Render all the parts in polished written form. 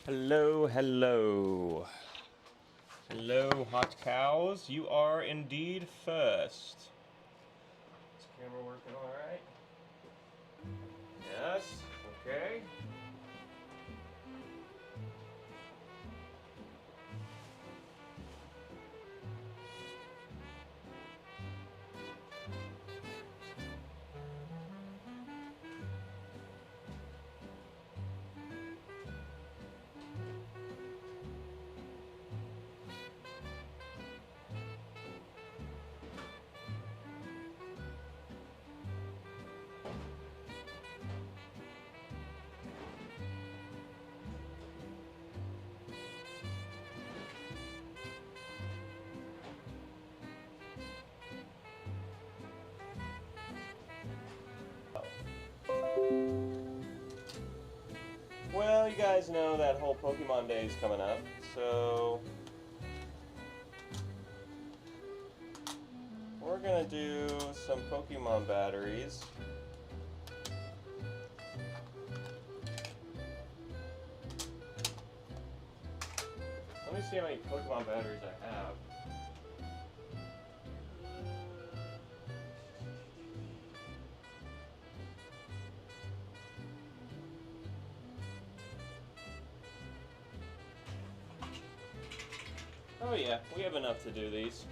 Hello, hello. Hello, hot cows. You are indeed first. Is the camera working all right? Yes, okay. Well, you guys know that whole Pokemon Day is coming up, so we're gonna do some Pokemon batteries. Let me see how many Pokemon batteries I have. Oh yeah, we have enough to do these.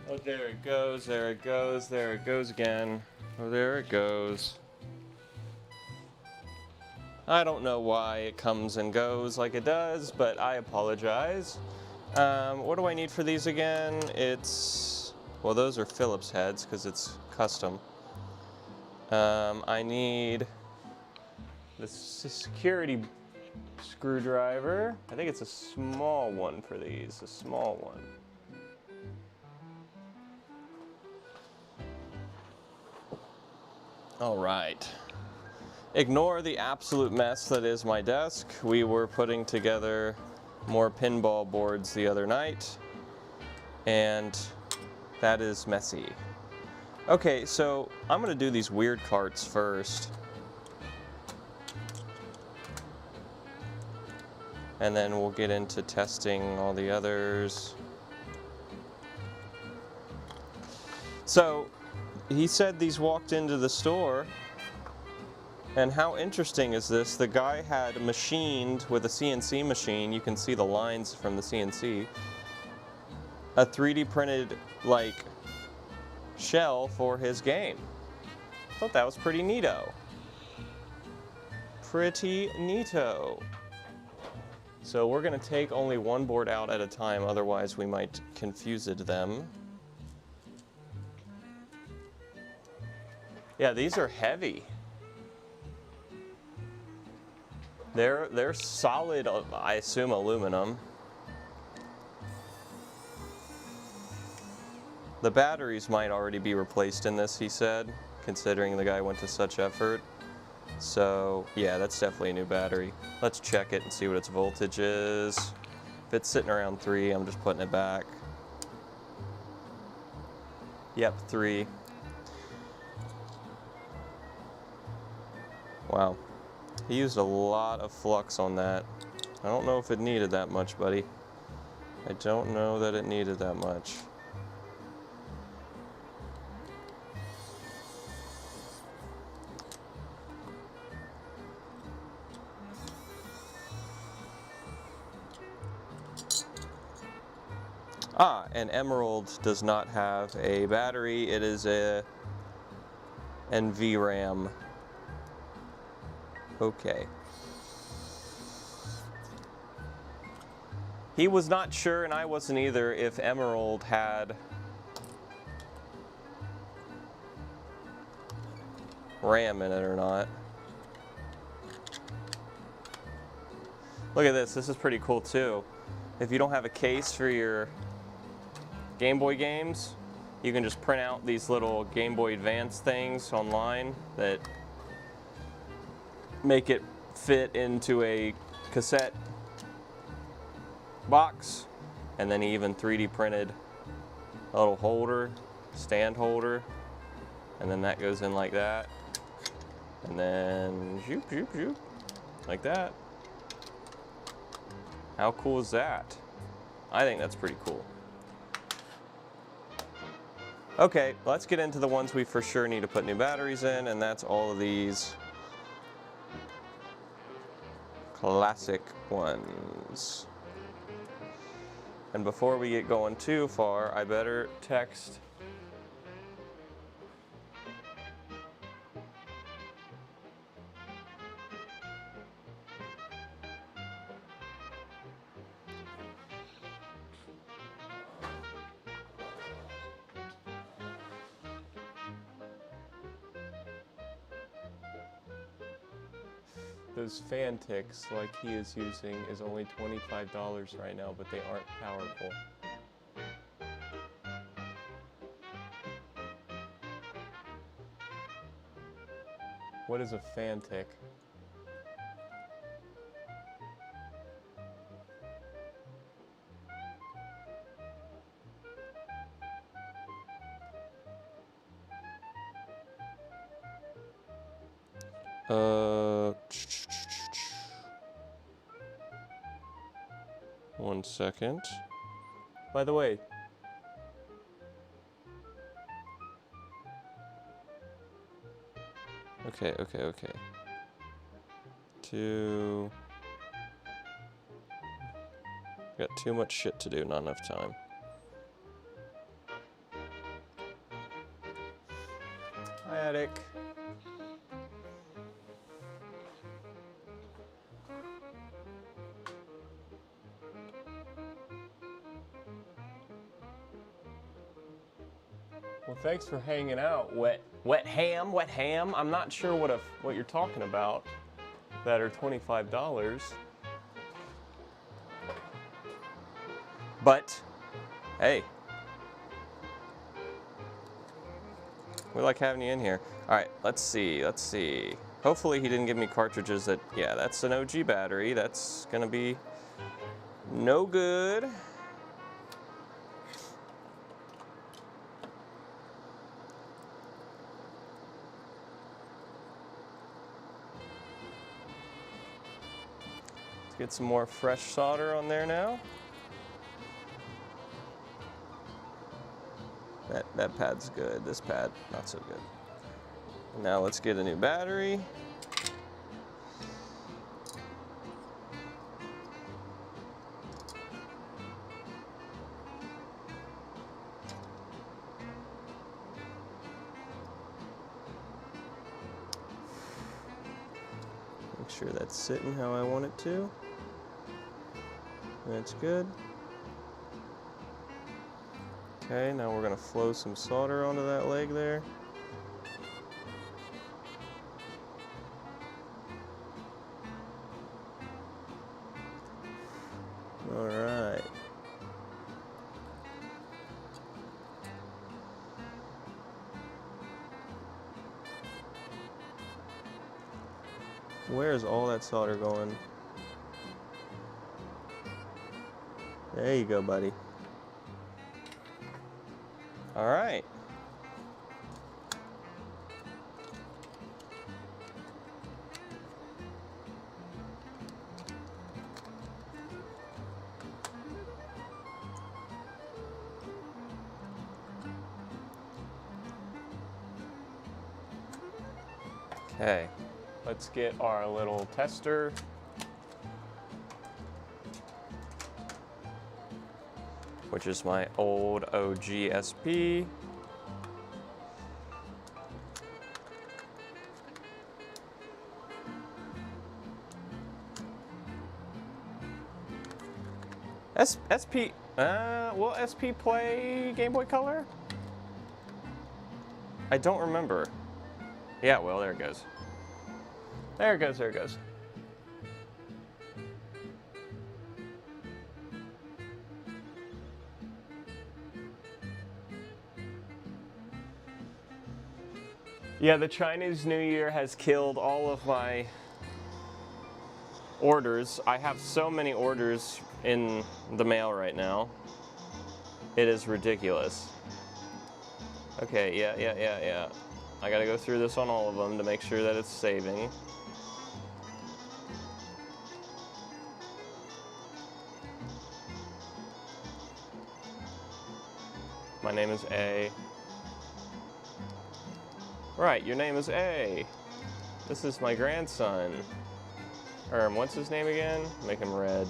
Oh, there it goes, there it goes, there it goes again. Oh, there it goes. I don't know why it comes and goes like it does, but I apologize. What do I need for these again? Well, those are Phillips heads because it's custom. I need the security screwdriver. I think it's a small one for these, a small one. All right. Ignore the absolute mess that is my desk. We were putting together more pinball boards the other night, and that is messy. Okay, so I'm gonna do these weird carts first. And then we'll get into testing all the others. So, he said these walked into the store, and how interesting is this? The guy had machined with a CNC machine, you can see the lines from the CNC, a 3D printed, like, shell for his game. I thought that was pretty neato. Pretty neato. So we're gonna take only one board out at a time, otherwise we might confuse them. Yeah, these are heavy. They're solid, I assume, aluminum. The batteries might already be replaced in this, he said, considering the guy went to such effort. So, yeah, that's definitely a new battery. Let's check it and see what its voltage is. If it's sitting around 3, I'm just putting it back. Yep, 3. Wow. He used a lot of flux on that. I don't know if it needed that much, buddy. I don't know that it needed that much. Ah, and Emerald does not have a battery. It is a NVRAM. Okay. He was not sure, and I wasn't either, if Emerald had RAM in it or not. Look at this. This is pretty cool too. If you don't have a case for your Game Boy games, you can just print out these little Game Boy Advance things online that make it fit into a cassette box, and then he even 3D printed a little holder stand holder, and then that goes in like that, and then zoop, zoop, zoop, like that. How cool is that? I think that's pretty cool. Okay, let's get into the ones we for sure need to put new batteries in, and that's all of these classic ones. And before we get going too far, I better text those fan ticks like he is using is only $25 right now, but they aren't powerful. What is a fan tick? One second. By the way, okay. Got too much shit to do, not enough time. Hi, Attic. Well, thanks for hanging out, wet ham. I'm not sure what you're talking about that are $25. But hey, we like having you in here. All right, let's see. Hopefully he didn't give me cartridges that, yeah, that's an OG battery. That's gonna be no good. Let's get some more fresh solder on there now. That pad's good. This pad, not so good. Now let's get a new battery. Make sure that's sitting how I want it to. That's good. Okay, now we're going to flow some solder onto that leg there. All right. Where's all that solder going? There you go, buddy. All right. Okay, let's get our little tester. Which is my old OG SP. SP, will SP play Game Boy Color? I don't remember. Yeah, well, there it goes. There it goes, there it goes. Yeah, the Chinese New Year has killed all of my orders. I have so many orders in the mail right now. It is ridiculous. Okay, yeah. I gotta go through this on all of them to make sure that it's saving. My name is A. Right, your name is A. This is my grandson. What's his name again? Make him red.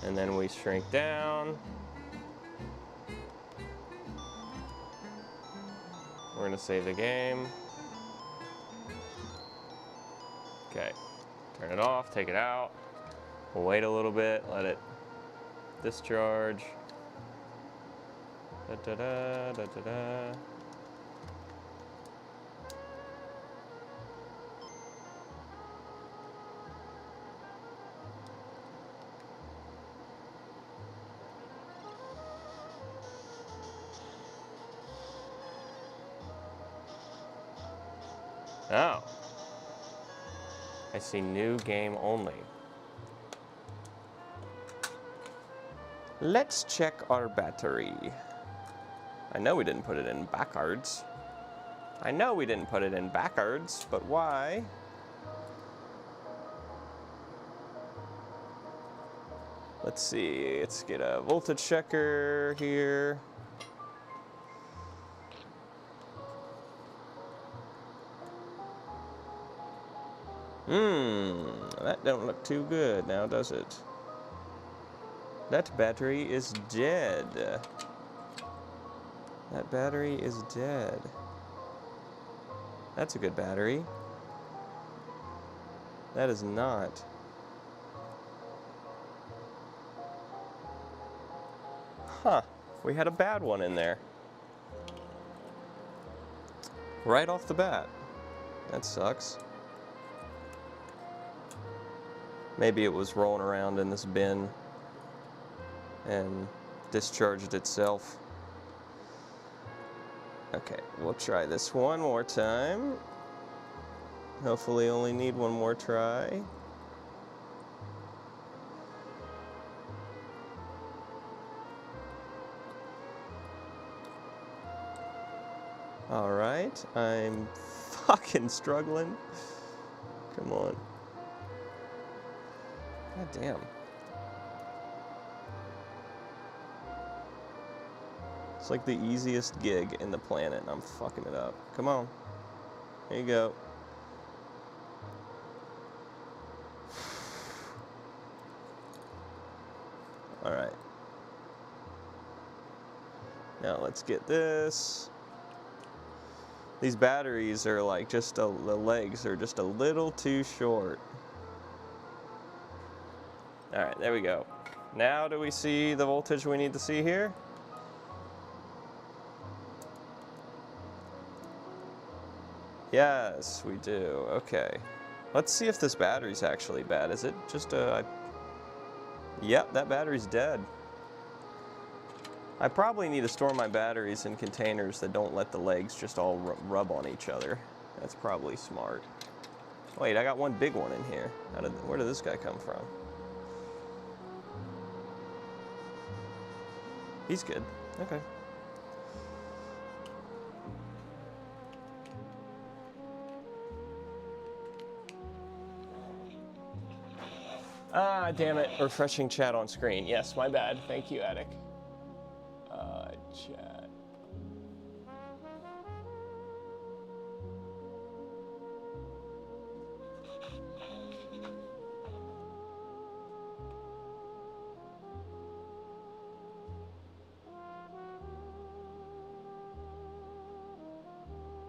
And then we shrink down. We're gonna save the game. Okay, turn it off, take it out. We'll wait a little bit, let it discharge. Da-da-da. Oh. I see new game only. Let's check our battery. I know we didn't put it in backwards. But why? Let's see, let's get a voltage checker here. That don't look too good now, does it? That battery is dead. That battery is dead. That's a good battery. That is not. Huh, we had a bad one in there. Right off the bat. That sucks. Maybe it was rolling around in this bin and discharged itself. Okay, we'll try this one more time. Hopefully only need one more try. All right, I'm fucking struggling. Come on. God damn. It's like the easiest gig in the planet, and I'm fucking it up. Come on. There you go. All right. Now let's get this. These batteries are like just the legs are just a little too short. All right, there we go. Now do we see the voltage we need to see here? Yes, we do. Okay. Let's see if this battery's actually bad. Is it just a... Yep, that battery's dead. I probably need to store my batteries in containers that don't let the legs just all rub on each other. That's probably smart. Wait, I got one big one in here. Where did this guy come from? He's good. Okay. Ah, damn it. Refreshing chat on screen. Yes, my bad. Thank you, Attic. Chat.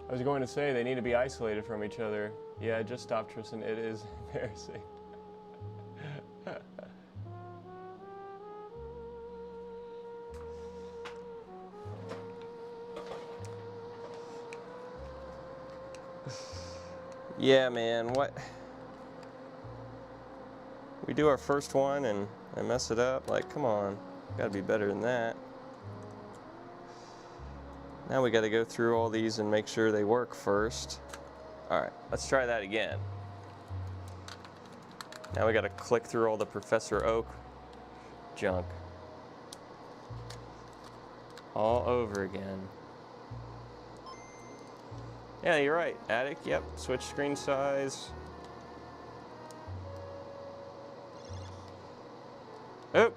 I was going to say they need to be isolated from each other. Yeah, just stop, Tristan. It is embarrassing. Yeah, man, what? We do our first one and I mess it up? Like, come on. Gotta be better than that. Now we gotta go through all these and make sure they work first. Alright, let's try that again. Now we gotta click through all the Professor Oak junk. All over again. Yeah, you're right. Attic, yep. Switch screen size. Oh!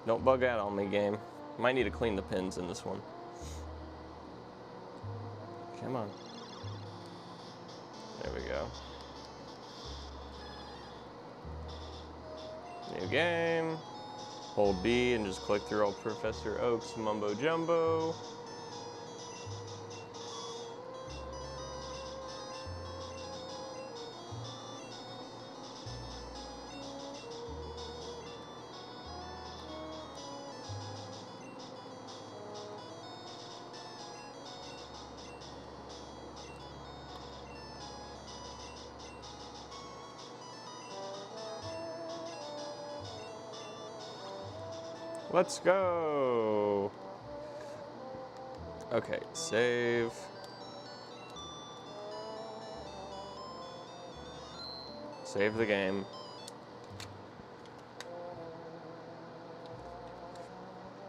Don't bug out on me, game. Might need to clean the pins in this one. Come on. There we go. New game. Hold B and just click through all Professor Oak's mumbo jumbo. Let's go. Okay, save. Save the game.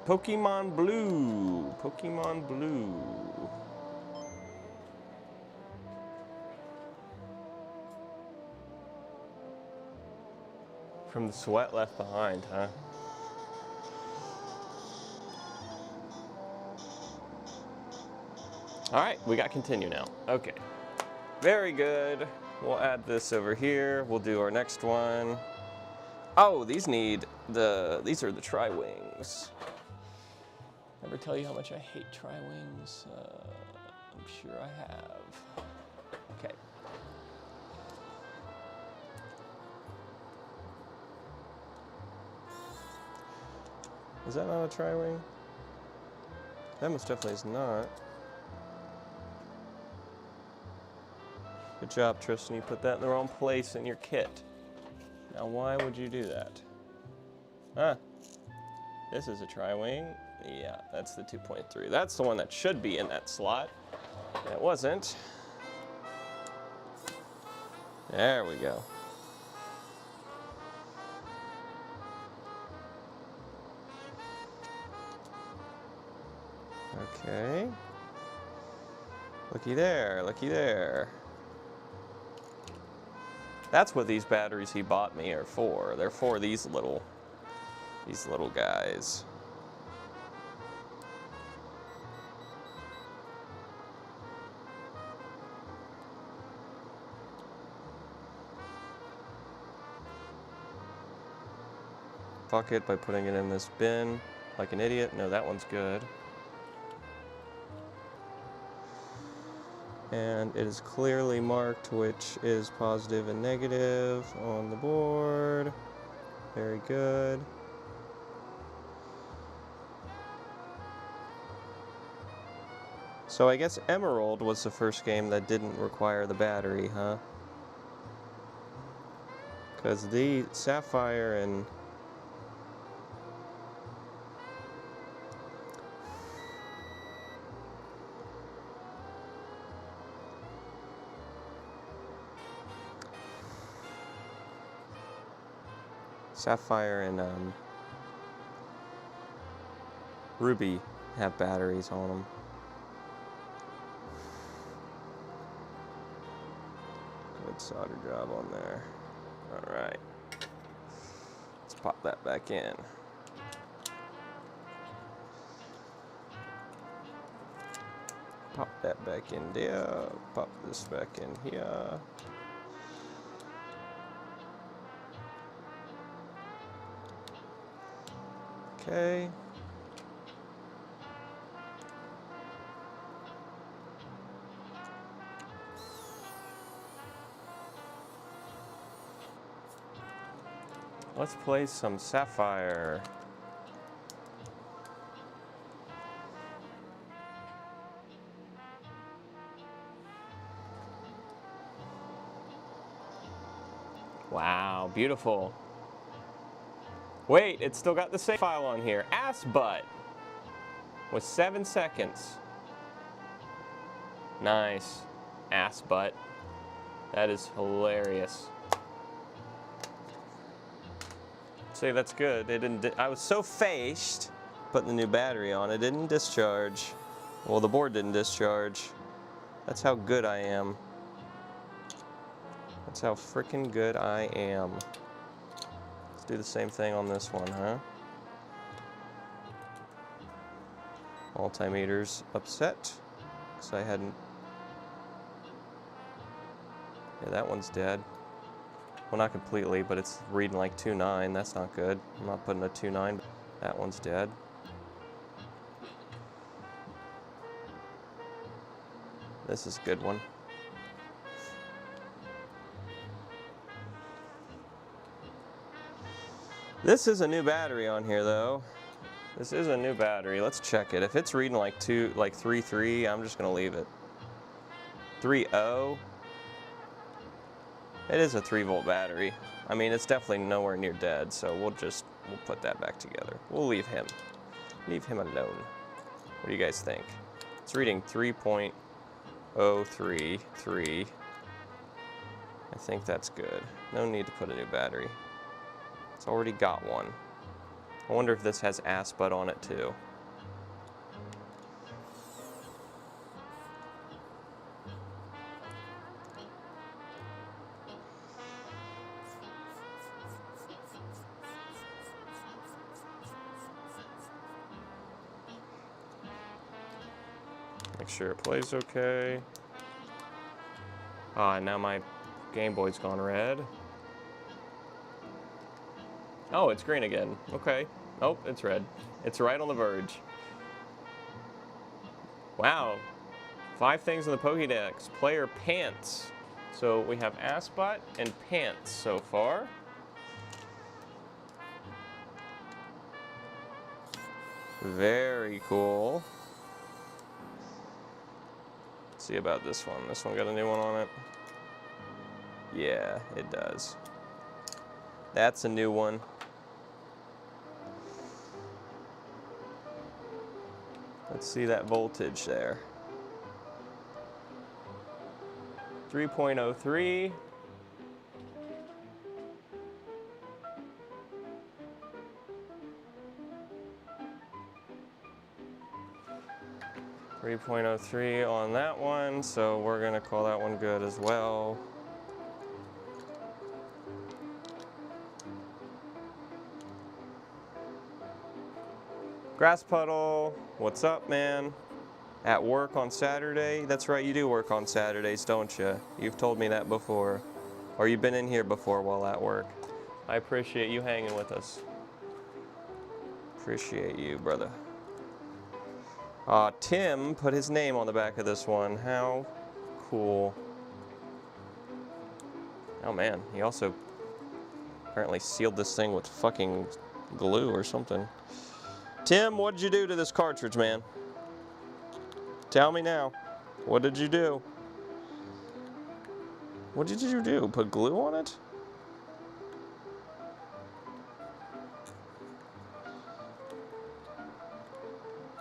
Pokemon Blue. Pokemon Blue. From the sweat left behind, huh? All right, we got continue now. Okay, very good. We'll add this over here. We'll do our next one. Oh, these are the tri-wings. Ever tell you how much I hate tri-wings? I'm sure I have. Okay. Is that not a tri-wing? That most definitely is not. Good job, Tristan. You put that in the wrong place in your kit. Now, why would you do that? Huh. This is a tri-wing. Yeah, that's the 2.3. That's the one that should be in that slot. And it wasn't. There we go. Okay. Looky there, looky there. That's what these batteries he bought me are for. They're for these little guys. Fuck it by putting it in this bin like an idiot. No, that one's good. And it is clearly marked which is positive and negative on the board. Very good. So I guess Emerald was the first game that didn't require the battery, huh? Because the Sapphire and Ruby have batteries on them. Good solder job on there. All right. Let's pop that back in. Pop that back in there. Pop this back in here. Okay. Let's play some Sapphire. Wow, beautiful. Wait, it's still got the save file on here. Ass butt. With 7 seconds. Nice. Ass butt. That is hilarious. Say that's good. It didn't. I was so faced putting the new battery on. It didn't discharge. Well, the board didn't discharge. That's how good I am. That's how freaking good I am. Let's do the same thing on this one, huh? Multimeter's upset because I hadn't. Yeah, that one's dead. Well, not completely, but it's reading like 2.9. That's not good. I'm not putting a 2.9. That one's dead. This is a good one. This is a new battery on here, though. This is a new battery. Let's check it. If it's reading like 3.3, I'm just gonna leave it. 3.0. It is a 3-volt battery. I mean, it's definitely nowhere near dead, so we'll put that back together. We'll leave him. Leave him alone. What do you guys think? It's reading 3.033. I think that's good. No need to put a new battery. It's already got one. I wonder if this has ASPUT on it too. Make sure it plays okay. Ah, now my Game Boy's gone red. Oh, it's green again. Okay. Oh, it's red. It's right on the verge. Wow. 5 things in the Pokédex. Player pants. So we have ASPUT and pants so far. Very cool. Let's see about this one. This one got a new one on it. Yeah, it does. That's a new one. Let's see that voltage there. 3.03. .03 on that one, so we're gonna call that one good as well. Grass Puddle, what's up, man? At work on Saturday? That's right, you do work on Saturdays, don't you? You've told me that before. Or you've been in here before while at work. I appreciate you hanging with us. Appreciate you, brother. Tim put his name on the back of this one. How cool. Oh man, he also apparently sealed this thing with fucking glue or something. Tim, what did you do to this cartridge, man? Tell me now. What did you do? What did you do? Put glue on it?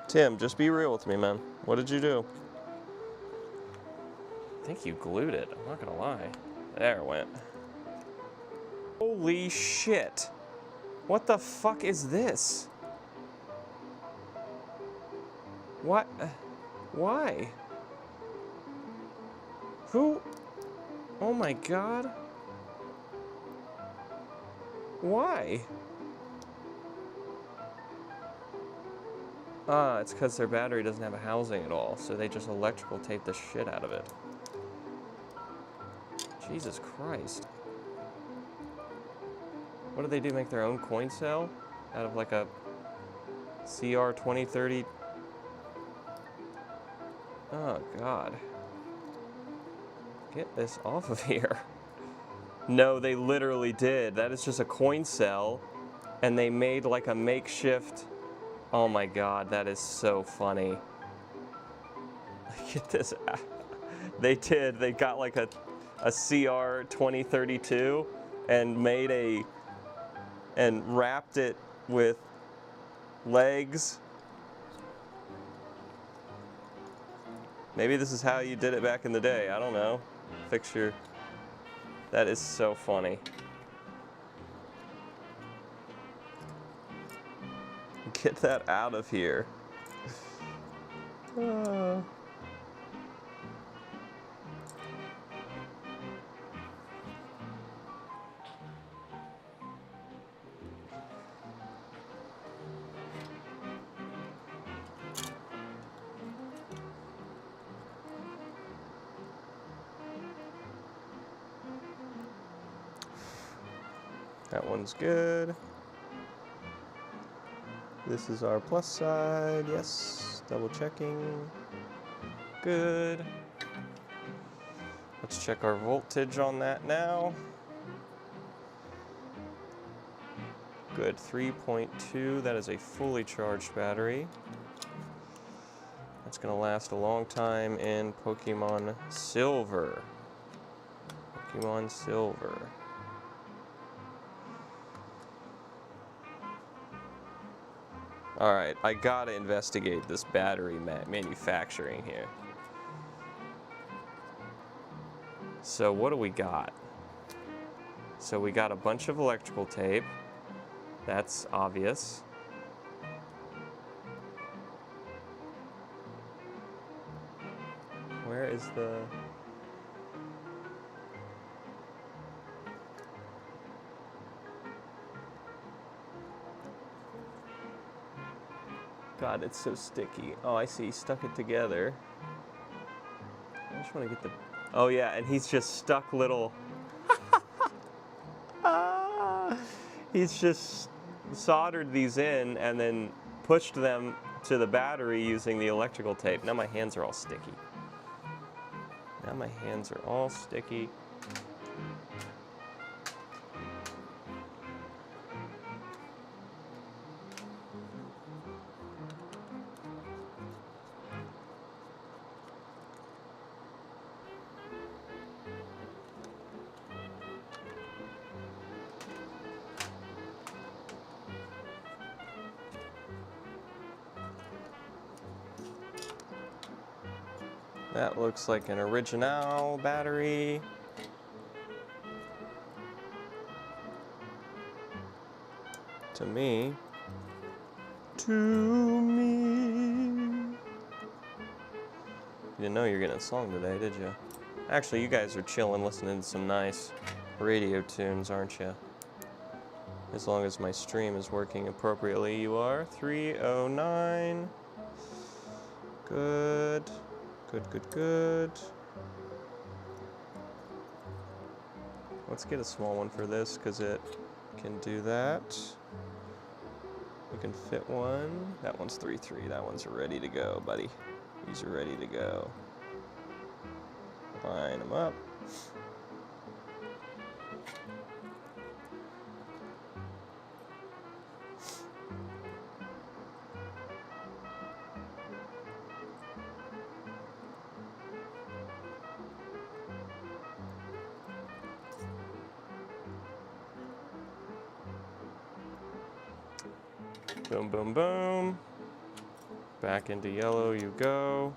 Tim, just be real with me, man. What did you do? I think you glued it. I'm not gonna lie. There it went. Holy shit. What the fuck is this? What? Why? Who? Oh my god. Why? It's because their battery doesn't have a housing at all, so they just electrical tape the shit out of it. Jesus Christ. What do they do, make their own coin cell? Out of like a CR 2030? Oh god. Get this off of here. No, they literally did. That is just a coin cell, and they made like a makeshift. Oh my god, that is so funny. Get this. They did. They got like a CR 2032 and made and wrapped it with legs. Maybe this is how you did it back in the day. I don't know. Fixture. That is so funny. Get that out of here. That one's good. This is our plus side, yes. Double checking. Good. Let's check our voltage on that now. Good, 3.2. That is a fully charged battery. That's going to last a long time in Pokemon Silver. Pokemon Silver. Alright, I gotta investigate this battery manufacturing here. So what do we got? So we got a bunch of electrical tape. That's obvious. Where is the... God, it's so sticky. Oh, I see. He stuck it together. I just want to get the... Oh, yeah, and he's just stuck little... He's just soldered these in and then pushed them to the battery using the electrical tape. Now my hands are all sticky. Now my hands are all sticky. That looks like an original battery. To me. To me. You didn't know you were getting a song today, did you? Actually, you guys are chilling, listening to some nice radio tunes, aren't you? As long as my stream is working appropriately, you are. 309. Good. Good, good, good. Let's get a small one for this because it can do that. We can fit one. That one's 3.3. That one's ready to go, buddy. These are ready to go. Line them up. Boom, boom, boom. Back into yellow you go.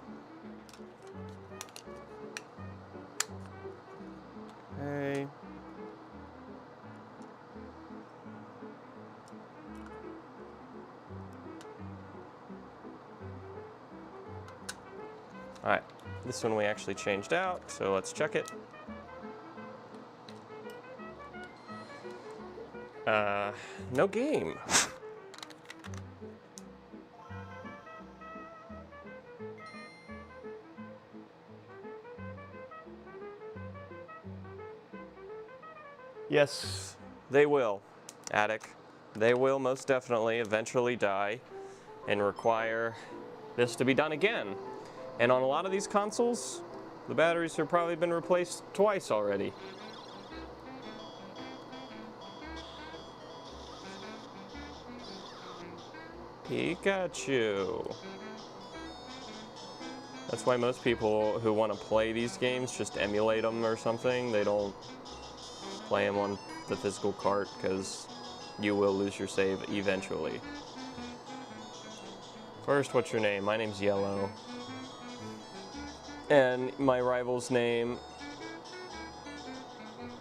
Okay. All right, this one we actually changed out, so let's check it. No game. Yes, they will, Attic. They will most definitely eventually die and require this to be done again. And on a lot of these consoles, the batteries have probably been replaced twice already. Pikachu. That's why most people who want to play these games just emulate them or something. They don't play them on the physical cart because you will lose your save eventually. First, what's your name? My name's Yellow. And my rival's name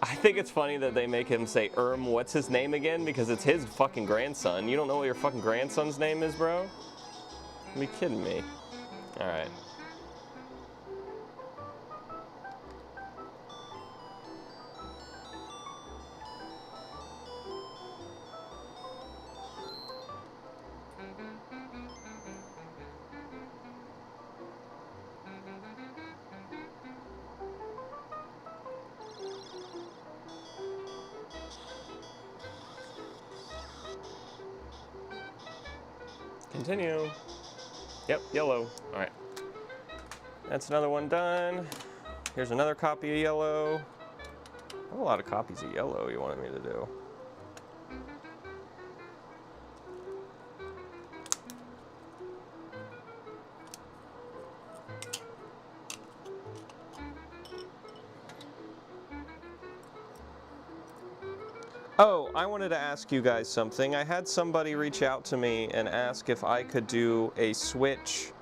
I think it's funny that they make him say what's his name again? Because it's his fucking grandson. You don't know what your fucking grandson's name is, bro? You kidding me? Alright. Continue. Yep, yellow. All right. That's another one done. Here's another copy of yellow. I have a lot of copies of yellow you wanted me to do. Oh, I wanted to ask you guys something. I had somebody reach out to me and ask if I could do a Switch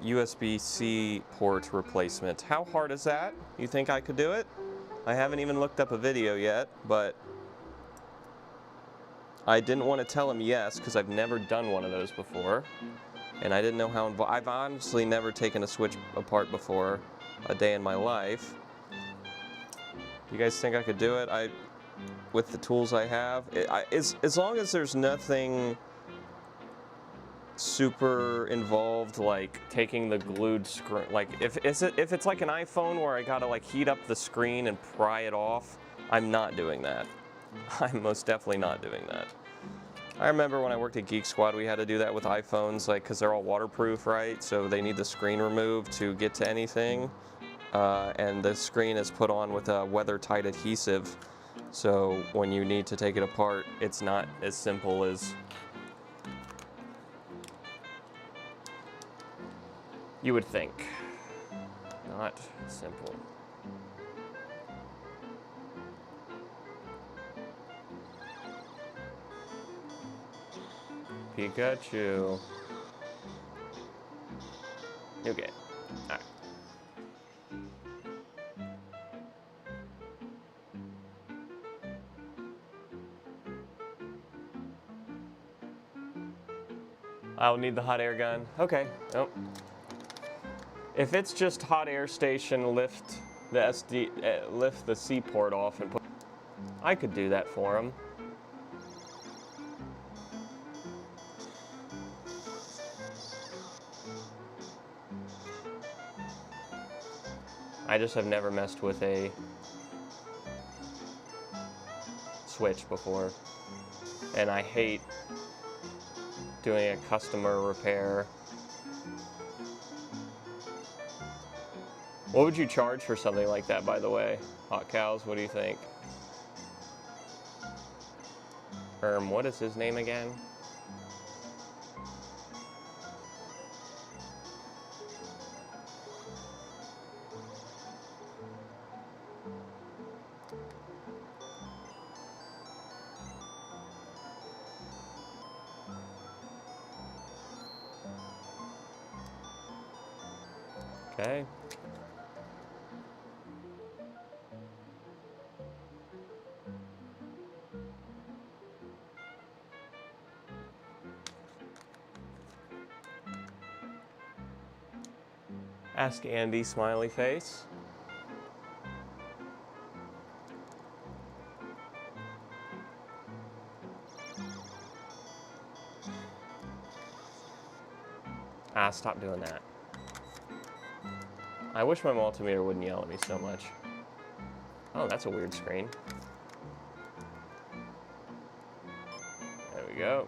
USB-C port replacement. How hard is that? You think I could do it? I haven't even looked up a video yet, but I didn't want to tell him yes because I've never done one of those before. And I didn't know how involved. I've honestly never taken a Switch apart before a day in my life. You guys think I could do it? With the tools I have? As long as there's nothing super involved, like taking the glued screen. Like if it's like an iPhone where I gotta like heat up the screen and pry it off, I'm not doing that. I'm most definitely not doing that. I remember when I worked at Geek Squad, we had to do that with iPhones, like, because they're all waterproof, right? So they need the screen removed to get to anything. And the screen is put on with a weather-tight adhesive. So when you need to take it apart, it's not as simple as you would think. Not simple. Pikachu. Okay. Alright. I'll need the hot air gun. Okay. Oh. If it's just hot air station, lift the C port off and put. I could do that for him. I just have never messed with a Switch before, and I hate doing a customer repair. What would you charge for something like that, by the way? Hot Cows, what do you think? What is his name again? Okay. Ask Andy, smiley face. Ah, stop doing that. I wish my multimeter wouldn't yell at me so much. Oh, that's a weird screen. There we go.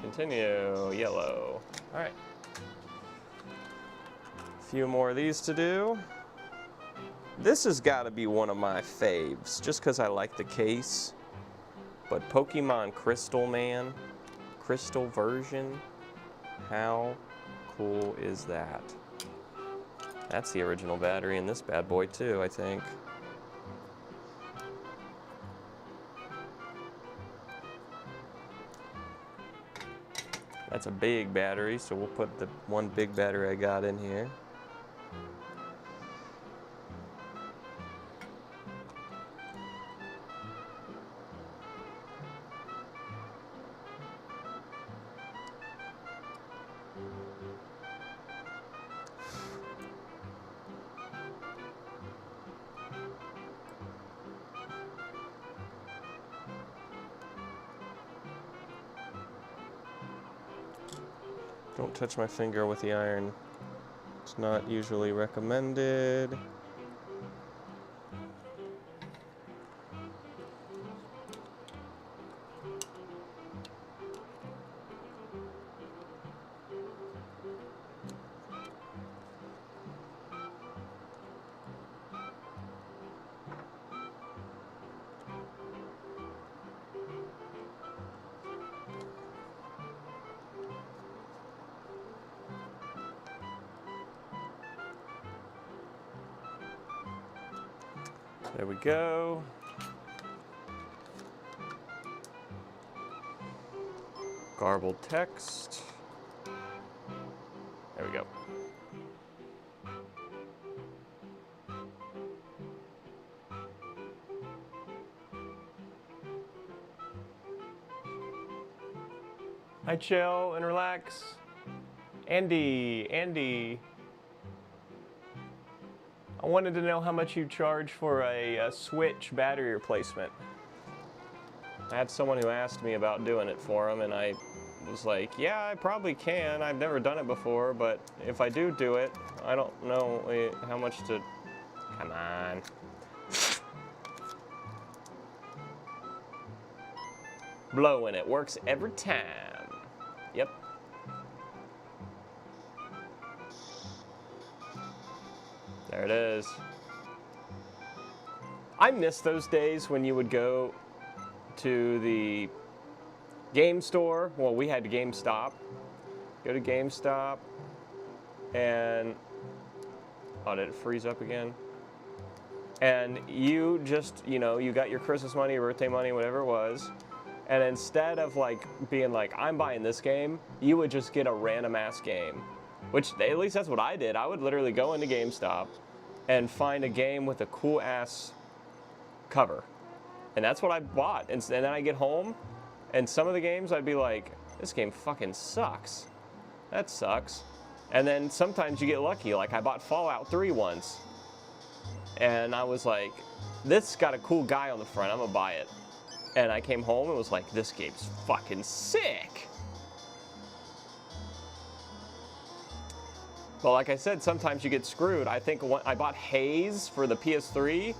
Continue, yellow. All right. A few more of these to do. This has got to be one of my faves, just because I like the case. But Pokemon Crystal, man. Crystal version. How cool is that? That's the original battery in this bad boy too, I think. That's a big battery, so we'll put the one big battery I got in here. Don't touch my finger with the iron. It's not usually recommended. There we go. Garbled text. There we go. Hi, chill and relax. Andy. I wanted to know how much you charge for a Switch battery replacement. I had someone who asked me about doing it for him, and I was like, yeah, I probably can. I've never done it before, but if I do it, I don't know how much to... Come on. Blowing it works every time. Yep. There it is. I miss those days when you would go to the game store. Well, we had GameStop. Go to GameStop and... Oh, did it freeze up again? And you just, you know, you got your Christmas money, your birthday money, whatever it was. And instead of like being like, I'm buying this game, you would just get a random ass game. Which, at least that's what I did. I would literally go into GameStop and find a game with a cool ass cover. And that's what I bought. And then I get home, and some of the games I'd be like, this game fucking sucks. That sucks. And then sometimes you get lucky. Like I bought Fallout 3 once. And I was like, this got a cool guy on the front, I'm gonna buy it. And I came home and was like, this game's fucking sick. But like I said, sometimes you get screwed. I think I bought Haze for the PS3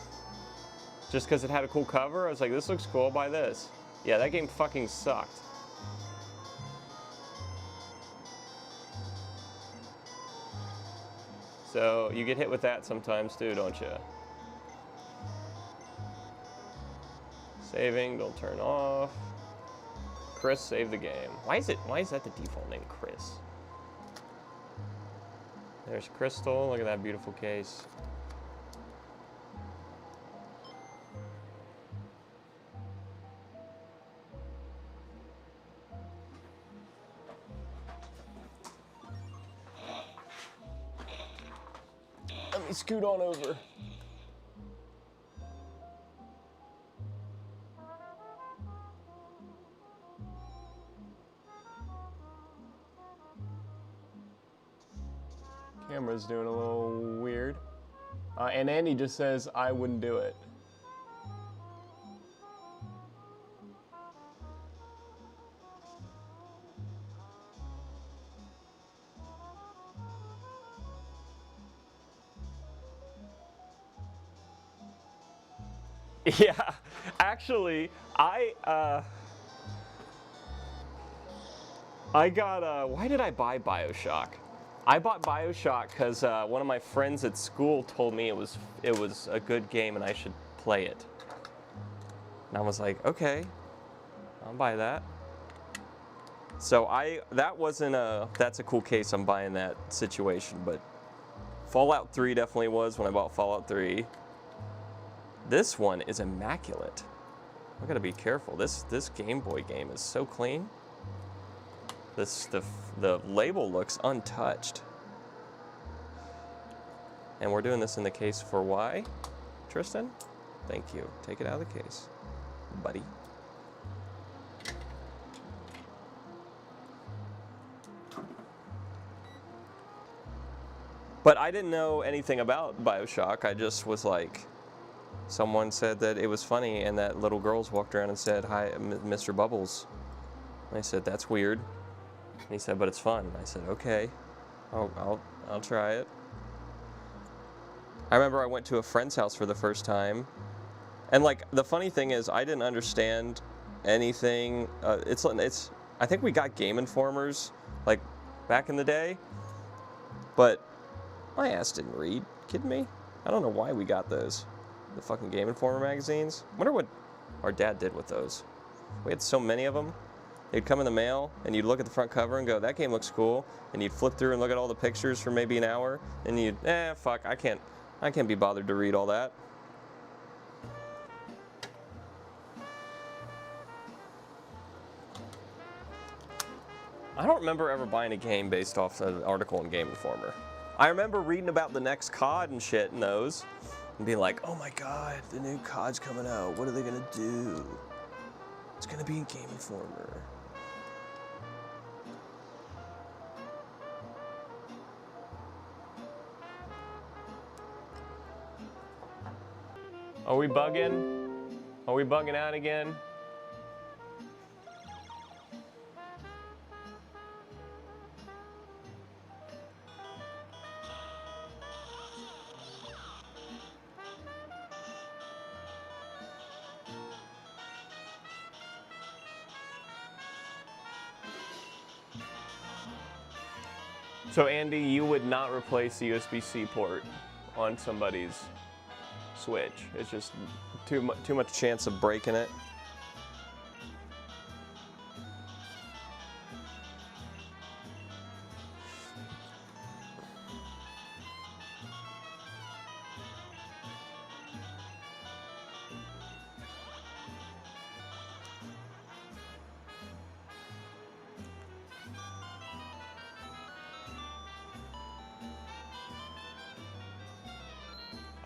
just because it had a cool cover. I was like, this looks cool, I'll buy this. Yeah, that game fucking sucked. So you get hit with that sometimes too, don't you? Saving, don't turn off. Chris, save the game. Why is that the default name, Chris? There's Crystal, look at that beautiful case. Let me scoot on over. Camera's doing a little weird. And Andy just says, I wouldn't do it. Yeah, actually, I got, why did I buy BioShock? I bought BioShock because one of my friends at school told me it was a good game and I should play it. And I was like, okay, I'll buy that. So that's a cool case, I'm buying that situation, but Fallout 3 definitely was when I bought Fallout 3. This one is immaculate. I gotta be careful. This Game Boy game is so clean. The label looks untouched. And we're doing this in the case for why? Tristan? Thank you. Take it out of the case, buddy. But I didn't know anything about BioShock. I just was like, someone said that it was funny and that little girls walked around and said, "Hi, Mr. Bubbles." And I said, "That's weird." And he said, "But it's fun." And I said, "Okay, I'll try it." I remember I went to a friend's house for the first time, and like the funny thing is I didn't understand anything. I think we got Game Informers like back in the day, but my ass didn't read. Kidding me? I don't know why we got those. The fucking Game Informer magazines. Wonder what our dad did with those. We had so many of them. They'd come in the mail, and you'd look at the front cover and go, "That game looks cool." And you'd flip through and look at all the pictures for maybe an hour, and you'd, fuck, I can't be bothered to read all that. I don't remember ever buying a game based off an article in Game Informer. I remember reading about the next COD and shit in those, and being like, "Oh my god, the new COD's coming out. What are they gonna do? It's gonna be in Game Informer." Are we bugging? Are we bugging out again? So Andy, you would not replace the USB-C port on somebody's Switch. It's just too much chance of breaking it.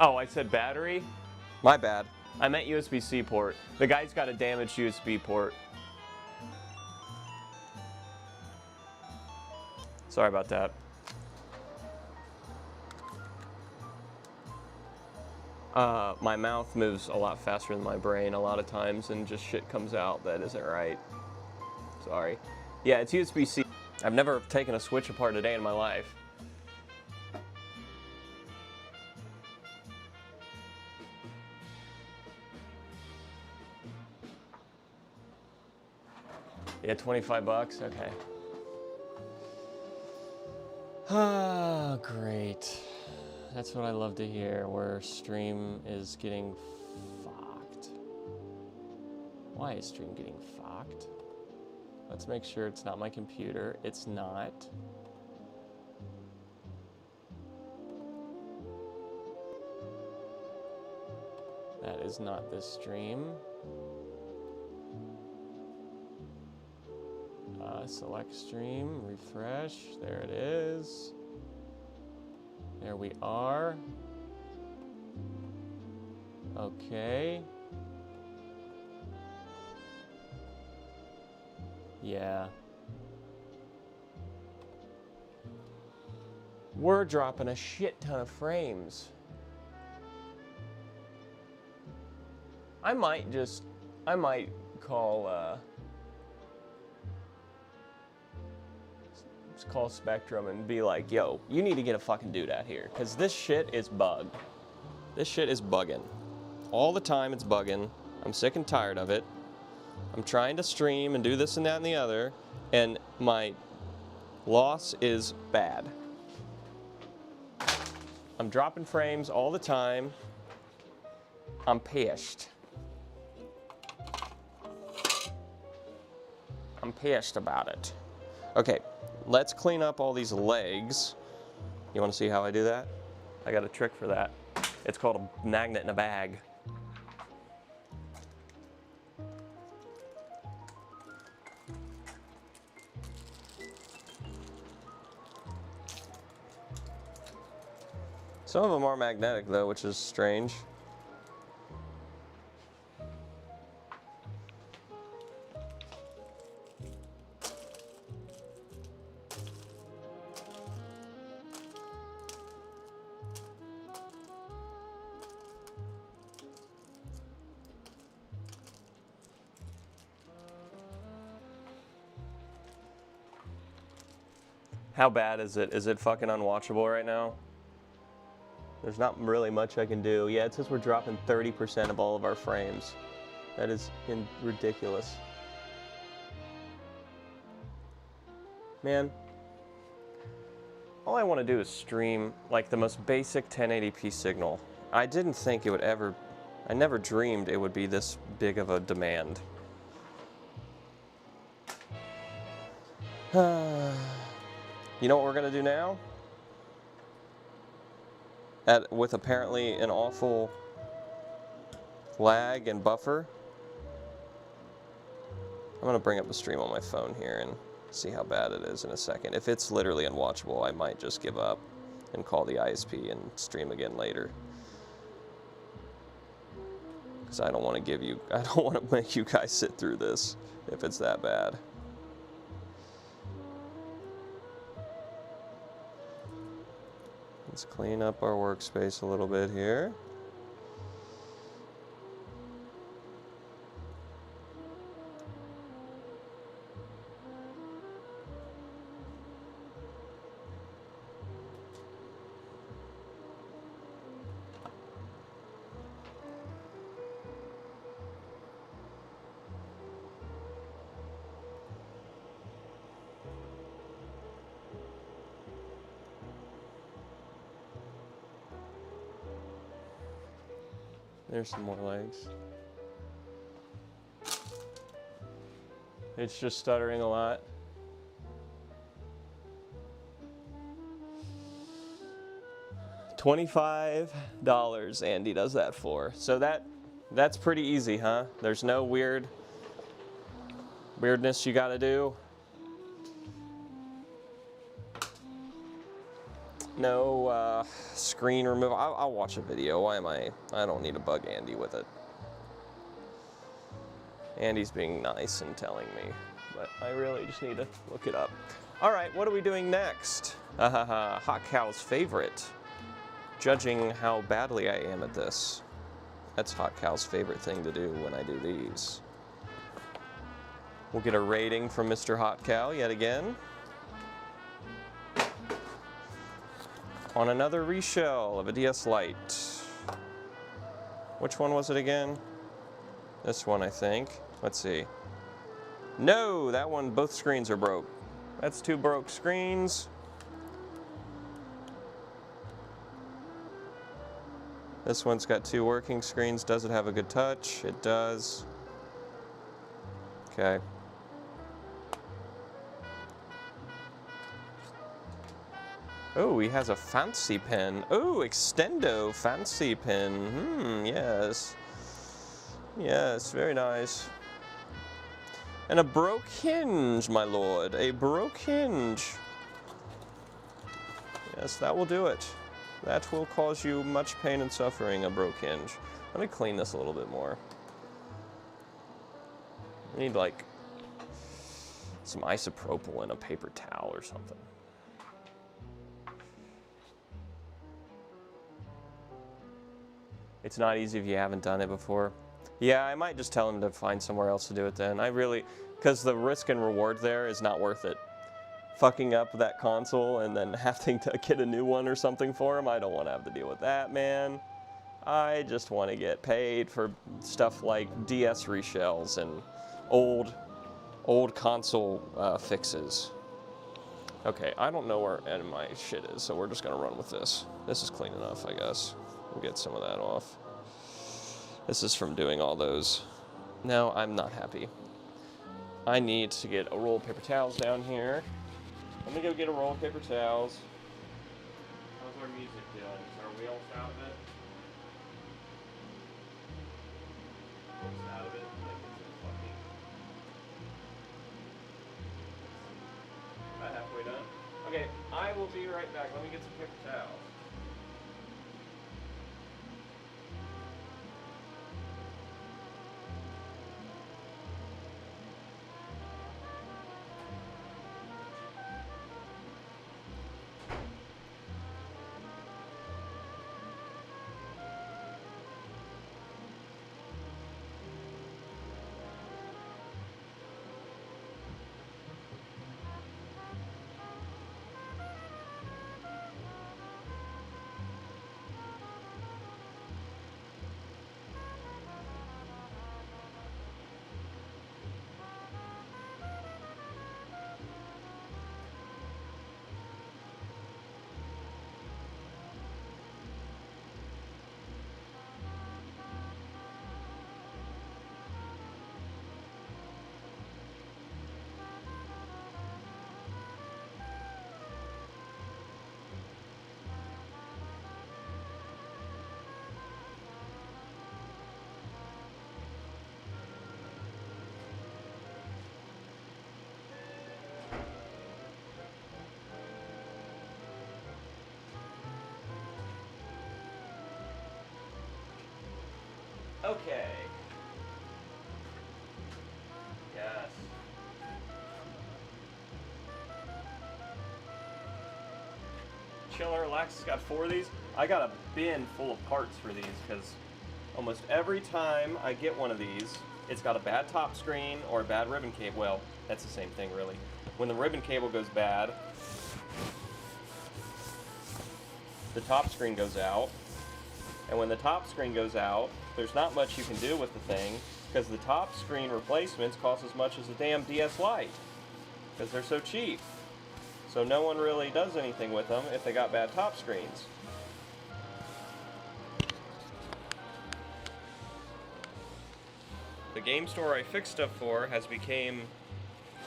Oh, I said battery? My bad. I meant USB-C port. The guy's got a damaged USB port. Sorry about that. My mouth moves a lot faster than my brain a lot of times, and just shit comes out that isn't right. Sorry. Yeah, it's USB-C. I've never taken a Switch apart a day in my life. Yeah, 25 bucks? Okay. Ah, great. That's what I love to hear, where stream is getting fucked. Why is stream getting fucked? Let's make sure it's not my computer. It's not. That is not this stream. Select stream, refresh, there it is. There we are. Okay. Yeah. We're dropping a shit ton of frames. I might call Spectrum and be like, "Yo, you need to get a fucking dude out here, because this shit is bugged. This shit is bugging. All the time it's bugging. I'm sick and tired of it. I'm trying to stream and do this and that and the other, and my loss is bad. I'm dropping frames all the time. I'm pissed. I'm pissed about it." Okay, let's clean up all these legs. You want to see how I do that? I got a trick for that. It's called a magnet in a bag. Some of them are magnetic though, which is strange. How bad is it? Is it fucking unwatchable right now? There's not really much I can do. Yeah, it says we're dropping 30% of all of our frames. That is ridiculous. Man, all I want to do is stream like the most basic 1080p signal. I didn't think it would ever, I never dreamed it would be this big of a demand. You know what we're gonna do now? With apparently an awful lag and buffer, I'm gonna bring up the stream on my phone here and see how bad it is in a second. If it's literally unwatchable, I might just give up and call the ISP and stream again later. Because I don't want to make you guys sit through this if it's that bad. Let's clean up our workspace a little bit here. There's some more legs. It's just stuttering a lot. $25 Andy does that for. So that's pretty easy, huh? There's no weirdness you gotta do. No screen removal. I'll watch a video. Why am I don't need to bug Andy with it. Andy's being nice and telling me, but I really just need to look it up. All right, what are we doing next? Hot Cow's favorite. Judging how badly I am at this. That's Hot Cow's favorite thing to do when I do these. We'll get a rating from Mr. Hot Cow yet again. On another reshell of a DS Lite. Which one was it again? This one, I think. Let's see. No, that one, both screens are broke. That's two broke screens. This one's got two working screens. Does it have a good touch? It does. Okay. Oh, he has a fancy pen. Oh, Extendo fancy pen. Yes. Yes, very nice. And a broke hinge, my lord. A broke hinge. Yes, that will do it. That will cause you much pain and suffering, a broke hinge. Let me clean this a little bit more. I need, like, some isopropyl and a paper towel or something. It's not easy if you haven't done it before. Yeah, I might just tell him to find somewhere else to do it then. I really, because the risk and reward there is not worth it. Fucking up that console and then having to get a new one or something for him, I don't want to have to deal with that, man. I just want to get paid for stuff like DS reshells and old console fixes. Okay, I don't know where any of my shit is, so we're just gonna run with this. This is clean enough, I guess. We'll get some of that off. This is from doing all those. No, I'm not happy. I need to get a roll of paper towels down here. Let me go get a roll of paper towels. How's our music doing? Is our wheels out of it? Almost out of it. Like it's a fucking... About halfway done. Okay, I will be right back. Let me get some paper towels. Okay. Yes. Chiller, Relax has got 4 of these. I got a bin full of parts for these because almost every time I get one of these, it's got a bad top screen or a bad ribbon cable. Well, that's the same thing really. When the ribbon cable goes bad, the top screen goes out. And when the top screen goes out, there's not much you can do with the thing because the top screen replacements cost as much as a damn DS Lite because they're so cheap. So no one really does anything with them if they got bad top screens. The game store I fix stuff for has became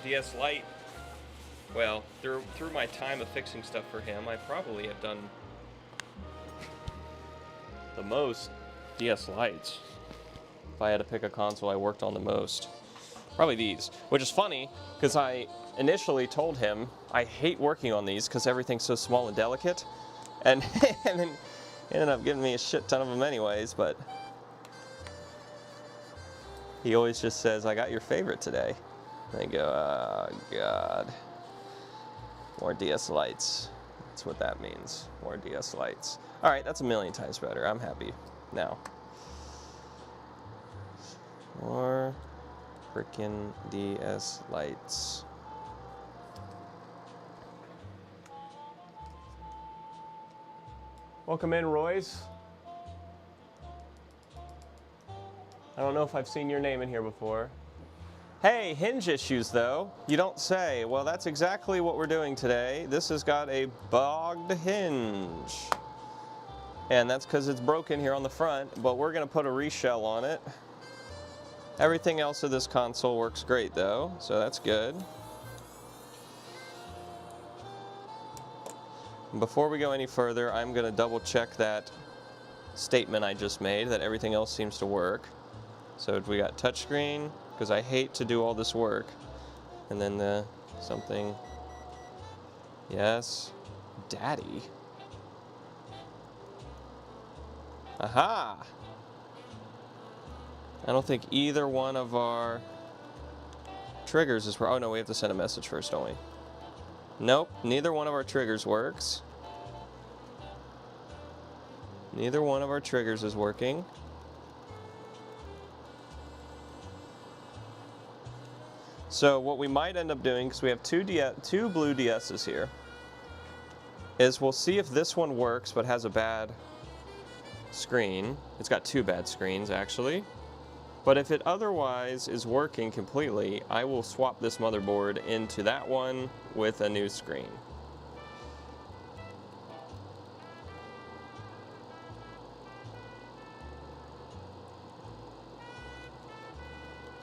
DS Lite. Well, through my time of fixing stuff for him, I probably have done the most DS Lites. If I had to pick a console I worked on the most. Probably these. Which is funny, because I initially told him I hate working on these because everything's so small and delicate. And, and then he ended up giving me a shit ton of them anyways, but he always just says, I got your favorite today. And I go, oh God. More DS Lites. That's what that means. More DS Lites. Alright, that's a million times better. I'm happy now. More frickin' DS Lites. Welcome in, Royce. I don't know if I've seen your name in here before. Hey, hinge issues though. You don't say. Well, that's exactly what we're doing today. This has got a bogged hinge. And that's because it's broken here on the front, but we're going to put a reshell on it. Everything else of this console works great though, so that's good. Before we go any further, I'm going to double check that statement I just made, that everything else seems to work. So we got touchscreen, because I hate to do all this work. And then the something, yes, daddy. Aha! I don't think either one of our triggers is, oh no, we have to send a message first, don't we? Nope, neither one of our triggers works. Neither one of our triggers is working. So what we might end up doing, because we have two blue DSs here, is we'll see if this one works but has a bad screen. It's got 2 bad screens actually. But if it otherwise is working completely, I will swap this motherboard into that one with a new screen.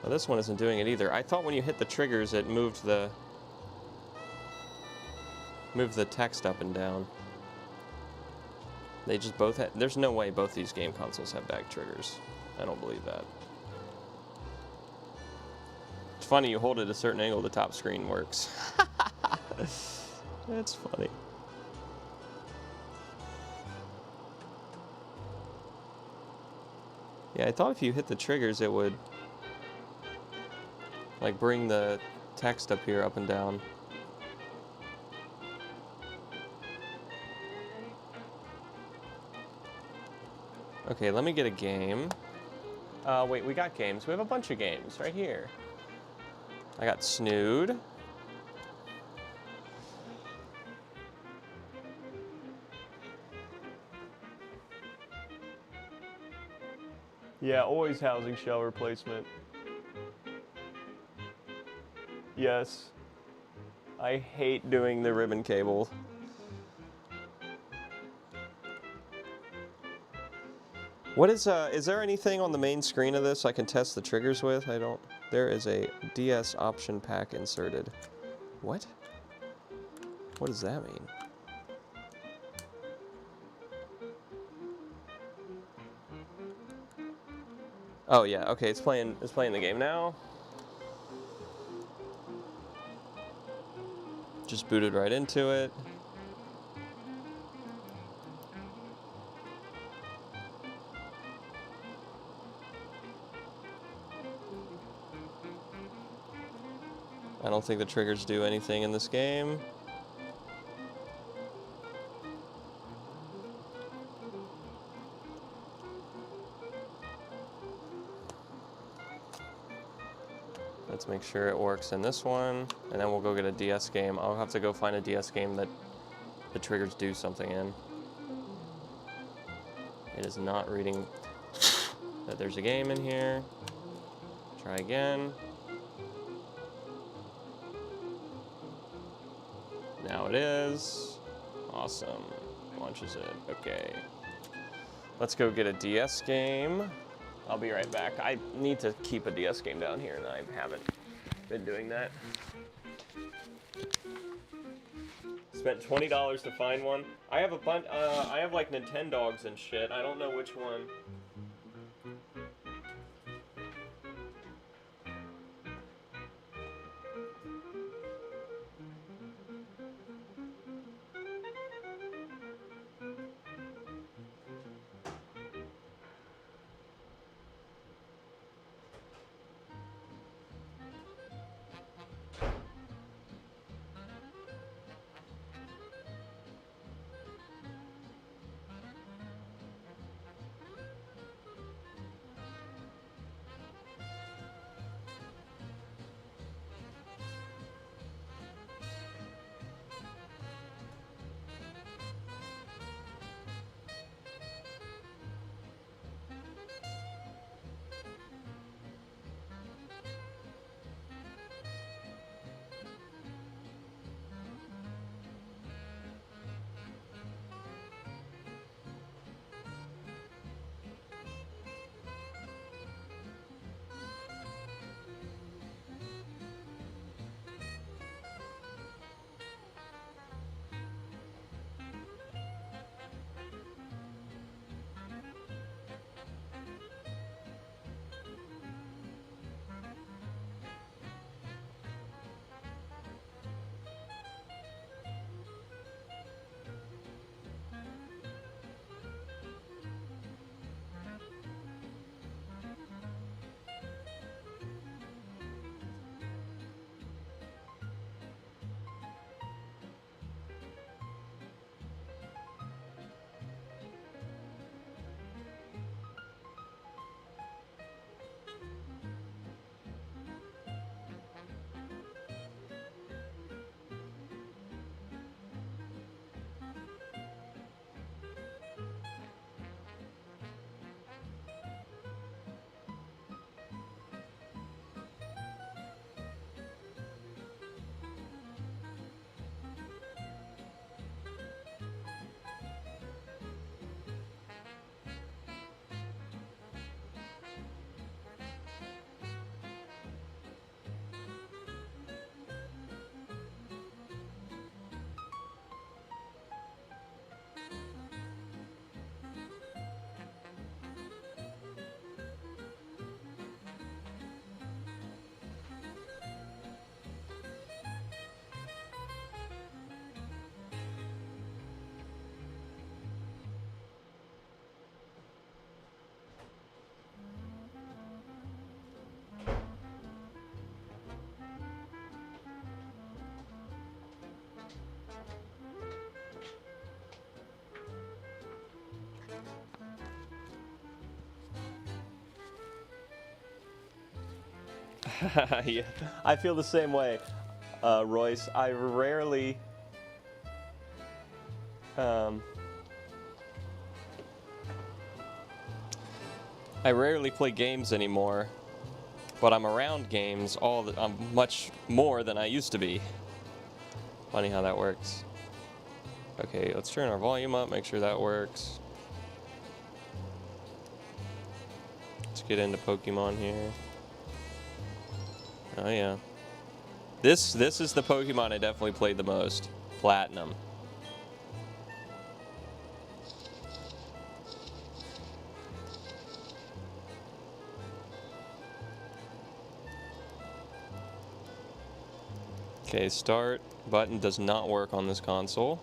Well, this one isn't doing it either. I thought when you hit the triggers it moved the text up and down. They just both have, there's no way both these game consoles have back triggers. I don't believe that. It's funny, you hold it at a certain angle, the top screen works. That's funny. Yeah, I thought if you hit the triggers, it would like bring the text up here up and down. Okay, let me get a game. Wait, we got games. We have a bunch of games right here. I got Snood. Yeah, always housing shell replacement. Yes. I hate doing the ribbon cable. What is there anything on the main screen of this I can test the triggers with? There is a DS option pack inserted. What? What does that mean? Oh yeah, okay, it's playing the game now. Just booted right into it. I don't think the triggers do anything in this game. Let's make sure it works in this one, and then we'll go get a DS game. I'll have to go find a DS game that the triggers do something in. It is not reading that there's a game in here. Try again. Now it is. Awesome. Launches it. Okay. Let's go get a DS game. I'll be right back. I need to keep a DS game down here, and I haven't been doing that. Spent $20 to find one. I have a bunch. I have like Nintendogs and shit. I don't know which one. Yeah, I feel the same way, Royce. Um, I rarely play games anymore, but I'm around games I'm much more than I used to be. Funny how that works. Okay, let's turn our volume up, make sure that works. Let's get into Pokemon here. Oh yeah. This is the Pokemon I definitely played the most. Platinum. Okay, start button does not work on this console.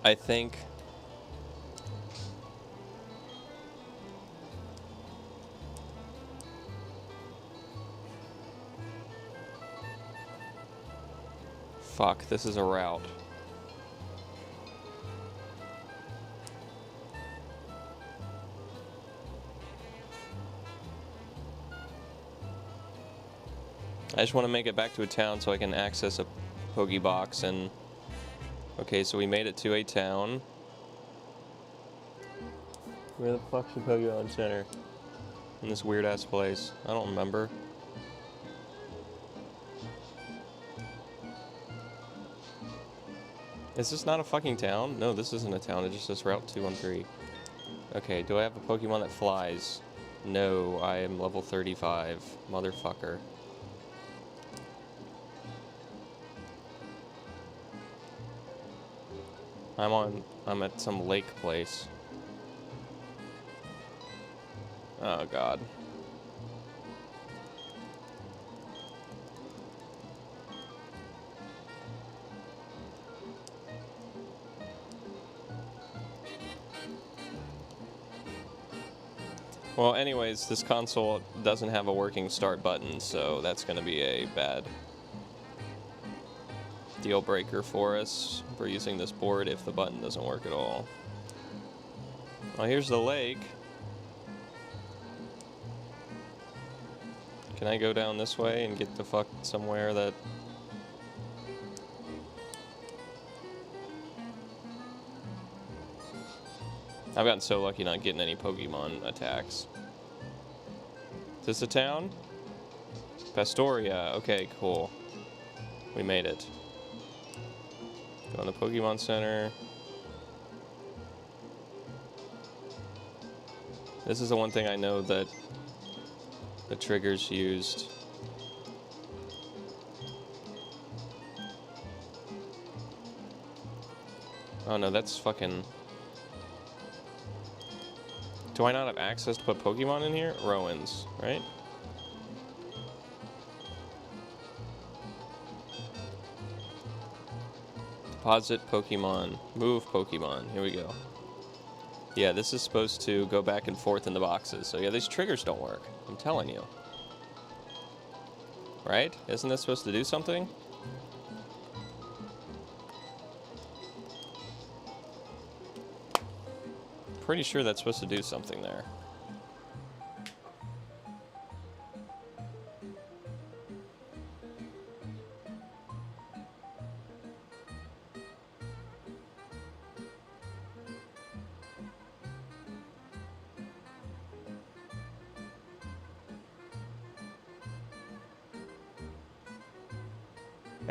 I think fuck, this is a route. I just want to make it back to a town so I can access a Pokebox and... Okay, so we made it to a town. Where the fuck's the Pokemon Center? In this weird-ass place. I don't remember. Is this not a fucking town? No, this isn't a town. It just says Route 213. Okay, do I have a Pokemon that flies? No, I am level 35. Motherfucker. I'm at some lake place. Oh god. Well, anyways, this console doesn't have a working start button, so that's going to be a bad deal breaker for us for using this board if the button doesn't work at all. Well, here's the lake. Can I go down this way and get the fuck somewhere that... I've gotten so lucky not getting any Pokemon attacks. Is this a town? Pastoria. Okay, cool. We made it. Go in the Pokemon Center. This is the one thing I know that the triggers used. Oh no, that's fucking... Do I not have access to put Pokemon in here? Rowan's, right? Deposit Pokemon. Move Pokemon. Here we go. Yeah, this is supposed to go back and forth in the boxes. So yeah, these triggers don't work. I'm telling you. Right? Isn't this supposed to do something? Pretty sure that's supposed to do something there.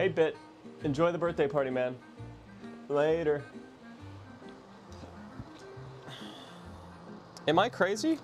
Hey, Bit. Enjoy the birthday party, man. Later. Am I crazy?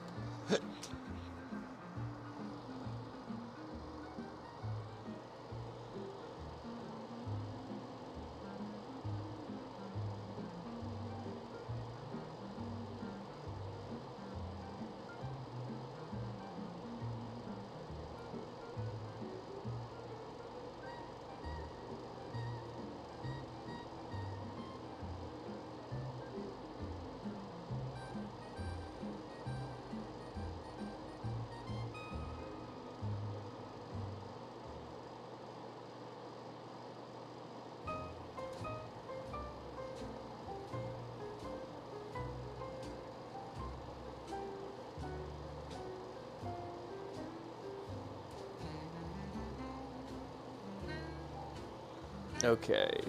Okay.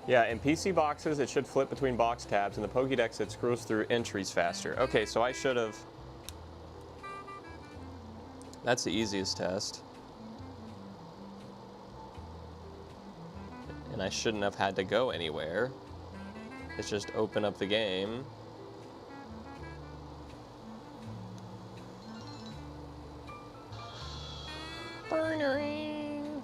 Yeah, in PC boxes, it should flip between box tabs. In the Pokédex, it scrolls through entries faster. Okay, so I should have... That's the easiest test. And I shouldn't have had to go anywhere. It's just open up the game. Burnering.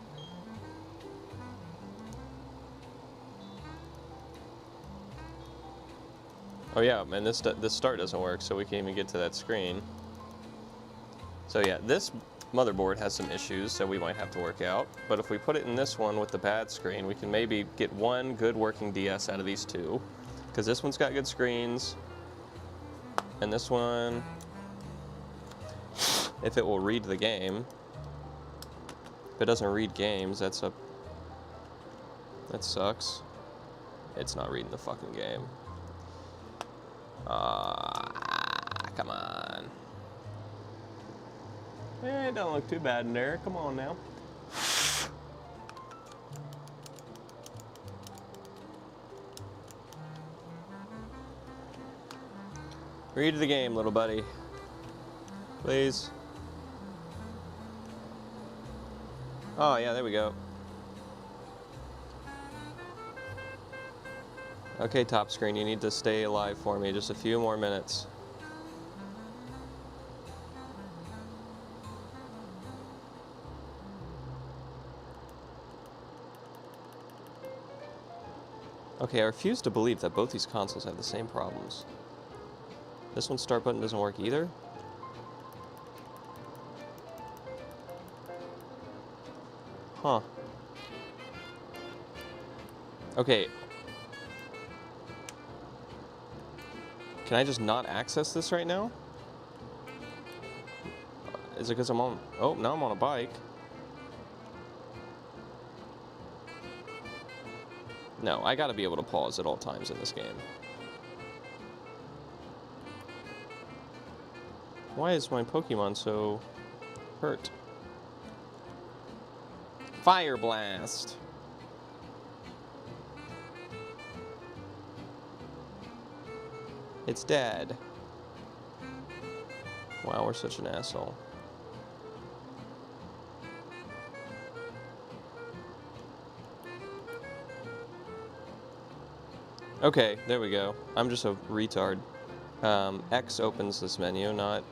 Oh yeah, and this start doesn't work, so we can't even get to that screen. So yeah, this motherboard has some issues that we might have to work out. But if we put it in this one with the bad screen, we can maybe get one good working DS out of these two. Because this one's got good screens. And this one, if it will read the game. If it doesn't read games, that sucks. It's not reading the fucking game. Come on. It don't look too bad in there. Come on now. Read the game, little buddy. Please. Oh, yeah, there we go. Okay, top screen, you need to stay alive for me just a few more minutes. Okay, I refuse to believe that both these consoles have the same problems. This one's start button doesn't work either? Huh. Okay. Can I just not access this right now? Is it because I'm on... Oh, now I'm on a bike. No, I gotta be able to pause at all times in this game. Why is my Pokemon so hurt? Fire Blast! It's dead. Wow, we're such an asshole. Okay, there we go. I'm just a retard. X opens this menu, not...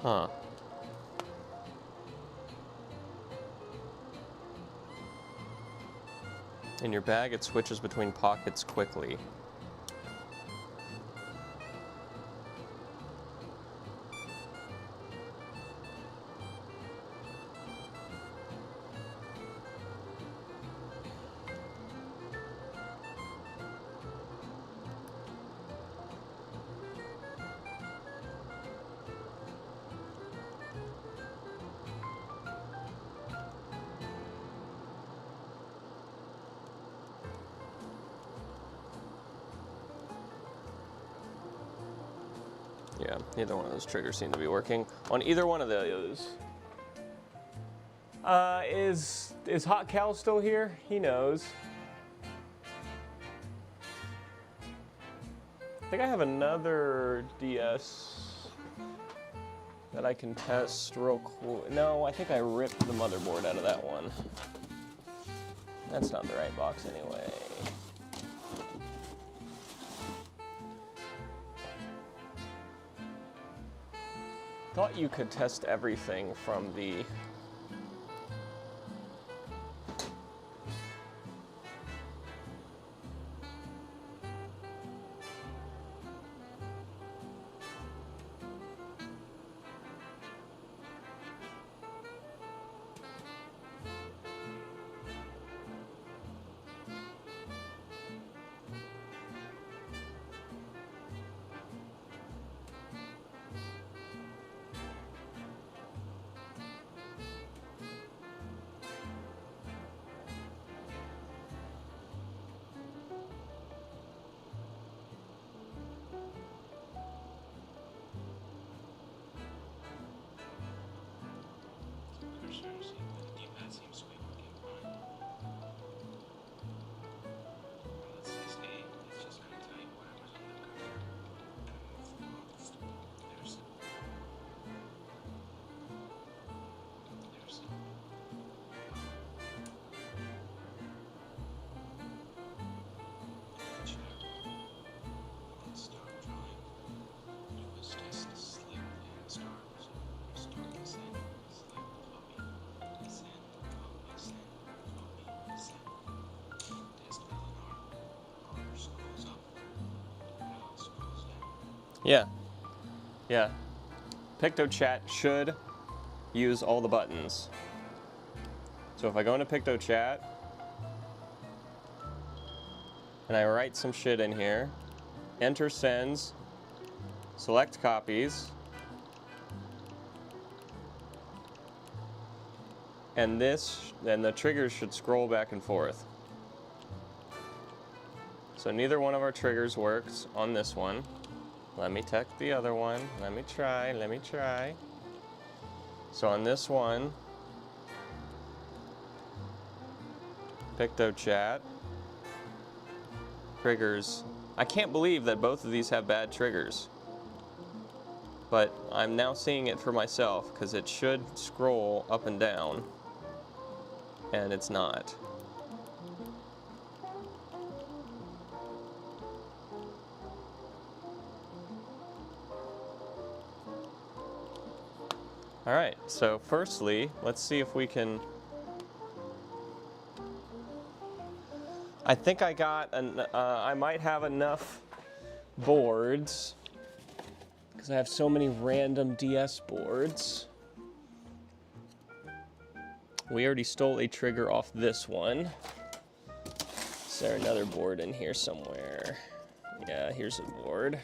Huh. In your bag, it switches between pockets quickly. Yeah, neither one of those triggers seem to be working on either one of those. Is Hot Cal still here? He knows. I think I have another DS that I can test real quick. No, I think I ripped the motherboard out of that one. That's not the right box anyway. thought you could test everything from the... Yeah. Yeah. PictoChat should use all the buttons. So if I go into PictoChat and I write some shit in here, enter sends, select copies, and then the triggers should scroll back and forth. So neither one of our triggers works on this one. Let me check the other one. Let me try. So on this one, PictoChat, triggers. I can't believe that both of these have bad triggers. But I'm now seeing it for myself because it should scroll up and down, and it's not. All right, so firstly, let's see if we can... I think I got, I might have enough boards, because I have so many random DS boards. We already stole a trigger off this one. Is there another board in here somewhere? Yeah, here's a board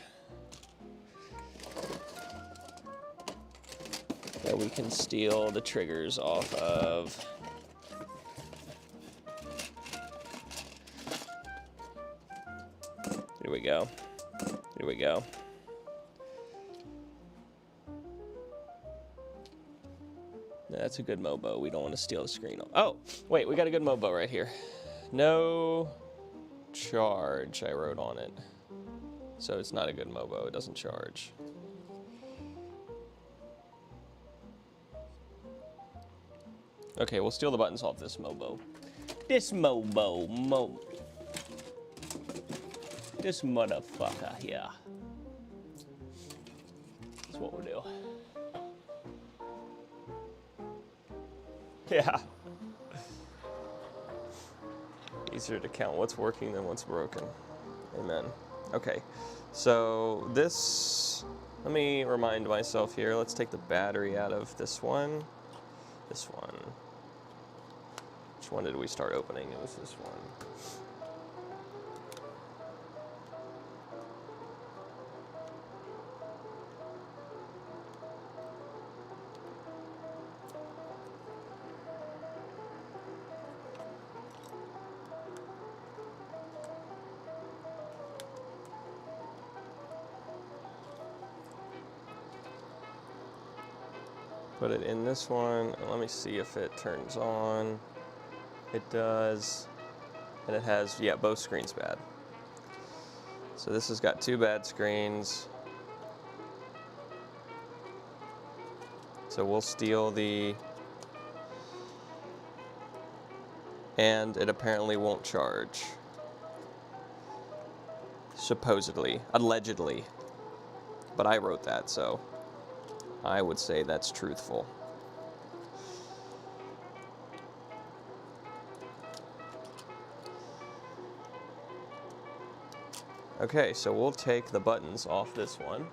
that we can steal the triggers off of. Here we go. Here we go. That's a good MOBO. We don't want to steal the screen. Oh, wait, we got a good MOBO right here. No charge, I wrote on it. So it's not a good MOBO. It doesn't charge. Okay, we'll steal the buttons off this MOBO. This motherfucker here. That's what we'll do. Yeah. Easier to count what's working than what's broken. Amen. Okay, so this, let me remind myself here. Let's take the battery out of this one. This one. Which one did we start opening? It was this one. Put it in this one, and let me see if it turns on. It does, and it has, yeah, both screens bad. So this has got two bad screens. So we'll steal the, and it apparently won't charge. Supposedly, allegedly, but I wrote that, so. I would say that's truthful. Okay, so we'll take the buttons off this one.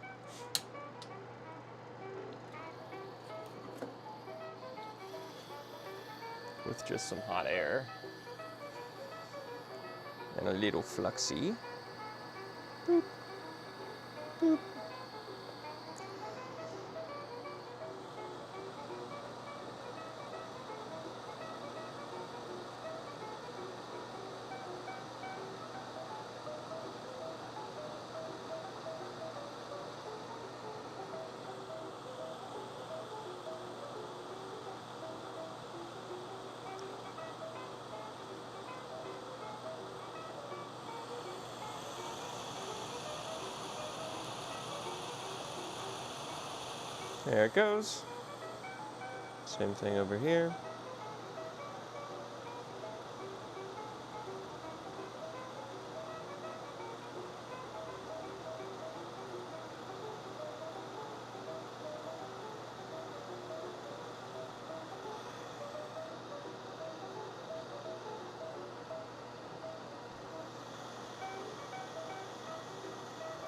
With just some hot air. And a little fluxy. Boop. Boop. There it goes. Same thing over here.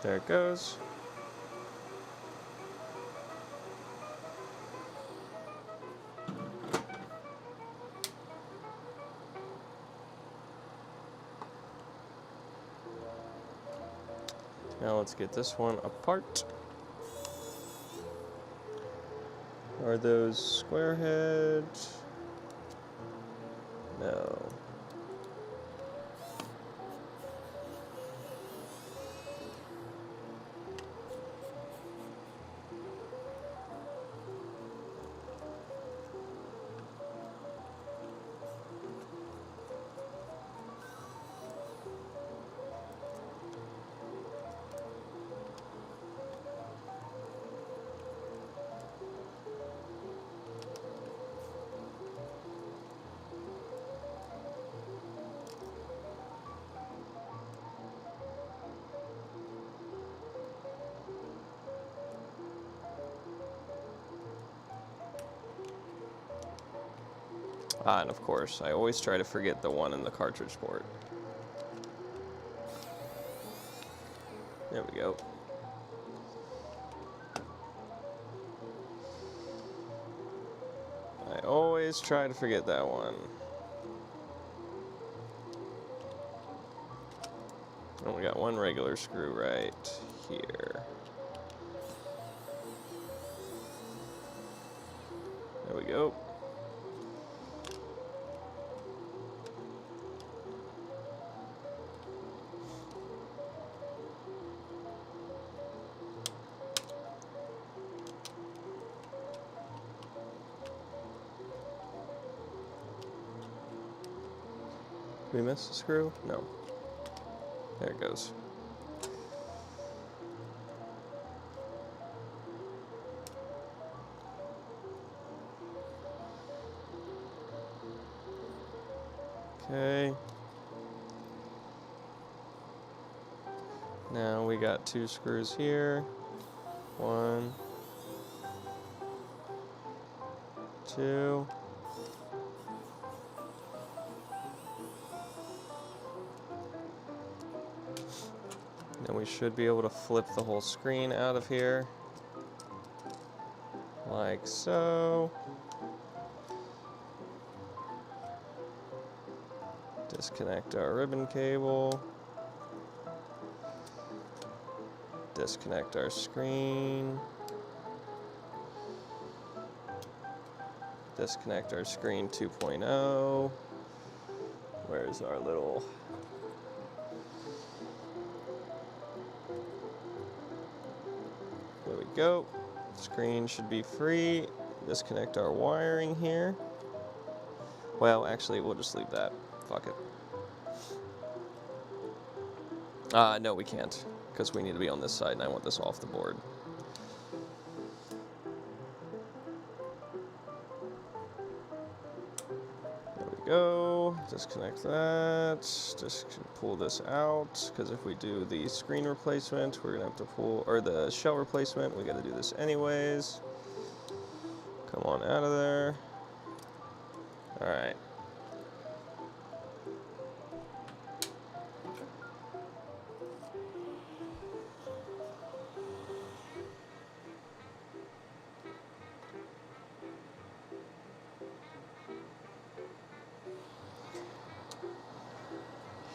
There it goes. Now let's get this one apart. Are those square heads? No. Ah, and of course, I always try to forget the one in the cartridge port. There we go. I always try to forget that one. And we got one regular screw right here. There we go. Did we miss a screw? No. There it goes. Okay. Now we got two screws here. One, two. And we should be able to flip the whole screen out of here. Like so. Disconnect our ribbon cable. Disconnect our screen. Disconnect our screen 2.0. Where's our little... There we go. Screen should be free. Disconnect our wiring here. Well, actually, we'll just leave that. Fuck it. No, we can't, because we need to be on this side, and I want this off the board. There we go. Disconnect that. Just pull this out, because if we do the screen replacement, we're gonna have to pull, or the shell replacement, we gotta do this anyways. Come on out of there. All right.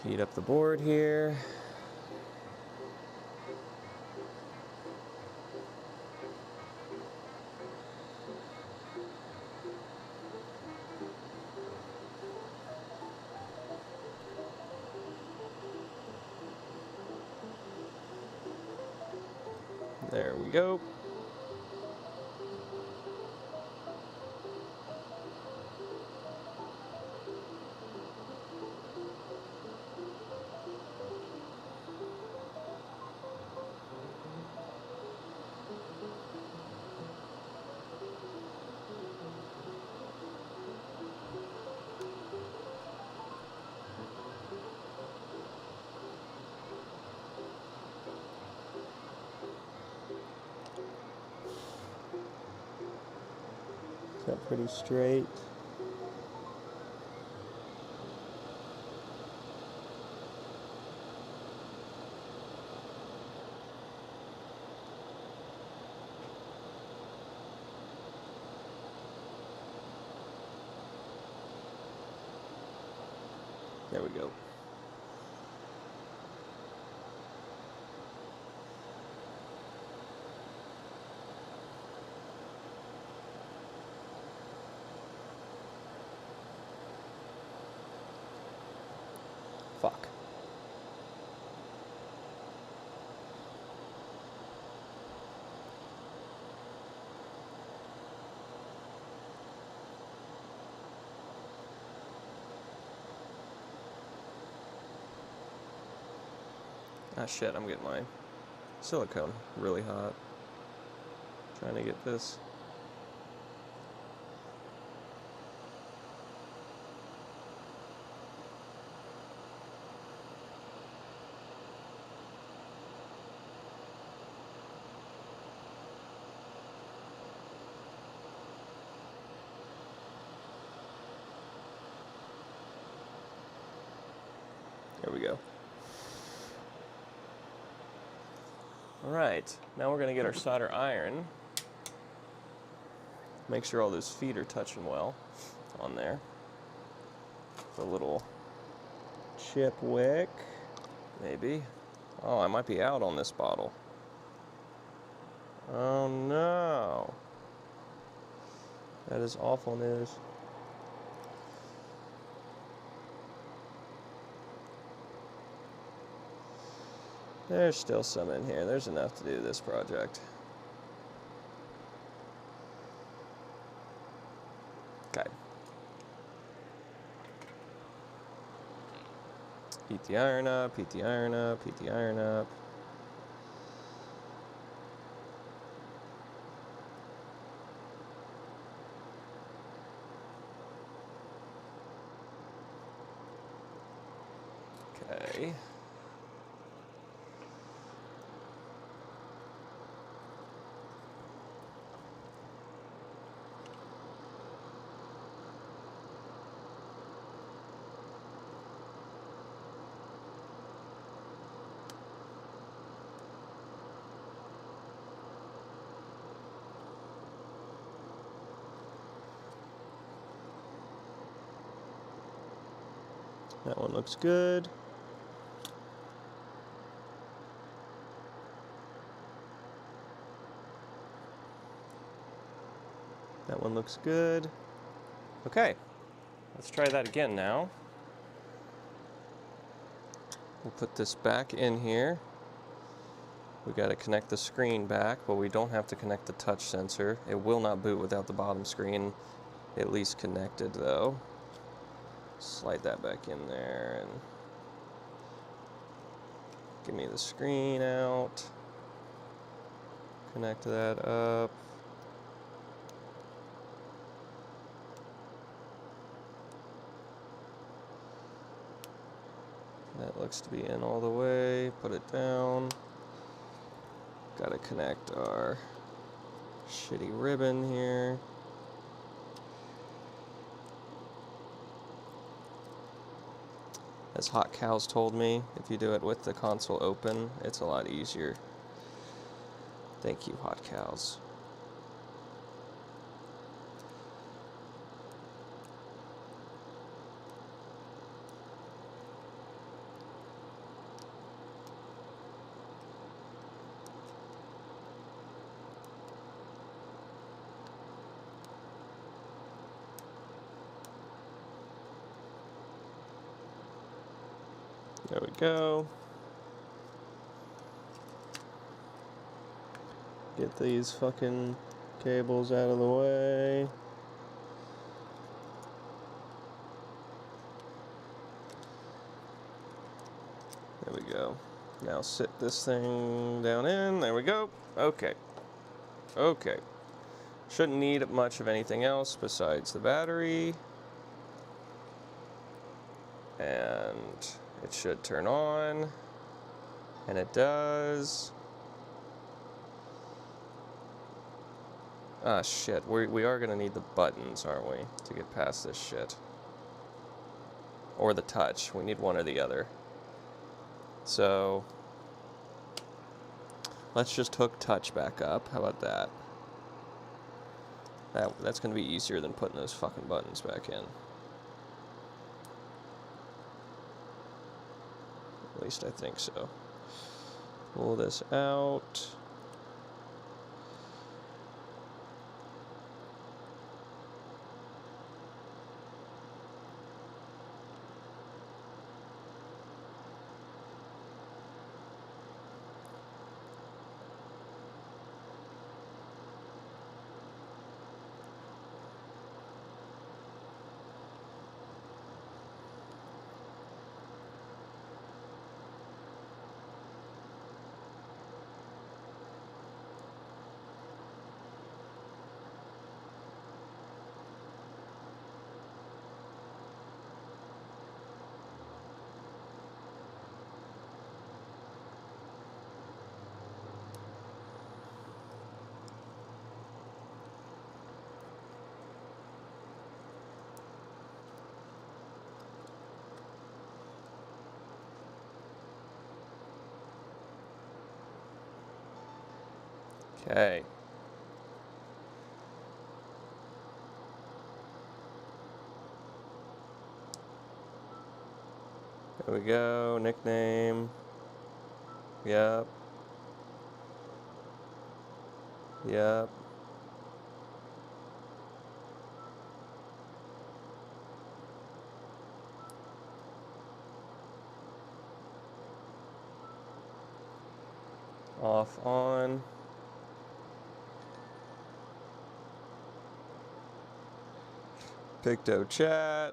Heat up the board here. There we go. Is that pretty straight? There we go. Fuck. Ah shit, I'm getting my silicone really hot. Trying to get this. There we go. Alright, now we're going to get our solder iron. Make sure all those feet are touching well on there. The little chip wick, maybe. Oh, I might be out on this bottle. Oh no. That is awful news. There's still some in here. There's enough to do this project. Okay. Heat the iron up, heat the iron up, heat the iron up. Okay. That one looks good. That one looks good. Okay, let's try that again now. We'll put this back in here. We got to connect the screen back, but we don't have to connect the touch sensor. It will not boot without the bottom screen at least connected though. Slide that back in there and give me the screen out. Connect that up. That looks to be in all the way. Put it down. Got to connect our shitty ribbon here. As Hot Cows told me, if you do it with the console open, it's a lot easier. Thank you, Hot Cows. There we go. Get these fucking cables out of the way. There we go. Now sit this thing down in. There we go. Okay. Okay. Shouldn't need much of anything else besides the battery. And it should turn on. And it does. Ah, shit. We are going to need the buttons, aren't we? To get past this shit. Or the touch. We need one or the other. So, let's just hook touch back up. How about that? That's going to be easier than putting those fucking buttons back in. At least I think so. Pull this out. Okay. There we go. Nickname. Yep. Yep. Off, on. Picto chat.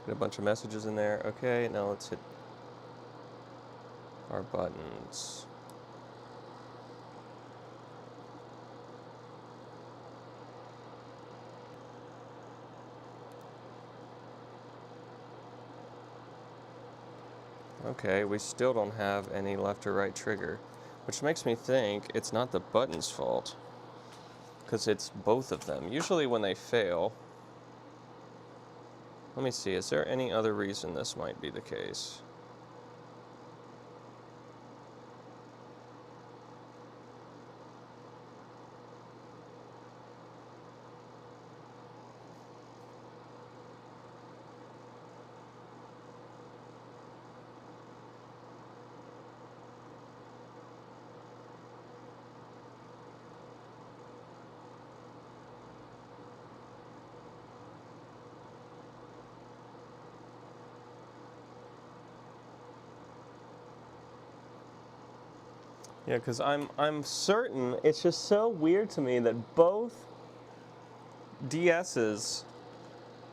Get a bunch of messages in there. Okay, now let's hit our buttons. Okay, we still don't have any left or right trigger, which makes me think it's not the button's fault, because it's both of them. Usually when they fail, let me see, is there any other reason this might be the case? Yeah, because I'm certain, it's just so weird to me that both DS's,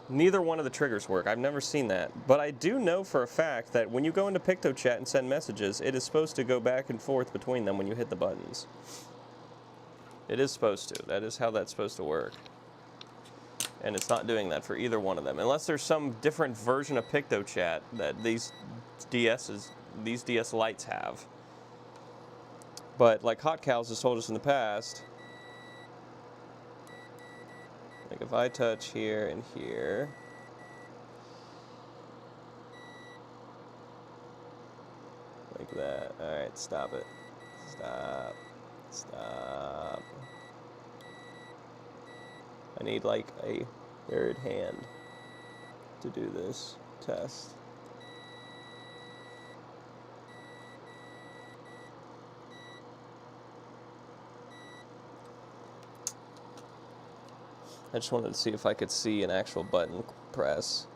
neither one of the triggers work. I've never seen that. But I do know for a fact that when you go into PictoChat and send messages, it is supposed to go back and forth between them when you hit the buttons. It is supposed to. That is how that's supposed to work. And it's not doing that for either one of them. Unless there's some different version of PictoChat that these DS Lites have. But like Hot Cows has told us in the past, Like if I touch here and here, like that. Alright, stop it. Stop. Stop. I need like a third hand to do this test. I just wanted to see if I could see an actual button press,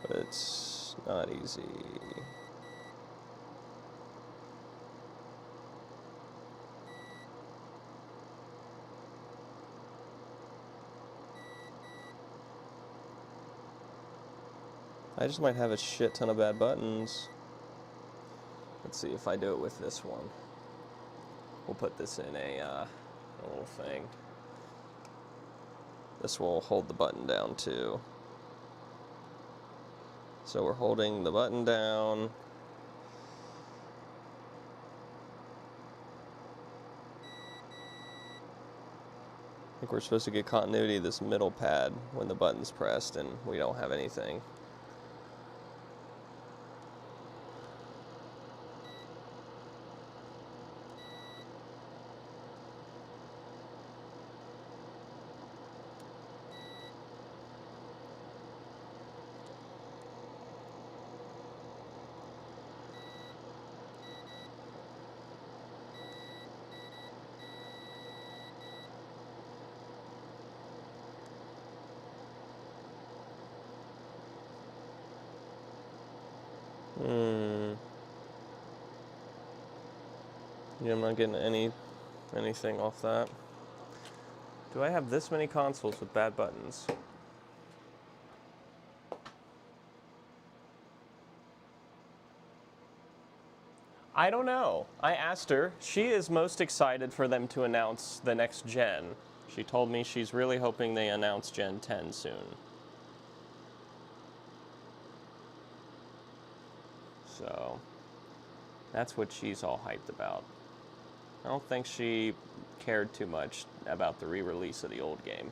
but it's not easy. I just might have a shit ton of bad buttons. Let's see if I do it with this one. We'll put this in a little thing. This will hold the button down too. So we're holding the button down. I think we're supposed to get continuity of this middle pad when the button's pressed, and we don't have anything. Yeah, I'm not getting anything off that. Do I have this many consoles with bad buttons? I don't know. I asked her. She is most excited for them to announce the next gen. She told me she's really hoping they announce Gen 10 soon. So, that's what she's all hyped about. I don't think she cared too much about the re-release of the old game.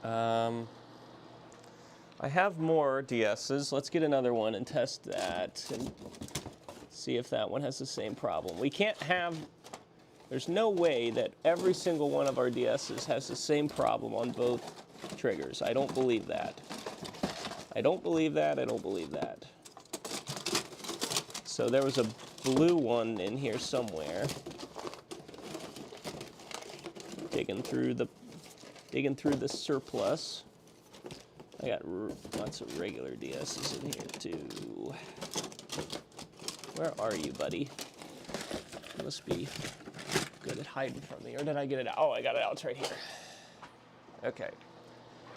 I have more DS's. Let's get another one and test that and see if that one has the same problem. We can't have... There's no way that every single one of our DS's has the same problem on both triggers. I don't believe that. I don't believe that. I don't believe that. So there was a blue one in here somewhere. Digging through the surplus. I got lots of regular DS's in here too. Where are you, buddy? You must be good at hiding from me. Or did I get it out? Oh, I got it out. It's right here. Okay.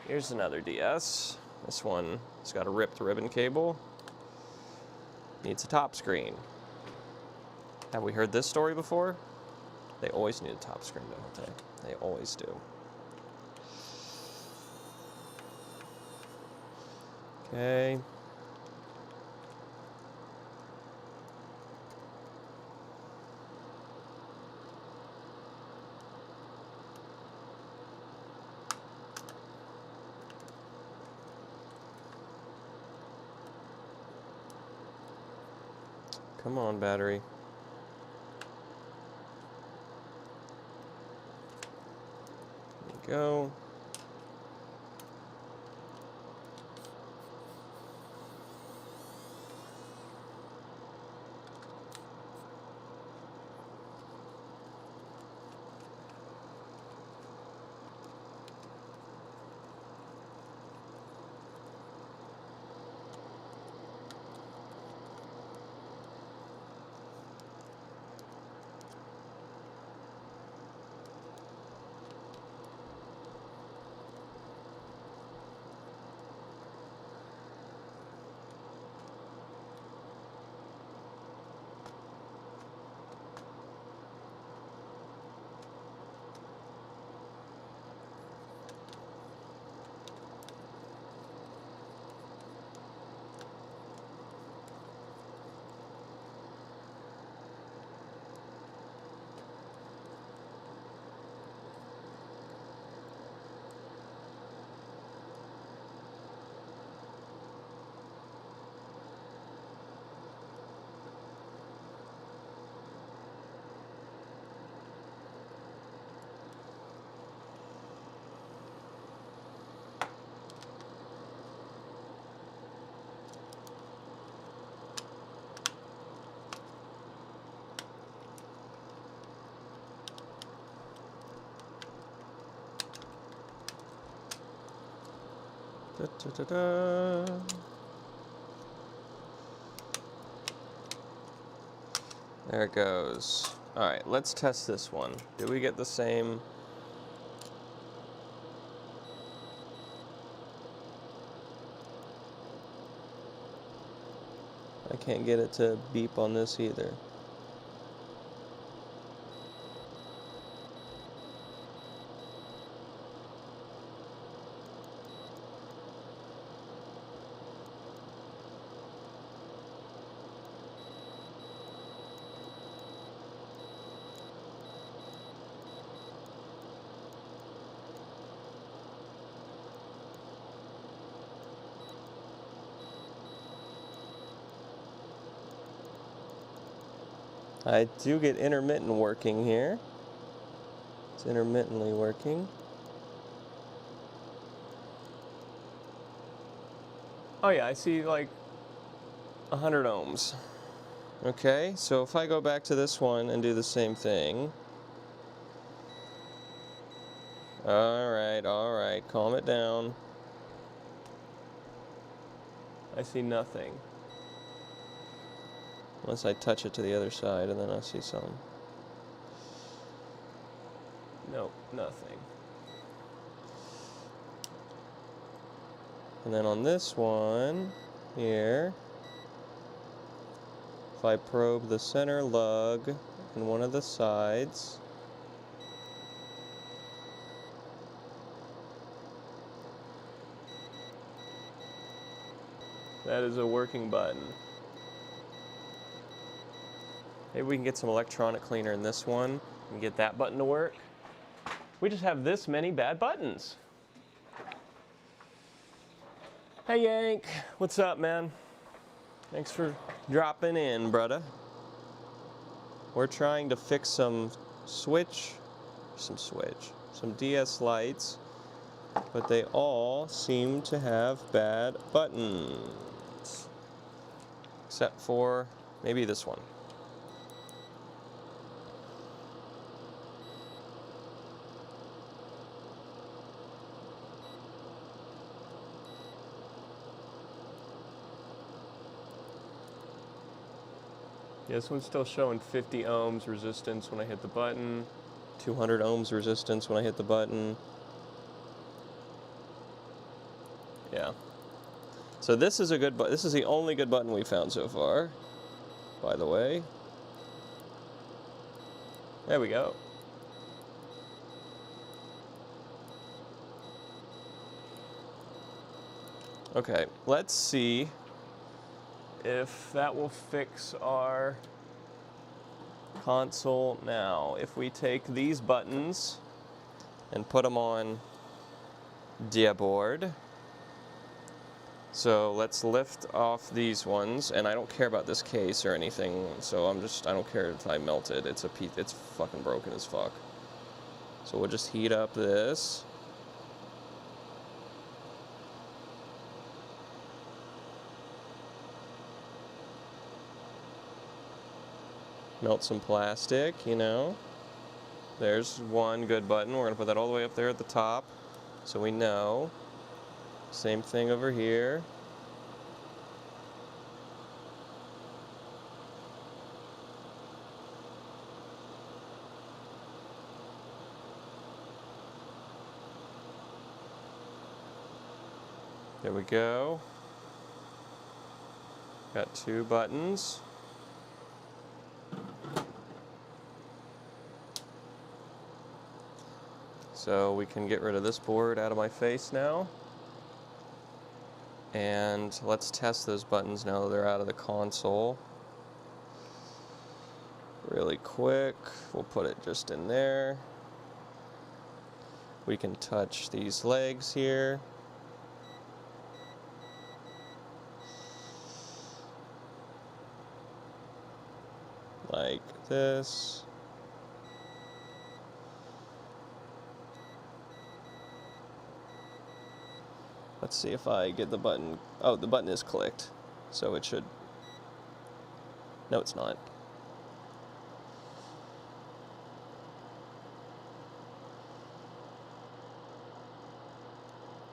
Here's another DS. This one has got a ripped ribbon cable. Needs a top screen. Have we heard this story before? They always need a top screen, don't they? They always do. Okay. Come on, battery. There we go. Da, da, da, da. There it goes. All right, let's test this one. Did we get the same? I can't get it to beep on this either. I do get intermittent working here. It's intermittently working. Oh yeah, I see like 100 ohms. Okay, so if I go back to this one and do the same thing. All right, calm it down. I see nothing. Unless I touch it to the other side and then I see something. Nope, nothing. And then on this one here, if I probe the center lug and one of the sides, that is a working button. Maybe we can get some electronic cleaner in this one and get that button to work. We just have this many bad buttons. Hey Yank, what's up, man? Thanks for dropping in, brother. We're trying to fix some DS lights, but they all seem to have bad buttons. Except for maybe this one. Yeah, this one's still showing 50 ohms resistance when I hit the button, 200 ohms resistance when I hit the button. Yeah. So this is a good button. This is the only good button we found so far, by the way. There we go. Okay, let's see if that will fix our console now. If we take these buttons and put them on the board. So let's lift off these ones, and I don't care about this case or anything, so I don't care if I melt it. It's fucking broken as fuck. So we'll just heat up this. Melt some plastic, you know. There's one good button. We're gonna put that all the way up there at the top, so we know. Same thing over here. There we go. Got two buttons. So we can get rid of this board out of my face now. And let's test those buttons now that they're out of the console. Really quick, we'll put it just in there. We can touch these legs here. Like this. Let's see if I get the button. Oh, the button is clicked, so it should. No, it's not.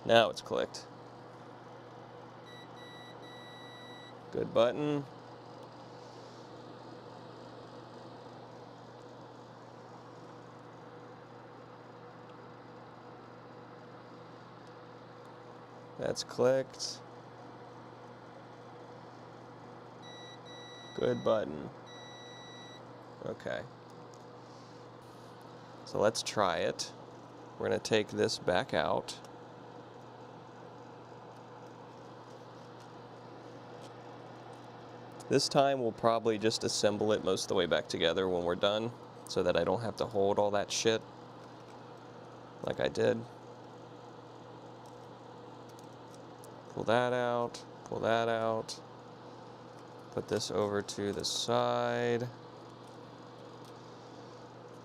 Now it's clicked. Good button. That's clicked. Good button. Okay. So let's try it. We're going to take this back out. This time we'll probably just assemble it most of the way back together when we're done, so that I don't have to hold all that shit like I did. Pull that out, pull that out. Put this over to the side.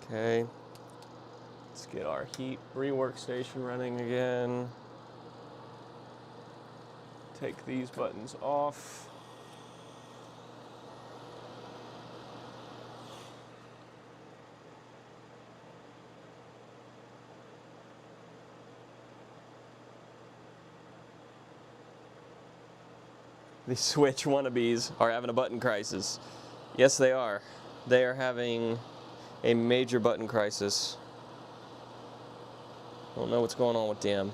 Okay. Let's get our heat workstation running again. Take these buttons off. The Switch wannabes are having a button crisis. Yes, they are. They are having a major button crisis. Don't know what's going on with them.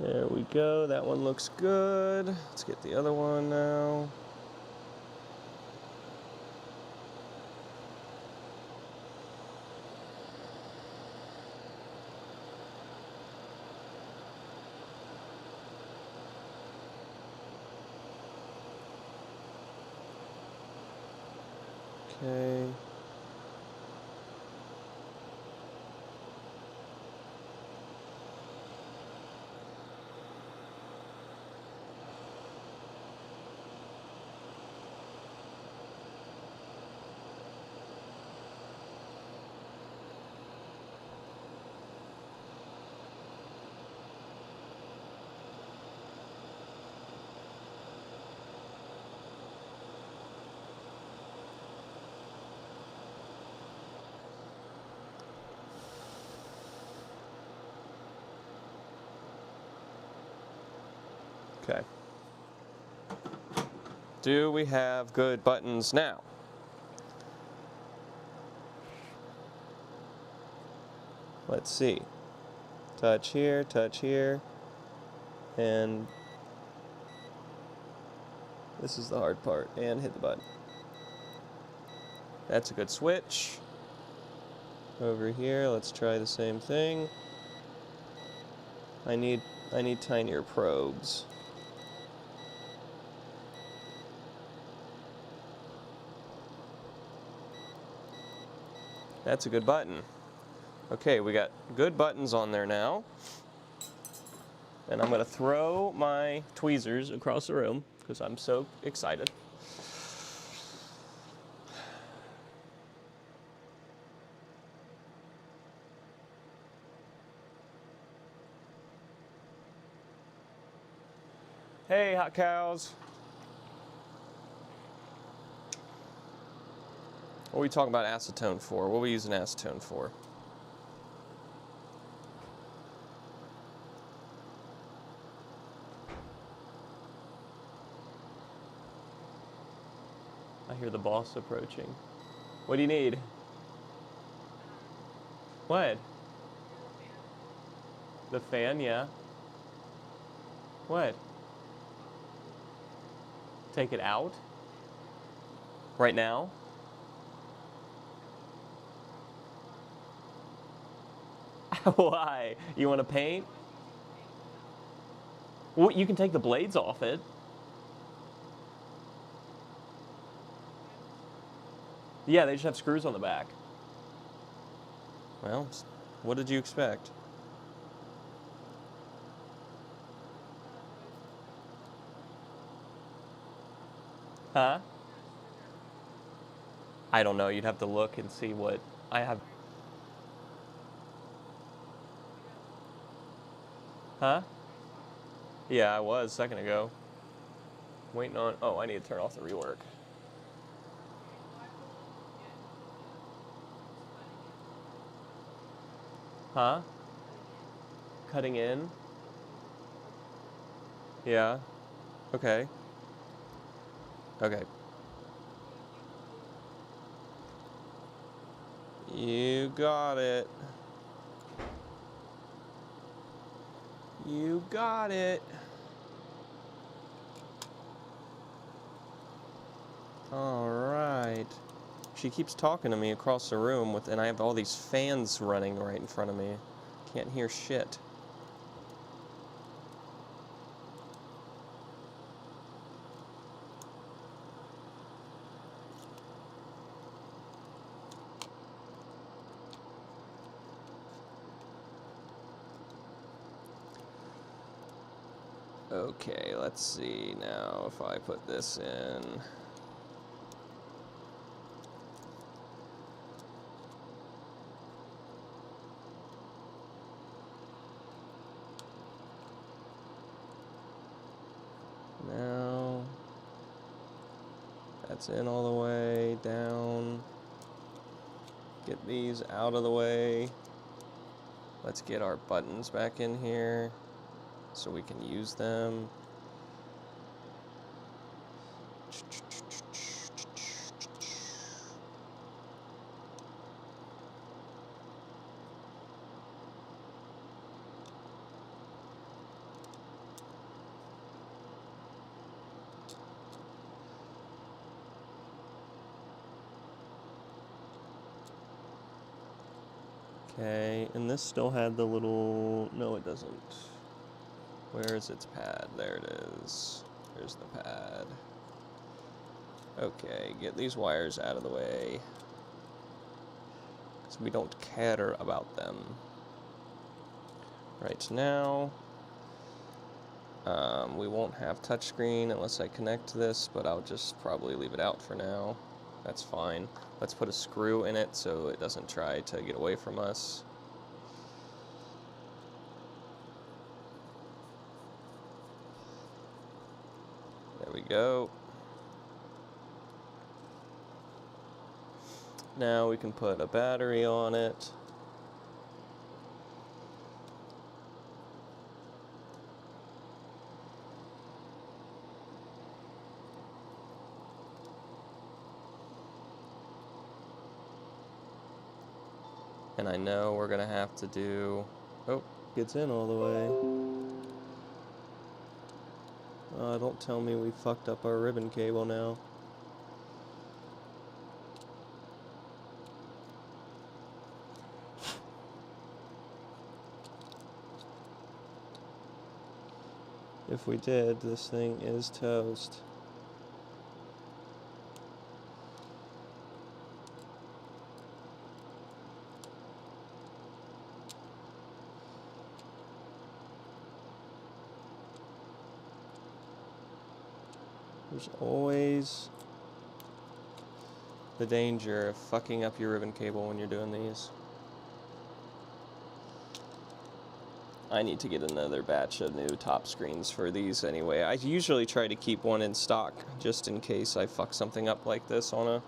There we go, that one looks good. Let's get the other one now. Okay. Okay. Do we have good buttons now? Let's see. Touch here, and this is the hard part, and hit the button. That's a good switch. Over here, let's try the same thing. I need tinier probes. That's a good button. Okay, we got good buttons on there now. And I'm gonna throw my tweezers across the room because I'm so excited. Hey, hot cows. What are we talking about acetone for? What are we using acetone for? I hear the boss approaching. What do you need? What? The fan, yeah. What? Take it out? Right now? Why? You want to paint? Well, you can take the blades off it. Yeah, they just have screws on the back. Well, what did you expect? Huh? I don't know. You'd have to look and see what I have. Huh? Yeah, I was a second ago. Waiting on. Oh, I need to turn off the rework. Huh? Cutting in? Yeah. Okay. Okay. You got it. You got it. All right. She keeps talking to me across the room and I have all these fans running right in front of me. Can't hear shit. Okay, let's see now if I put this in. Now, that's in all the way, down. Get these out of the way. Let's get our buttons back in here so we can use them. Okay, and this still had the little, no it doesn't. Where is its pad? There it is. There's the pad. Okay, get these wires out of the way, because we don't care about them. Right now, we won't have touchscreen unless I connect this, but I'll just probably leave it out for now. That's fine. Let's put a screw in it so it doesn't try to get away from us. There we go. Now we can put a battery on it. And I know we're gonna have to do, oh, gets in all the way. Don't tell me we fucked up our ribbon cable now. If we did, this thing is toast. There's always the danger of fucking up your ribbon cable when you're doing these. I need to get another batch of new top screens for these anyway. I usually try to keep one in stock just in case I fuck something up like this on a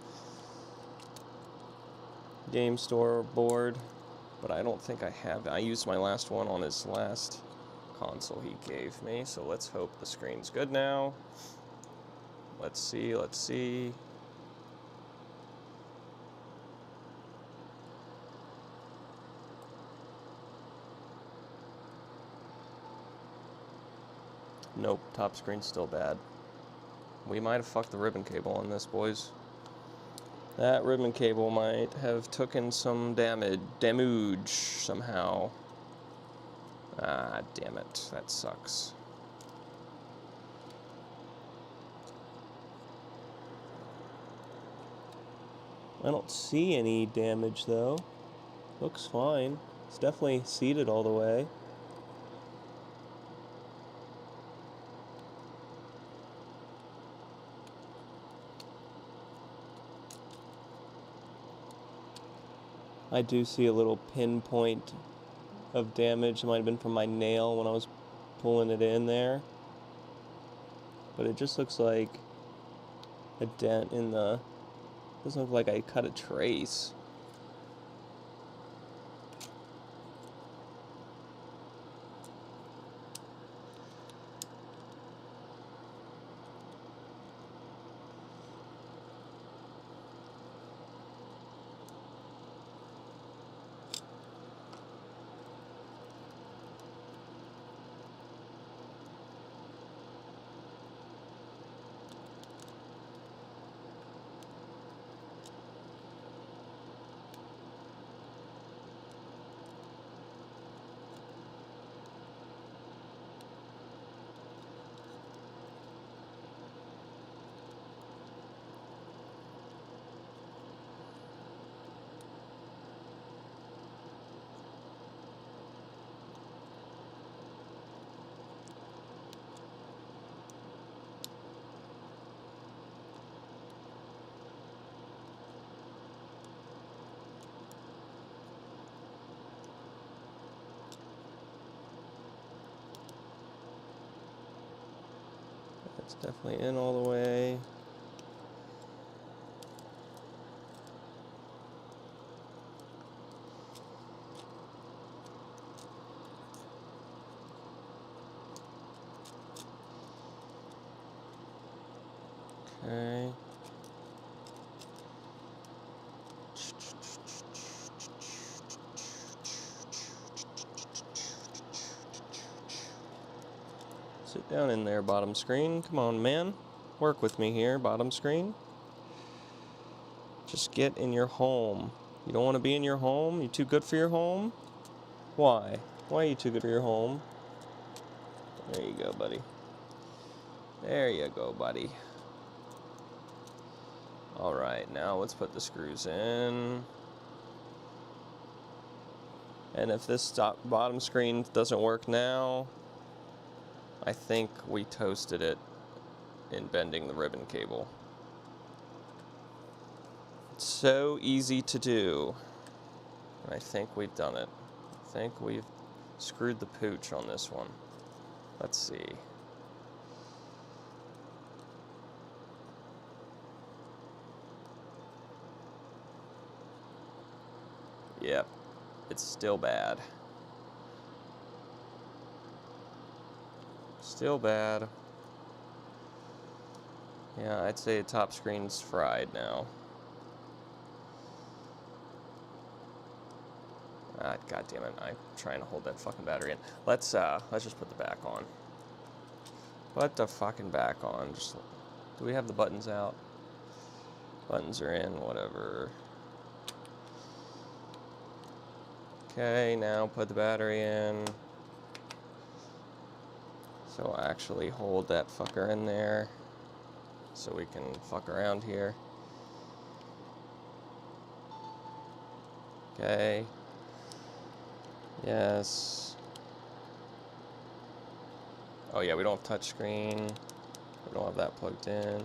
game store board, but I don't think I have. I used my last one on his last console he gave me, so let's hope the screen's good now. Let's see, let's see. Nope, top screen's still bad. We might have fucked the ribbon cable on this, boys. That ribbon cable might have taken some damage somehow. Ah, damn it, that sucks. I don't see any damage though. Looks fine. It's definitely seated all the way. I do see a little pinpoint of damage. It might have been from my nail when I was pulling it in there. But it just looks like a dent in the... Doesn't look like I cut a trace. It's definitely in all the way. Okay. Sit down in there, bottom screen. Come on, man. Work with me here, bottom screen. Just get in your home. You don't want to be in your home? You too good for your home? Why? Why are you too good for your home? There you go, buddy. There you go, buddy. Alright, now let's put the screws in. And if this bottom screen doesn't work now, I think we toasted it in bending the ribbon cable. It's so easy to do. And I think we've done it. I think we've screwed the pooch on this one. Let's see. Yep, it's still bad. Still bad. Yeah, I'd say the top screen's fried now. Ah, God damn it! I'm trying to hold that fucking battery in. Let's just put the back on. Put the fucking back on. Just, do we have the buttons out? Buttons are in. Whatever. Okay, now put the battery in. So I'll actually hold that fucker in there so we can fuck around here. Okay. Yes. Oh yeah, we don't have touch screen. We don't have that plugged in.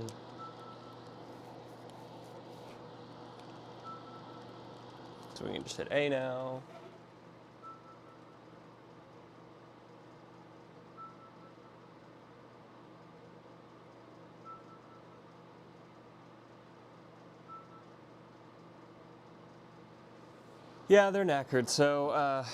So we can just hit A now. Yeah, they're knackered, so,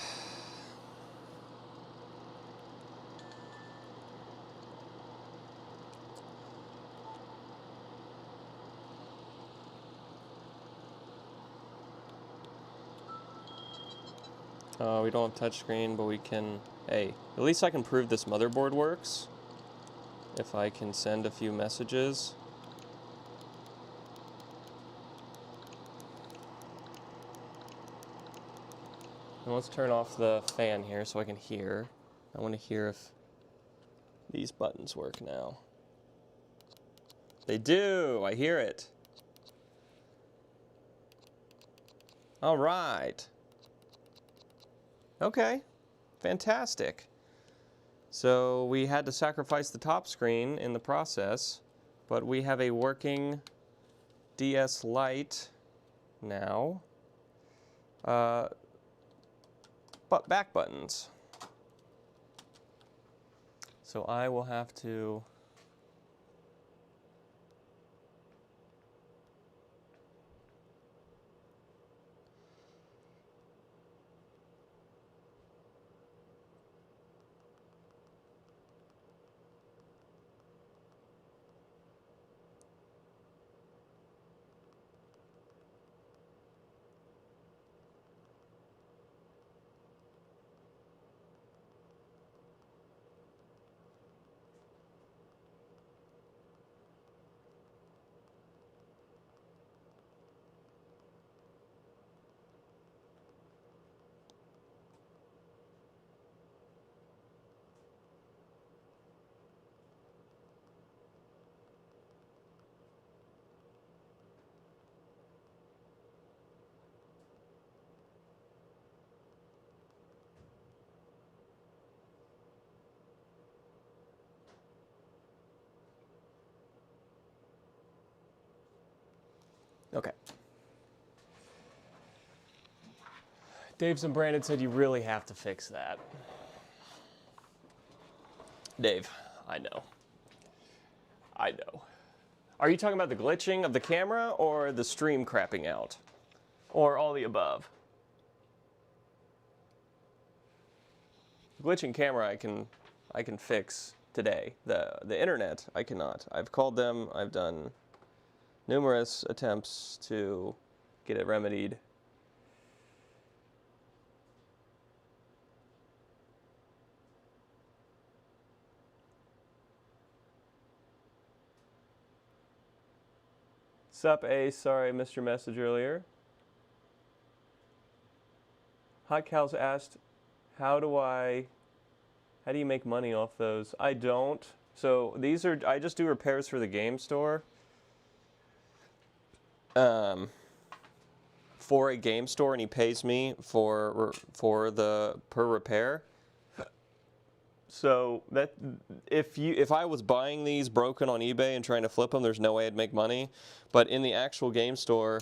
we don't have touchscreen, but we can... Hey, at least I can prove this motherboard works. If I can send a few messages. And let's turn off the fan here so I can hear. I want to hear if these buttons work now. They do! I hear it. All right. Okay. Fantastic. So we had to sacrifice the top screen in the process, but we have a working DS Lite now. back buttons. So I will have to okay. Dave's and Brandon said you really have to fix that. Dave, I know. I know. Are you talking about the glitching of the camera or the stream crapping out? Or all the above? Glitching camera I can fix today. The internet I cannot. I've called them, I've done numerous attempts to get it remedied. Sup, Ace? Sorry I missed your message earlier. Hot Cows asked, how do you make money off those? I don't. So these are, I just do repairs for the game store. For a game store, and he pays me for the per repair. So that if I was buying these broken on eBay and trying to flip them, there's no way I'd make money. But in the actual game store,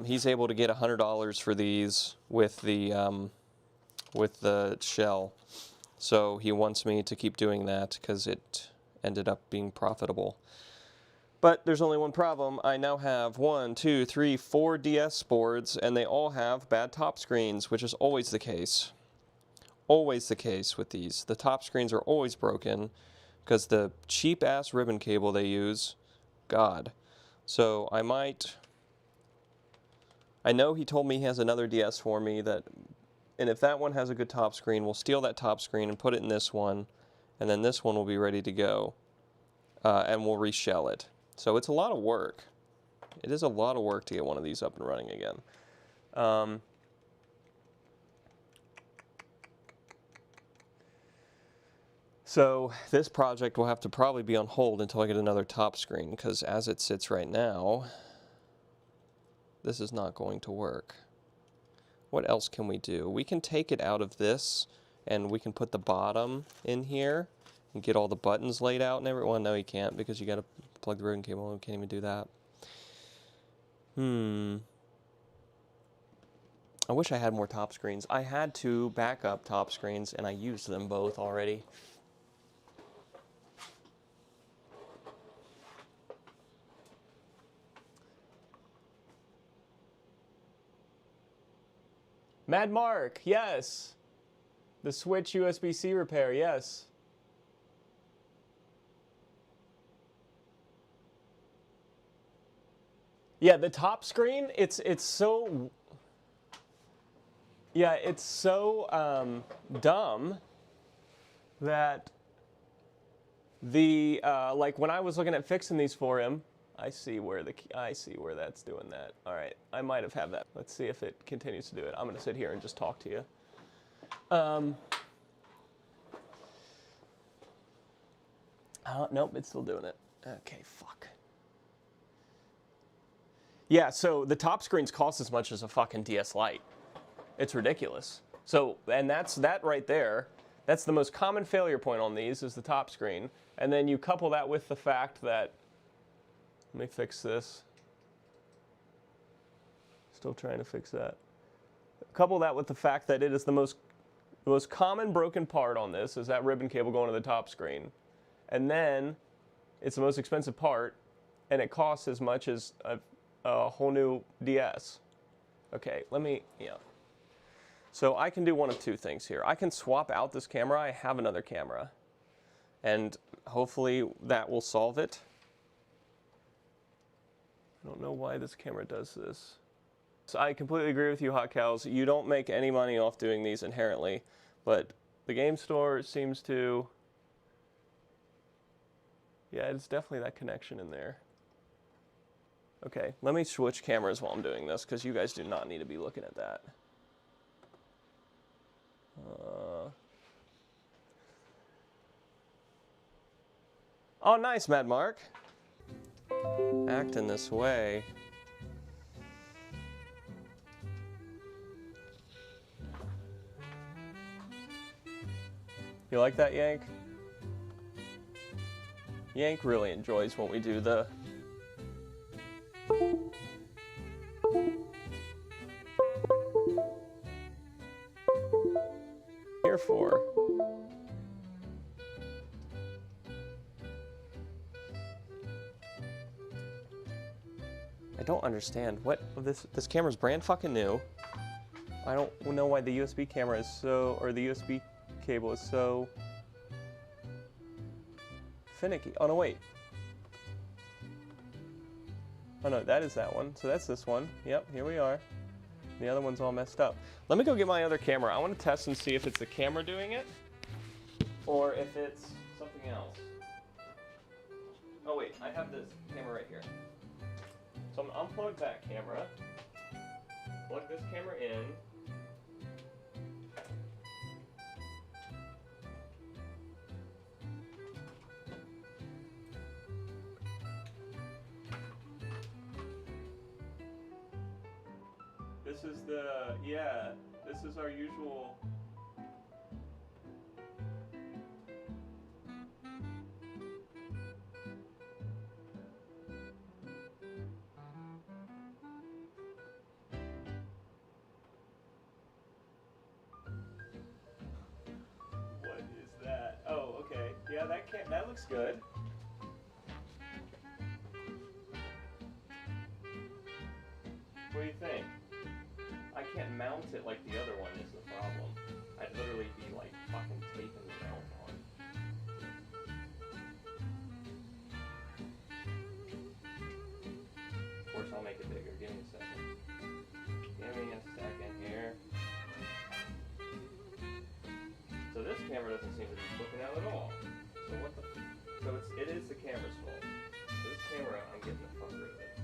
he's able to get $100 for these with the shell. So he wants me to keep doing that because it ended up being profitable. But there's only one problem. I now have 1, 2, 3, 4 DS boards, and they all have bad top screens, which is always the case. Always the case with these. The top screens are always broken because the cheap-ass ribbon cable they use, God. So I know he told me he has another DS for me and if that one has a good top screen, we'll steal that top screen and put it in this one, and then this one will be ready to go, and we'll reshell it. So it's a lot of work. It is a lot of work to get one of these up and running again. So this project will have to probably be on hold until I get another top screen, because as it sits right now, this is not going to work. What else can we do? We can take it out of this, and we can put the bottom in here and get all the buttons laid out and everyone. No, you can't, because you got to plug the ribbon cable. We can't even do that. I wish I had more top screens. I had 2 backup top screens, and I used them both already. Mad Mark, yes. The Switch USB-C repair, yes. Yeah, the top screen, it's so... Yeah, it's so dumb that the, like when I was looking at fixing these for him, I see where that's doing that. All right, I might have had that. Let's see if it continues to do it. I'm gonna sit here and just talk to you. Nope, it's still doing it. Okay, fuck. Yeah, so the top screens cost as much as a fucking DS Lite. It's ridiculous. So, and that's that right there. That's the most common failure point on these is the top screen. And then you couple that with the fact that, let me fix this. Still trying to fix that. couple that with the fact that it is the most common broken part on this is that ribbon cable going to the top screen. And then it's the most expensive part, and it costs as much as a whole new DS. Okay, so I can do one of two things here. I can swap out this camera. I have another camera, and hopefully that will solve it. I don't know why this camera does this. So I completely agree with you, Hot Cows. You don't make any money off doing these inherently, but the game store seems to. Yeah, it's definitely that connection in there. Okay, let me switch cameras while I'm doing this, because you guys do not need to be looking at that. Oh, nice, Mad Mark. Acting this way. You like that, Yank? Yank really enjoys when we do the... Here for. I don't understand what this camera's brand fucking new. I don't know why the USB camera is so, or the USB cable is so finicky. Oh no, wait. Oh no, that is that one. So that's this one. Yep, here we are. The other one's all messed up. Let me go get my other camera. I want to test and see if it's the camera doing it or if it's something else. Oh wait, I have this camera right here. So I'm going to unplug that camera, plug this camera in. This is this is our usual. What is that? Oh, okay. Yeah, that looks good. What do you think? I can't mount it like the other one is the problem. I'd literally be like fucking taping the mount on. Of course I'll make it bigger. Give me a second. Give me a second here. So this camera doesn't seem to be flipping out at all. So what the so it is the camera's fault. So this camera, I'm getting the fuck rid of it.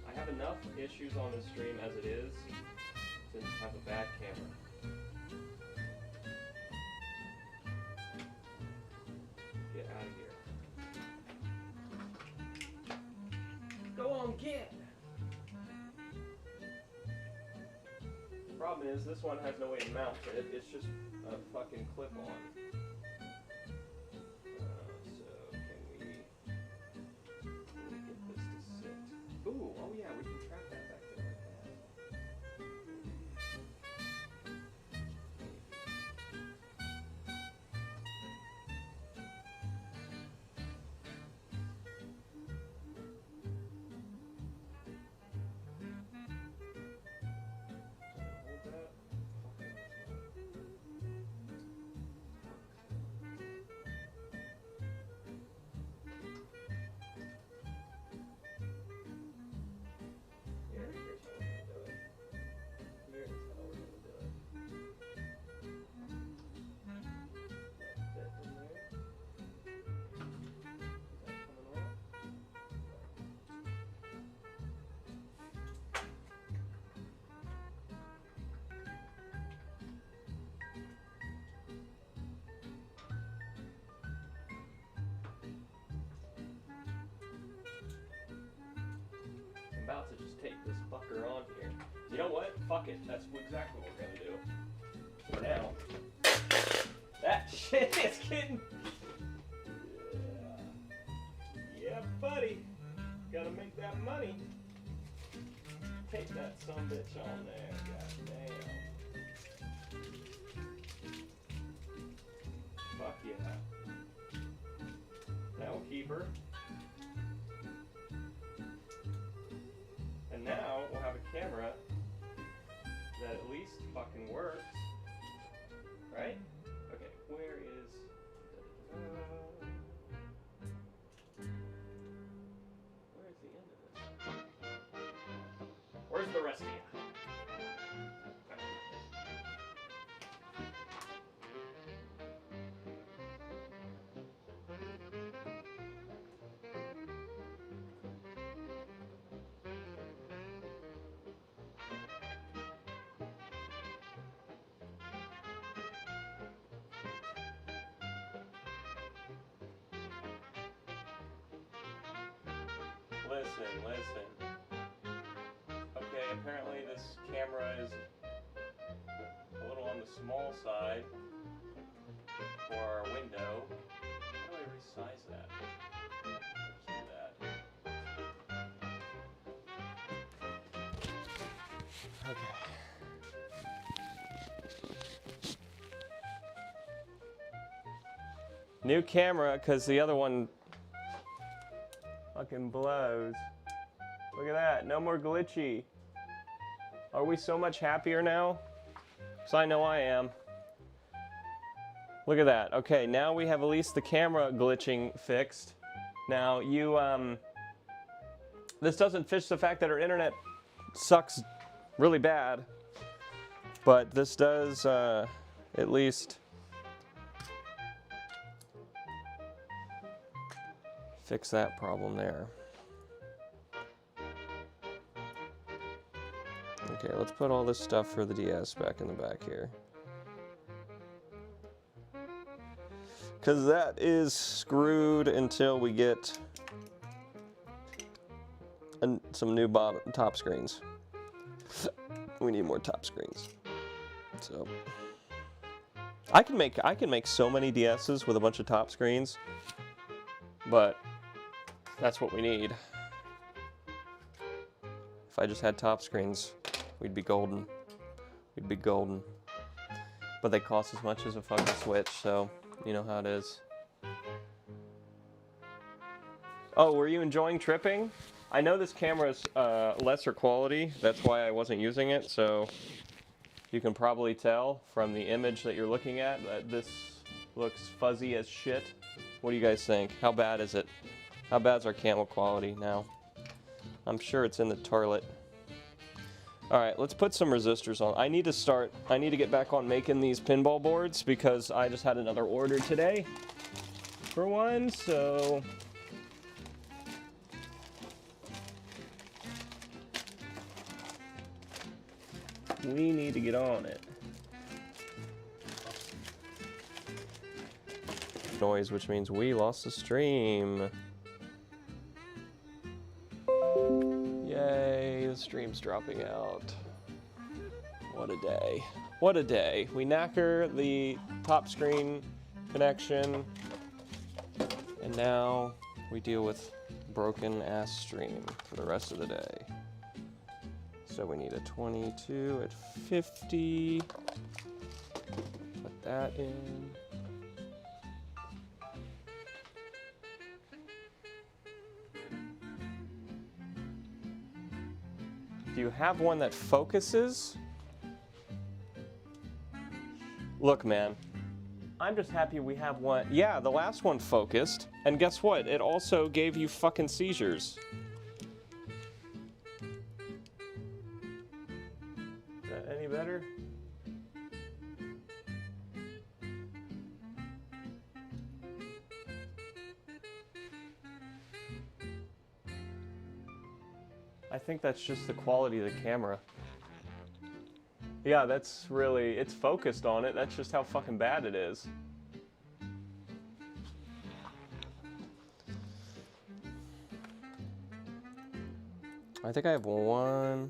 I have enough issues on this stream as it is to have a bad camera. Get out of here. Go on, get! The problem is this one has no way to mount it. It's just a fucking clip-on. Ooh, oh yeah, we can track that back there like that. Hold that. About to just take this fucker on here. You know what? Fuck it. That's exactly what we're gonna do. For now. That shit is getting. Yeah. Yeah, buddy. Gotta make that money. Take that sumbitch on there, goddamn. Fuck yeah. Now we'll keep her. And now we'll have a camera that at least fucking works. Right? Okay, where is... where's the end of this? Where's the rest of you? Listen. Okay, apparently this camera is a little on the small side for our window. How do I resize that? Just do that. Okay. New camera, because the other one fucking blows. Look at that, no more glitchy. Are we so much happier now? Because I know I am. Look at that. Okay, now we have at least the camera glitching fixed. Now you, this doesn't fix the fact that our internet sucks really bad, but this does at least fix that problem there. Okay, let's put all this stuff for the DS back in the back here. Because that is screwed until we get some new top screens. We need more top screens. So I can make so many DSs with a bunch of top screens, but that's what we need. If I just had top screens, we'd be golden. We'd be golden. But they cost as much as a fucking Switch, so you know how it is. Oh, were you enjoying tripping? I know this camera's lesser quality, that's why I wasn't using it, so you can probably tell from the image that you're looking at that this looks fuzzy as shit. What do you guys think? How bad is it? How bad's our camera quality now? I'm sure it's in the toilet. Alright, let's put some resistors on. I need to get back on making these pinball boards because I just had another order today for one, so we need to get on it. Noise, which means we lost the stream. Yay, the stream's dropping out. What a day. What a day. We knacker the top screen connection, and now we deal with broken ass stream for the rest of the day. So we need a 22 at 50. Put that in. Do you have one that focuses? Look, man, I'm just happy we have one. Yeah, the last one focused, and guess what? It also gave you fucking seizures. Is that any better? I think that's just the quality of the camera. Yeah, that's really, it's focused on it. That's just how fucking bad it is. I think I have one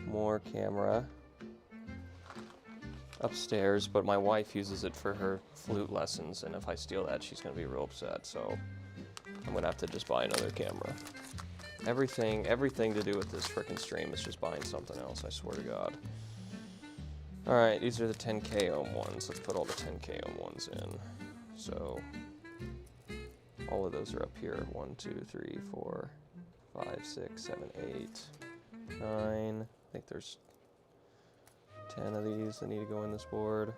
more camera upstairs, but my wife uses it for her flute lessons, and if I steal that, she's gonna be real upset, so I'm gonna have to just buy another camera. Everything to do with this frickin' stream is just buying something else, I swear to God. Alright, these are the 10K ohm ones. Let's put all the 10K ohm ones in. So, all of those are up here. 1, 2, 3, 4, 5, 6, 7, 8, 9. I think there's 10 of these that need to go in this board.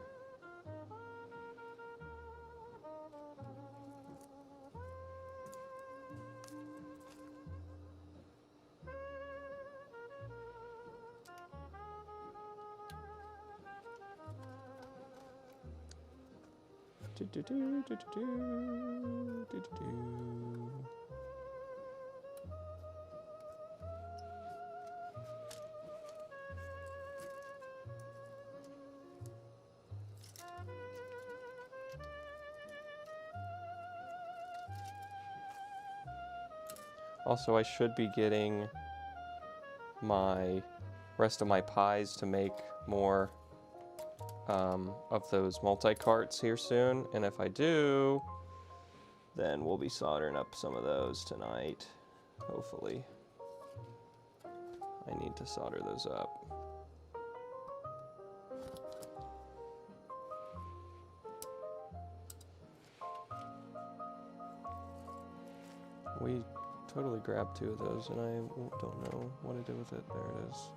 Also, I should be getting my rest of my pies to make more of those multi-carts here soon, and if I do, then we'll be soldering up some of those tonight, hopefully. I need to solder those up. We totally grabbed 2 of those, and I don't know what to do with it. There it is.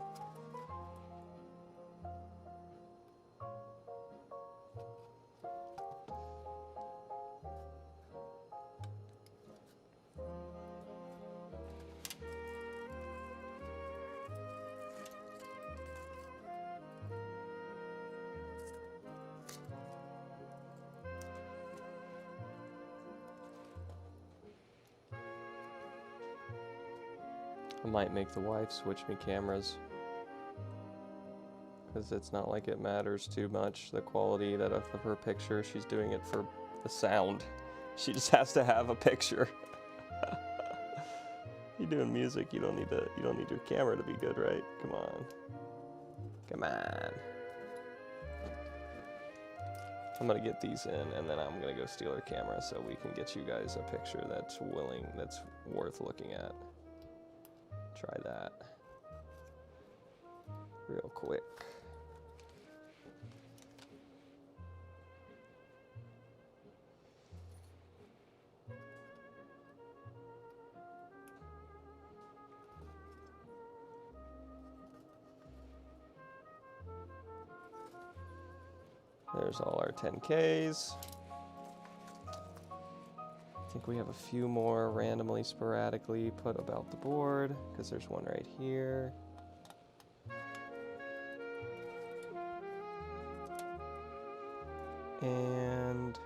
I might make the wife switch me cameras, because it's not like it matters too much, the quality that of her picture. She's doing it for the sound. She just has to have a picture. You're doing music, you don't need your camera to be good, right? Come on. Come on. I'm gonna get these in, and then I'm gonna go steal her camera so we can get you guys a picture that's worth looking at. Try that real quick. There's all our 10Ks. I think we have a few more randomly, sporadically put about the board, because there's one right here. And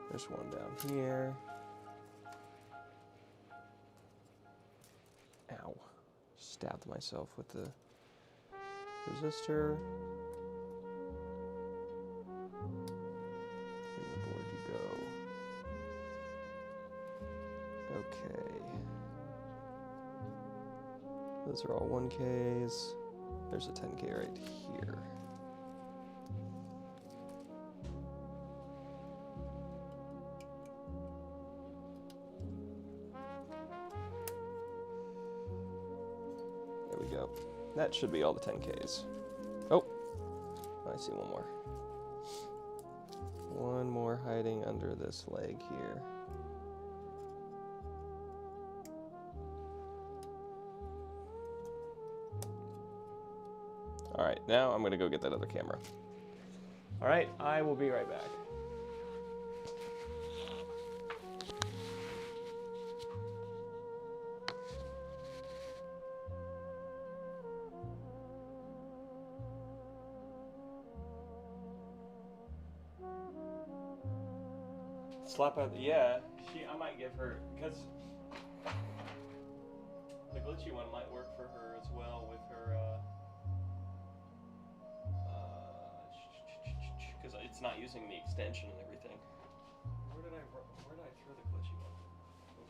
there's one down here. Ow. Stabbed myself with the resistor. In the board you go. Okay. Those are all 1Ks. There's a 10K right here. There we go. That should be all the 10Ks. Oh, I see one more. One more hiding under this leg here. All right, now I'm gonna go get that other camera. All right, I will be right back. Slap out, yeah, I might give her, because the glitchy one might work for her as well with her, because it's not using the extension and everything. Where did I throw the glitchy one over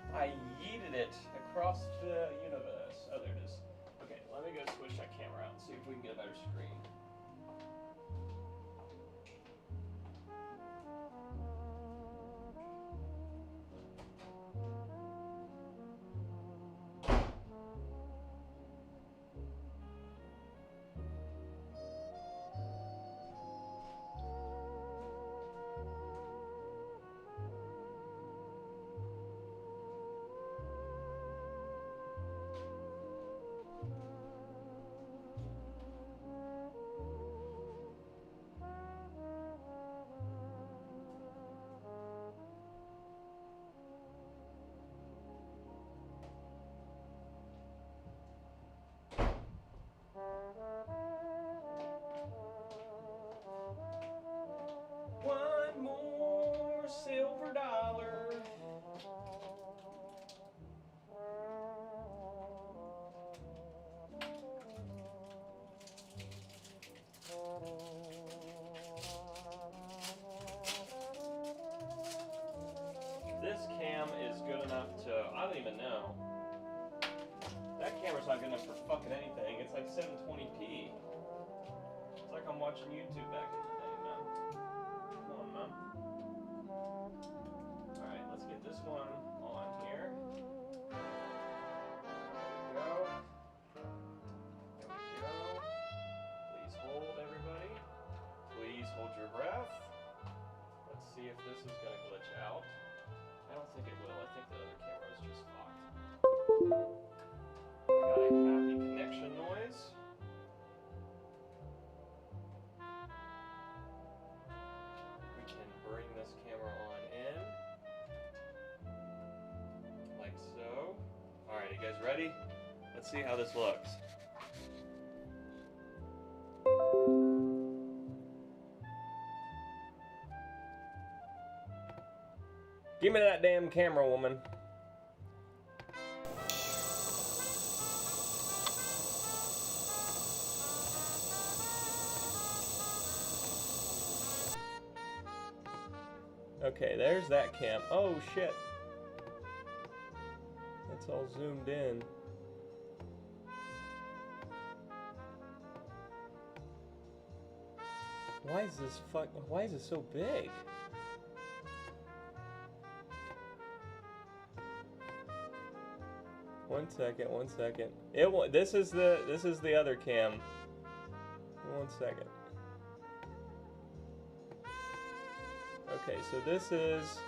to? I yeeted it across the universe. Oh, there it is. Okay, let me go switch that camera out and see if we can get a better screen. don't even know. That camera's not good enough for fucking anything. It's like 720p. It's like I'm watching YouTube back in the day, man. Come on, man. Alright, let's get this one on here. There we go. There we go. Please hold, everybody. Please hold your breath. Let's see if this is going to glitch out. I don't think it will. I think the other camera is just fucked. We got a happy connection noise. We can bring this camera on in. Like so. Alright, you guys ready? Let's see how this looks. Give me that damn camera, woman. Okay, there's that cam. Oh shit. That's all zoomed in. Why is this why is it so big? One second. This is the other cam. 1 second. Okay, so this is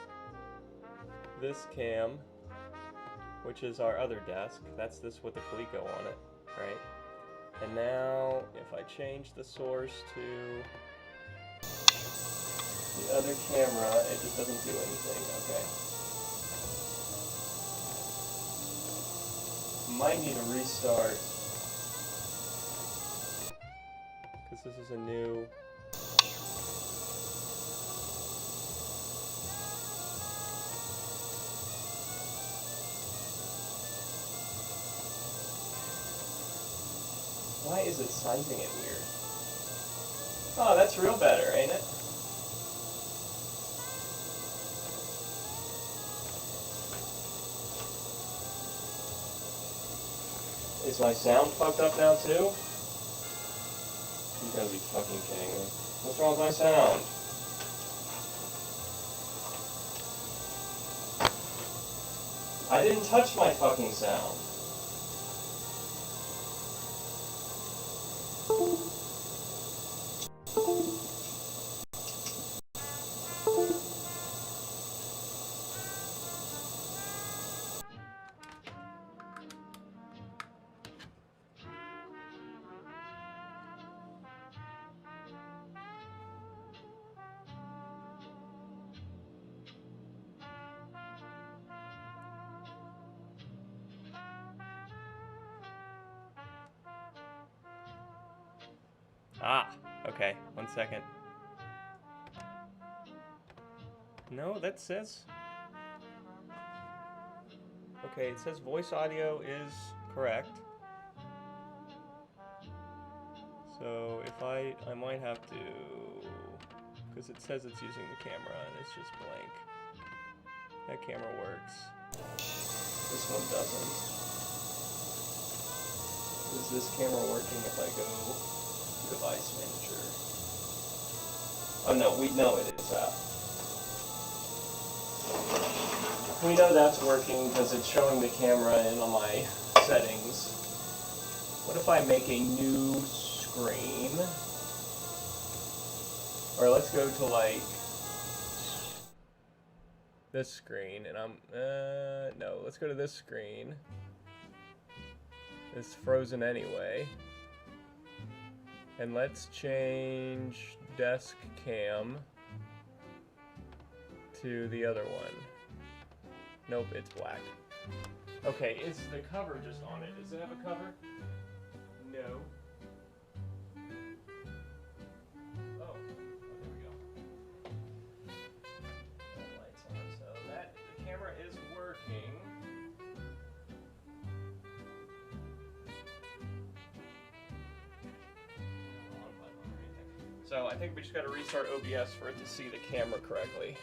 this cam, which is our other desk. That's this with the Coleco on it, right? And now, if I change the source to the other camera, it just doesn't do anything. Okay. Might need a restart, because this is a new. Why is it sizing it weird? Oh, that's real better, ain't it? Is my sound fucked up now too? You gotta be fucking kidding me. What's wrong with my sound? I didn't touch my fucking sound. Ah, okay, 1 second. No, that says... Okay, it says voice audio is correct. So if I might have to... Because it says it's using the camera and it's just blank. That camera works. This one doesn't. Is this camera working if I go... Device manager. Oh no, we know it is that. We know that's working because it's showing the camera in all my settings. What if I make a new screen? Or let's go to like this screen and no, let's go to this screen. It's frozen anyway. And let's change desk cam to the other one. Nope, it's black. Okay, is the cover just on it? Does it have a cover? No. Oh, there we go. That light's on, so the camera is working. So I think we just got to restart OBS for it to see the camera correctly.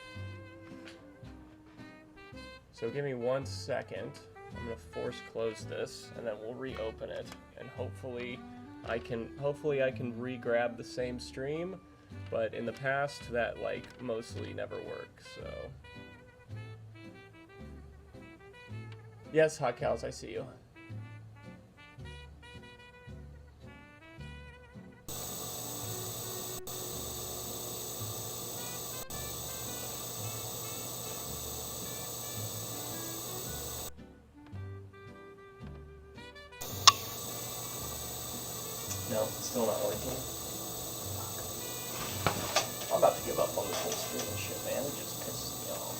So give me 1 second. I'm gonna force close this, and then we'll reopen it, and hopefully I can re-grab the same stream. But in the past, that like mostly never works. So yes, Hot Cows, I see you. No, still not working. I'm about to give up on this whole streaming shit, man. It just pisses me off.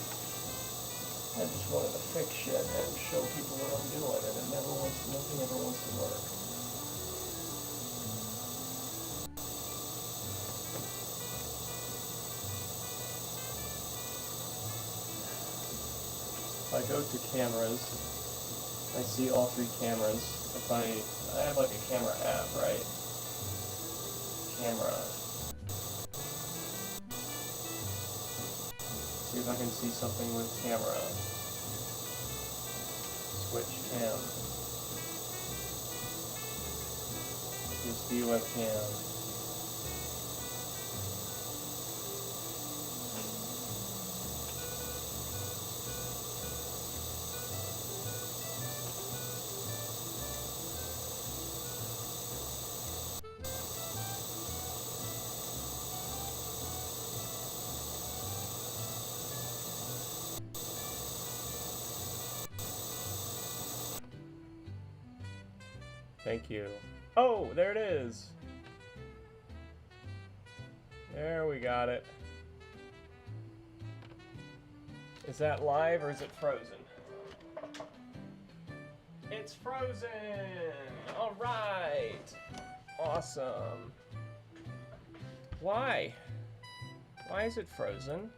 I just wanted to fix shit and show people what I'm doing, and nothing ever wants to work. If I go to cameras, I see all 3 cameras. If I have like a camera app, right? Camera. See if I can see something with camera. Switch cam. USB webcam. Thank you. Oh, there it is. There, we got it. Is that live or is it frozen? It's frozen! All right! Awesome. Why? Why is it frozen?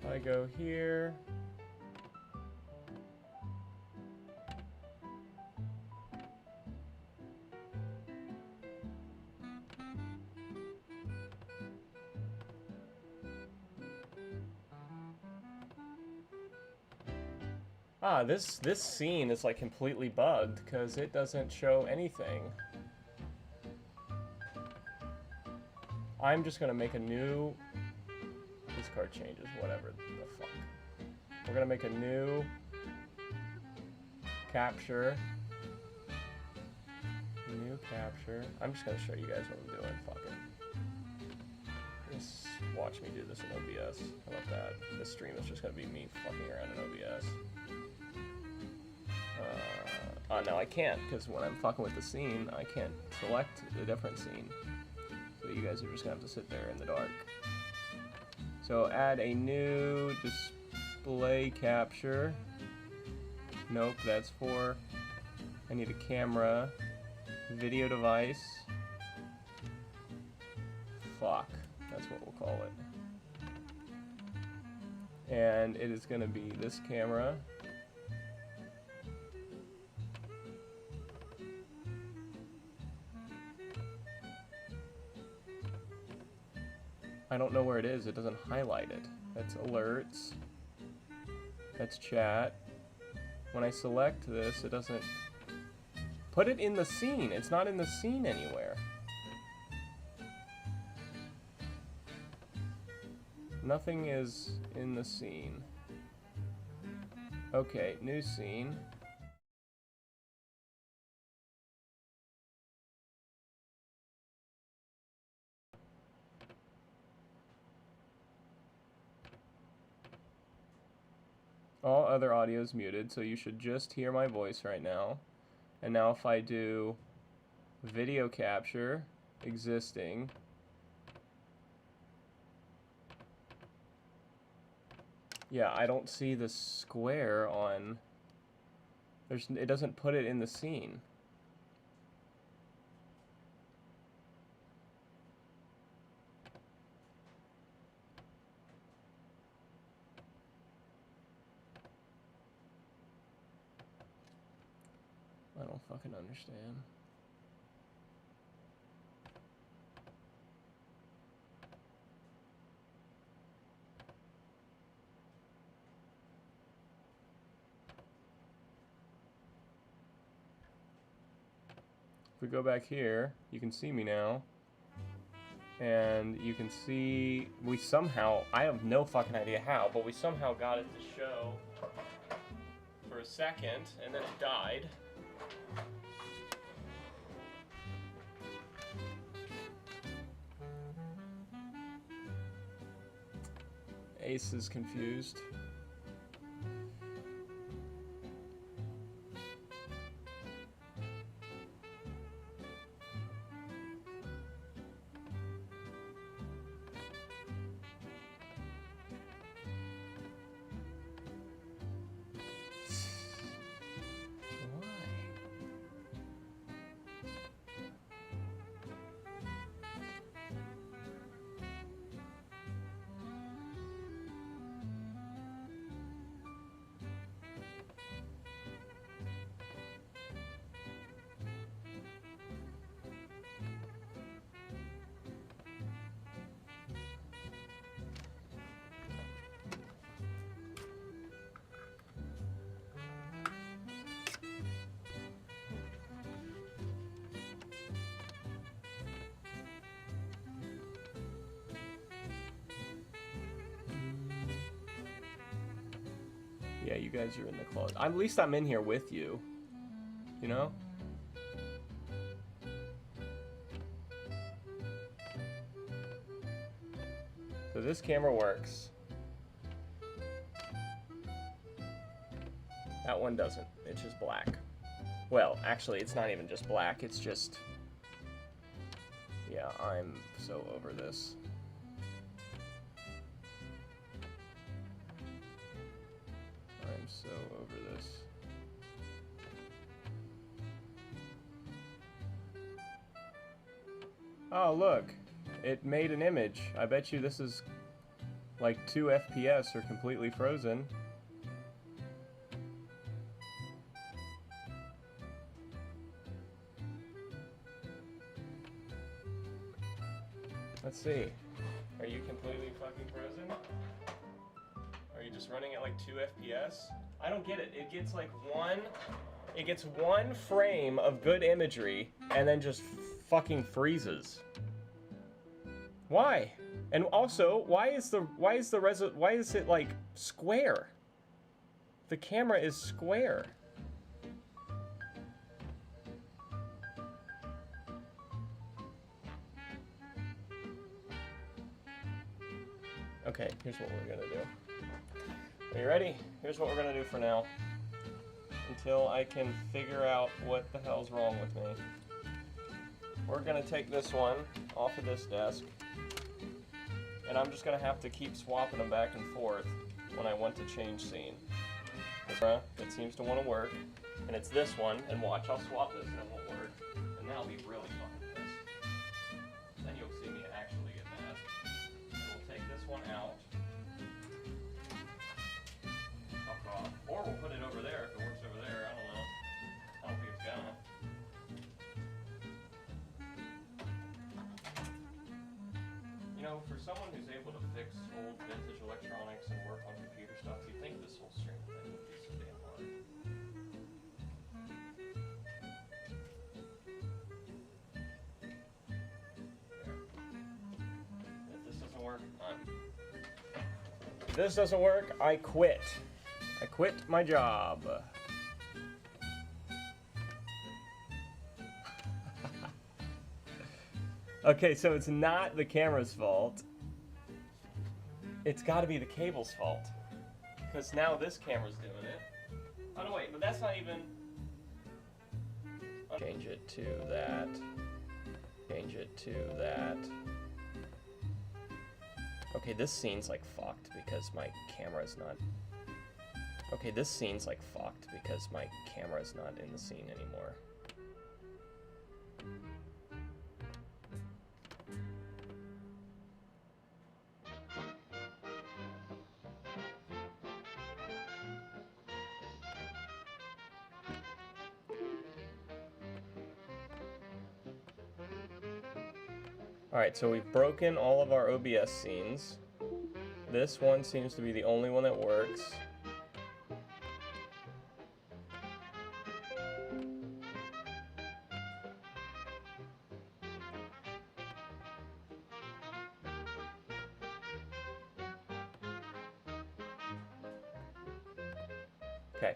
I go here. Ah, this scene is like completely bugged because it doesn't show anything. I'm just gonna make a new. This card changes, whatever the fuck. We're gonna make a new capture. New capture. I'm just gonna show you guys what I'm doing. Fuck it. Just watch me do this in OBS. How about that? This stream is just gonna be me fucking around in OBS. No, I can't, because when I'm fucking with the scene, I can't select a different scene. So you guys are just gonna have to sit there in the dark. So add a new display capture. Nope, that's for, I need a camera, video device. Fuck, that's what we'll call it. And it is gonna be this camera. I don't know where it is. It doesn't highlight it. That's alerts. That's chat. When I select this, it doesn't put it in the scene. It's not in the scene anywhere. Nothing is in the scene. Okay, new scene. All other audio is muted, so you should just hear my voice right now. And now if I do video capture, existing, yeah, I don't see the square on, it doesn't put it in the scene. I don't fucking understand. If we go back here, you can see me now. And you can see we somehow, I have no fucking idea how, but we somehow got it to show for a second, and then it died. Ace is confused. Yeah, you guys are in the closet. At least I'm in here with you. You know? So this camera works. That one doesn't. It's just black. Well, actually, it's not even just black. It's just... Yeah, I'm so over this. I'm so over this. Oh, look. It made an image. I bet you this is like 2 FPS or completely frozen. Let's see. Are you completely fucking frozen? Are you just running at like 2 FPS? I don't get it. It gets like one frame of good imagery and then just fucking freezes. Why? And also, why is it like square? The camera is square. Okay, here's what we're gonna do. Are you ready? Here's what we're gonna do for now. Until I can figure out what the hell's wrong with me. We're gonna take this one off of this desk. And I'm just gonna have to keep swapping them back and forth when I want to change scene. It seems to want to work. And it's this one, and watch, I'll swap this and it won't work. And that'll be really fucking pissed. Then you'll see me actually get mad. And we'll take this one out. Fuck off. Or we'll put it over there if it works over there, I don't know. I don't think it's gonna. You know, for someone who's able to fix old vintage electronics and work on computer stuff, you'd think this whole stream thing would be so damn hard. If this doesn't work, if this doesn't work, I quit. I quit my job. Okay, so it's not the camera's fault. It's got to be the cable's fault. Because now this camera's doing it. Oh, no, wait, but that's not even... Change it to that. Change it to that. Okay, this scene's like fucked because my camera's not... Okay, this scene's like fucked because my camera's not in the scene anymore. Alright, so we've broken all of our OBS scenes. This one seems to be the only one that works. Okay.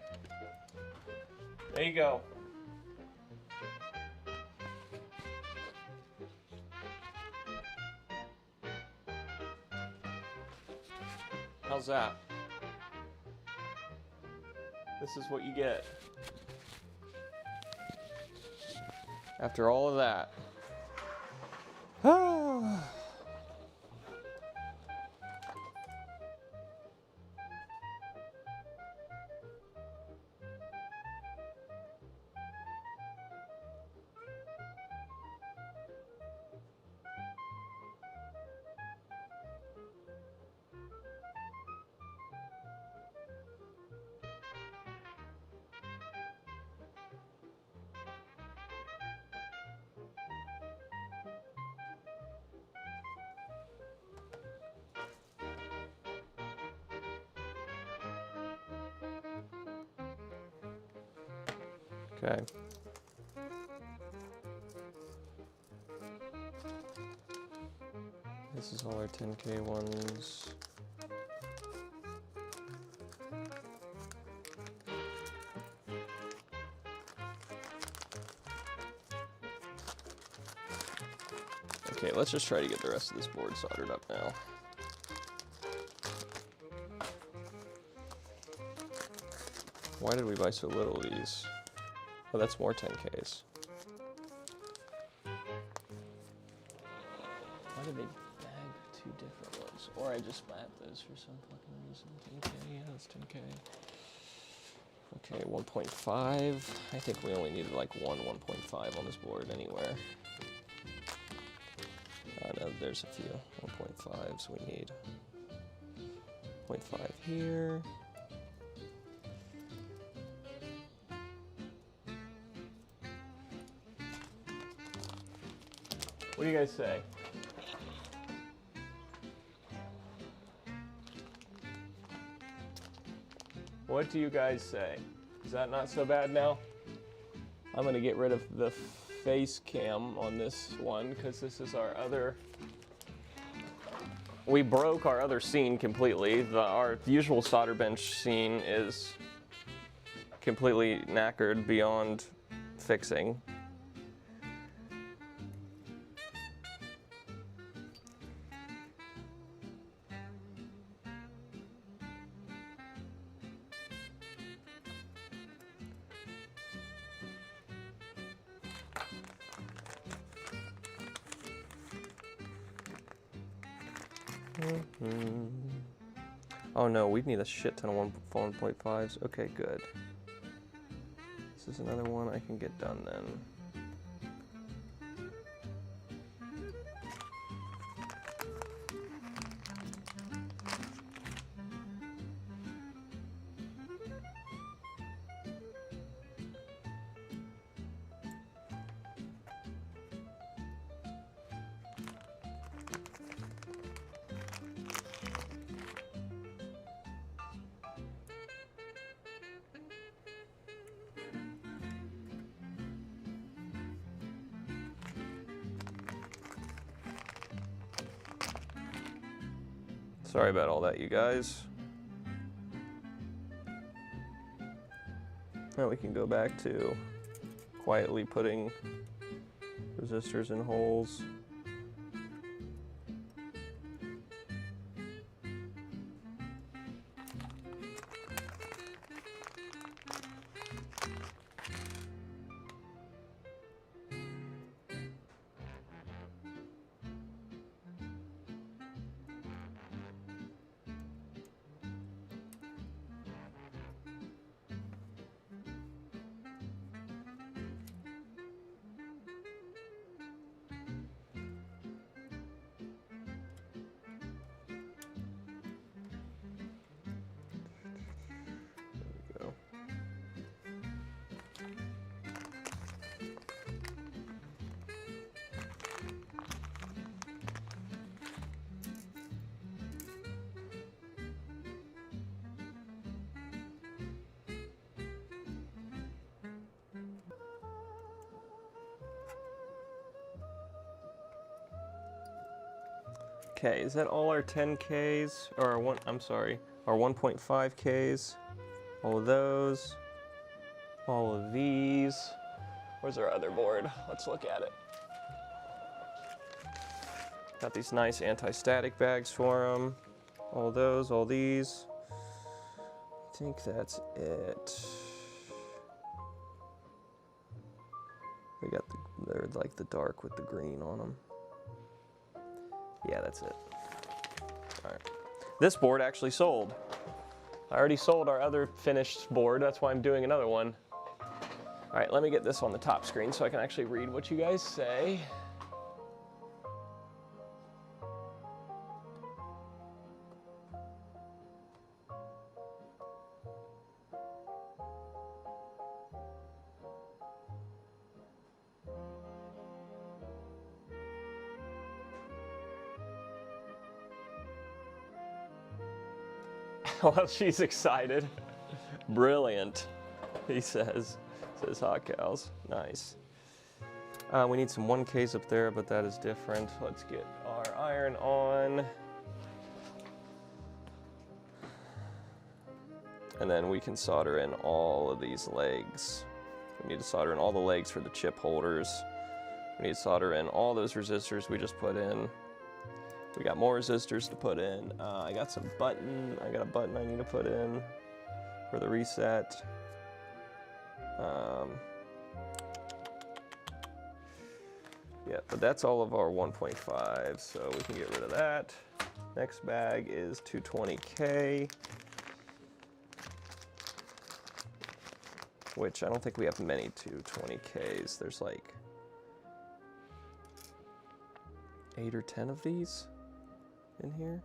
There you go. How's that? This is what you get after all of that. Okay. This is all our 10K ones. Okay, let's just try to get the rest of this board soldered up now. Why did we buy so little of these? Oh, that's more 10Ks. Why did they bag two different ones? Or I just bought those for some fucking reason. 10K, yeah, that's 10K. Okay, 1.5. I think we only needed like 1.5 on this board anywhere. No, there's a few. 1.5, so we need 0.5 here. What do you guys say? What do you guys say? Is that not so bad now? I'm gonna get rid of the face cam on this one because this is our other. We broke our other scene completely. Our usual solder bench scene is completely knackered beyond fixing. Oh no, we need a shit ton of 1.5s. Okay, good. This is another one I can get done then. Sorry about all that, you guys. Now we can go back to quietly putting resistors in holes. Okay, is that all our 10Ks, or our 1.5Ks? All of those. All of these. Where's our other board? Let's look at it. Got these nice anti-static bags for them. All those, all these. I think that's it. They got they're like the dark with the green on them. Yeah, that's it. All right. This board actually sold. I already sold our other finished board. That's why I'm doing another one. All right, let me get this on the top screen so I can actually read what you guys say. Well, she's excited. Brilliant, he says. Says hot cows. Nice. We need some 1Ks up there, but that is different. Let's get our iron on. And then we can solder in all of these legs. We need to solder in all the legs for the chip holders. We need to solder in all those resistors we just put in. We got more resistors to put in. I got a button I need to put in for the reset. Yeah, but that's all of our 1.5, so we can get rid of that. Next bag is 220K, which I don't think we have many 220Ks. There's like 8 or 10 of these in here.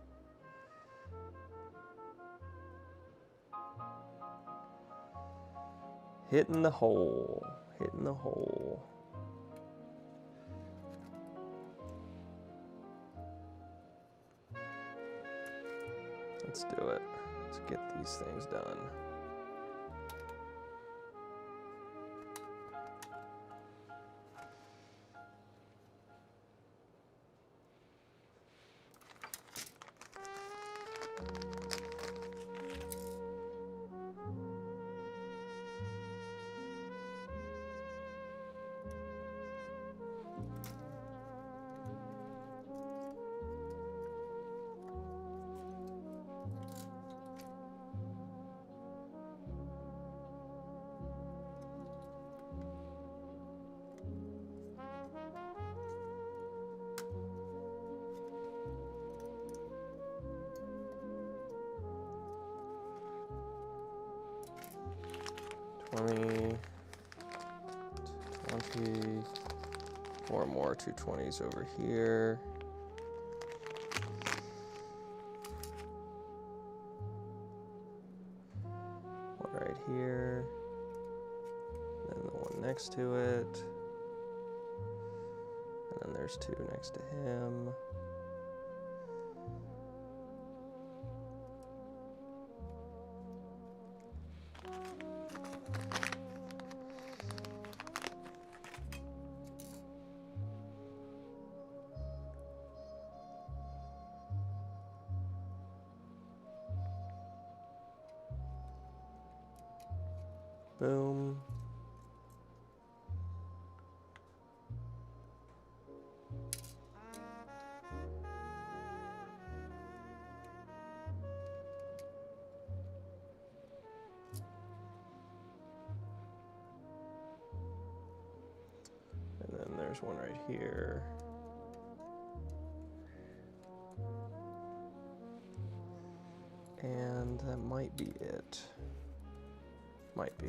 Hitting the hole, hitting the hole. Let's do it. Let's get these things done. $20, $20, 4 more 220s over here. One right here, then the one next to it, and then there's 2 next to him. Boom. And then there's one right here. And that might be it. Might be.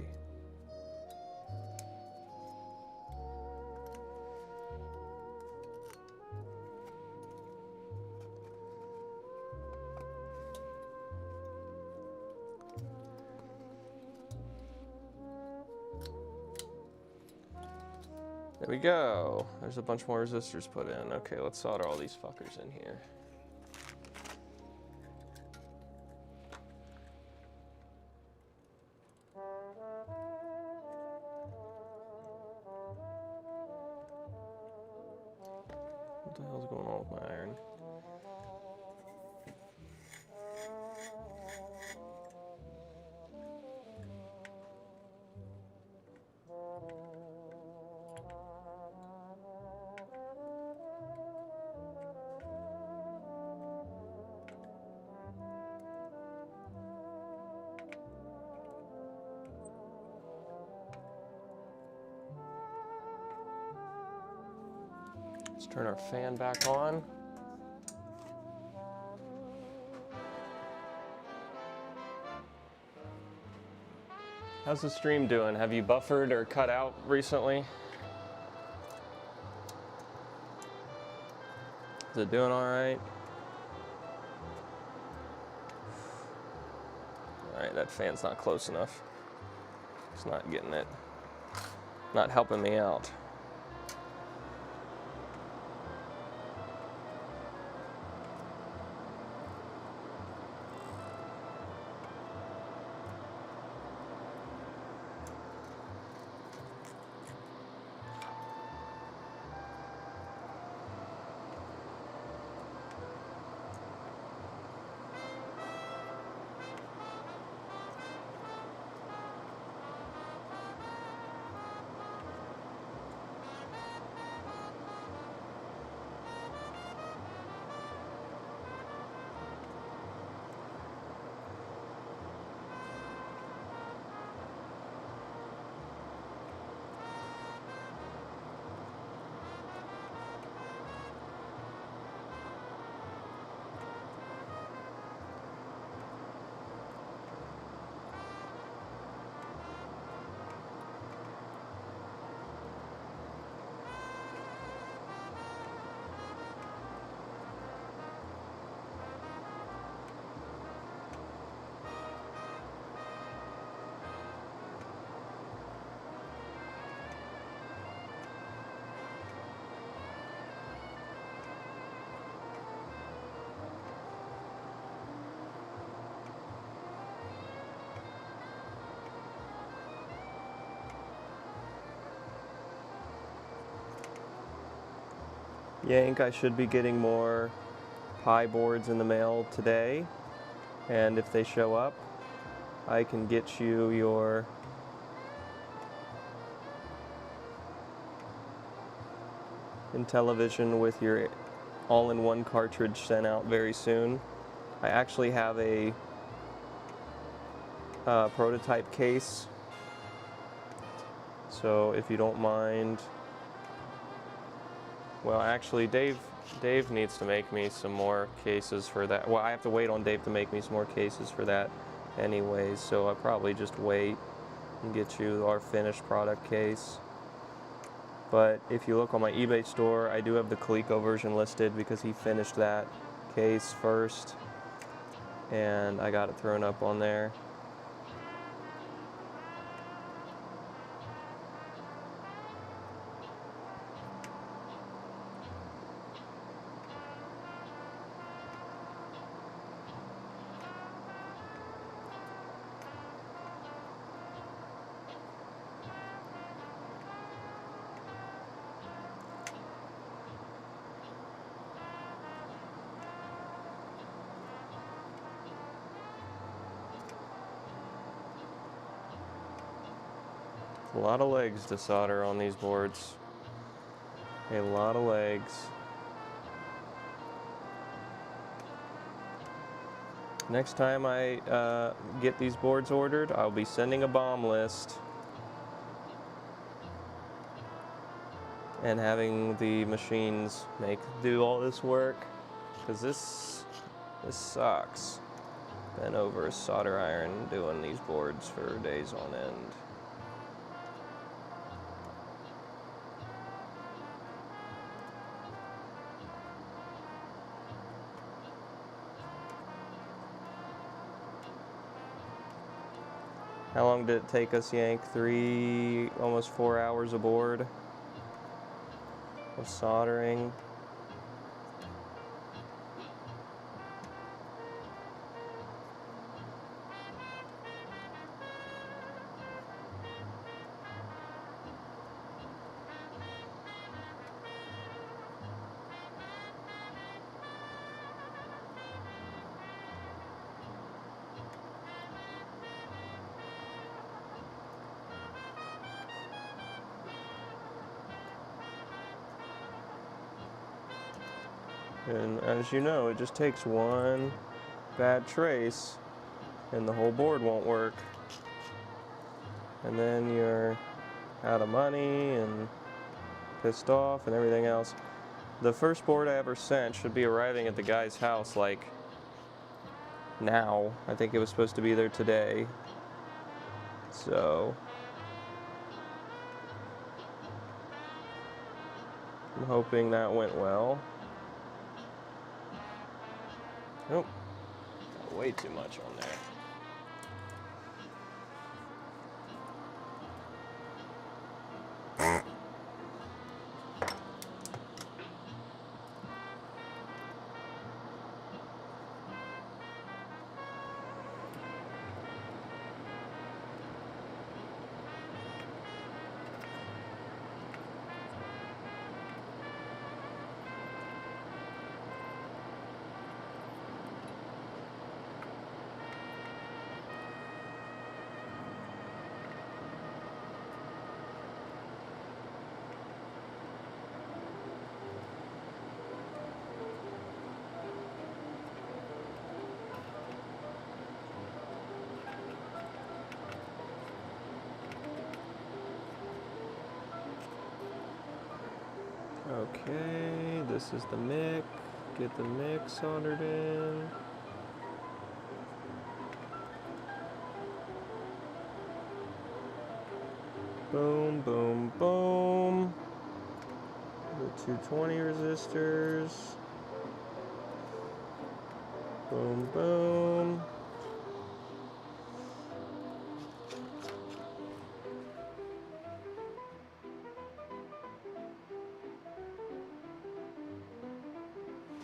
There we go. There's a bunch more resistors put in. Okay, let's solder all these fuckers in here. What the hell's going on with my iron? Turn our fan back on. How's the stream doing? Have you buffered or cut out recently? Is it doing all right? All right, that fan's not close enough. It's not getting it, not helping me out. Yank, I should be getting more Pi boards in the mail today, and if they show up, I can get you your Intellivision with your all-in-one cartridge sent out very soon. I actually have a prototype case, so if you don't mind. Well, actually, Dave needs to make me some more cases for that. Well, I have to wait on Dave to make me some more cases for that anyways, so I'll probably just wait and get you our finished product case. But if you look on my eBay store, I do have the Coleco version listed because he finished that case first, and I got it thrown up on there. A lot of legs to solder on these boards. A lot of legs. Next time I get these boards ordered, I'll be sending a BOM list and having the machines do all this work, because this sucks. Been over a solder iron doing these boards for days on end. How long did it take us, Yank? Almost 4 hours aboard of soldering. And as you know, it just takes one bad trace and the whole board won't work. And then you're out of money and pissed off and everything else. The first board I ever sent should be arriving at the guy's house like now. I think it was supposed to be there today. So I'm hoping that went well. Nope. Got way too much on there. Okay, this is the mic. Get the mic soldered in. Boom, boom, boom. The 220 resistors. Boom, boom.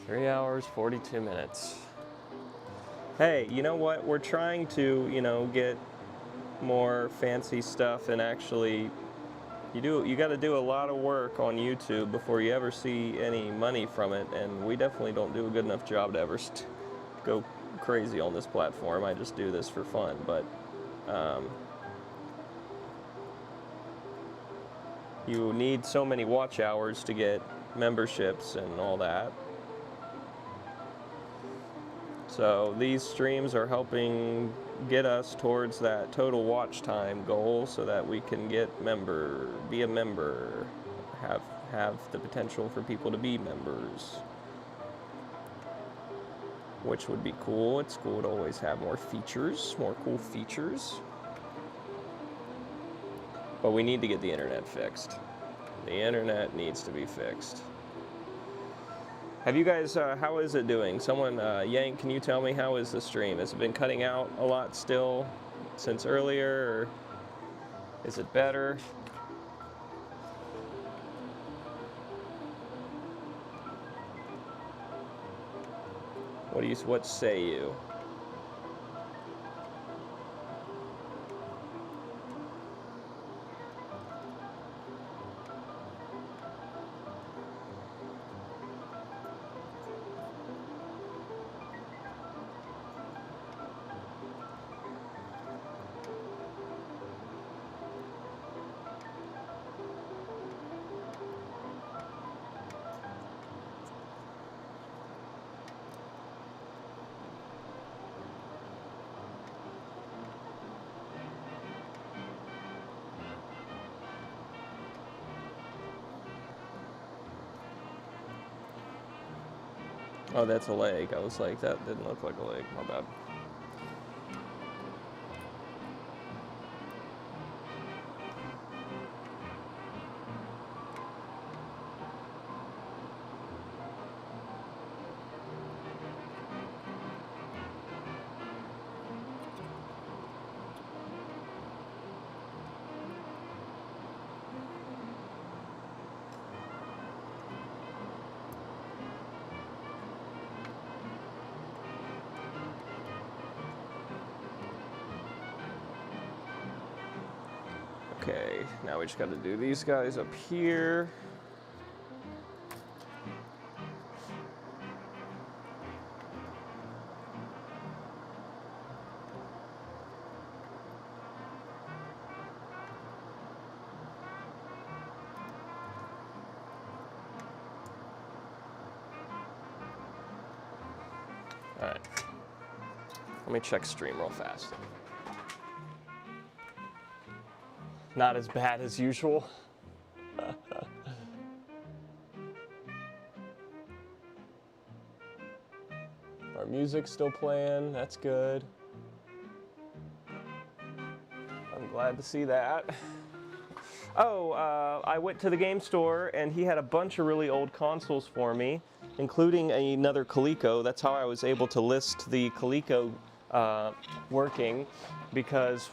Three hours, 42 minutes. Hey, you know what? We're trying to, get more fancy stuff, and actually you got to do a lot of work on YouTube before you ever see any money from it, and we definitely don't do a good enough job to ever go crazy on this platform. I just do this for fun, but you need so many watch hours to get memberships and all that. So these streams are helping get us towards that total watch time goal so that we can be a member, have the potential for people to be members, which would be cool. It's cool to always have more cool features. But we need to get the internet fixed. The internet needs to be fixed. Have you guys, how is it doing? Someone, Yank, can you tell me how is the stream? Has it been cutting out a lot still since earlier, or is it better? What say you? Oh, that's a leg. I was like, that didn't look like a leg. My bad. Okay, now we just got to do these guys up here. All right, let me check stream real fast. Not as bad as usual. Our music's still playing, that's good. I'm glad to see that. Oh, I went to the game store and he had a bunch of really old consoles for me, including another Coleco. That's how I was able to list the Coleco working, because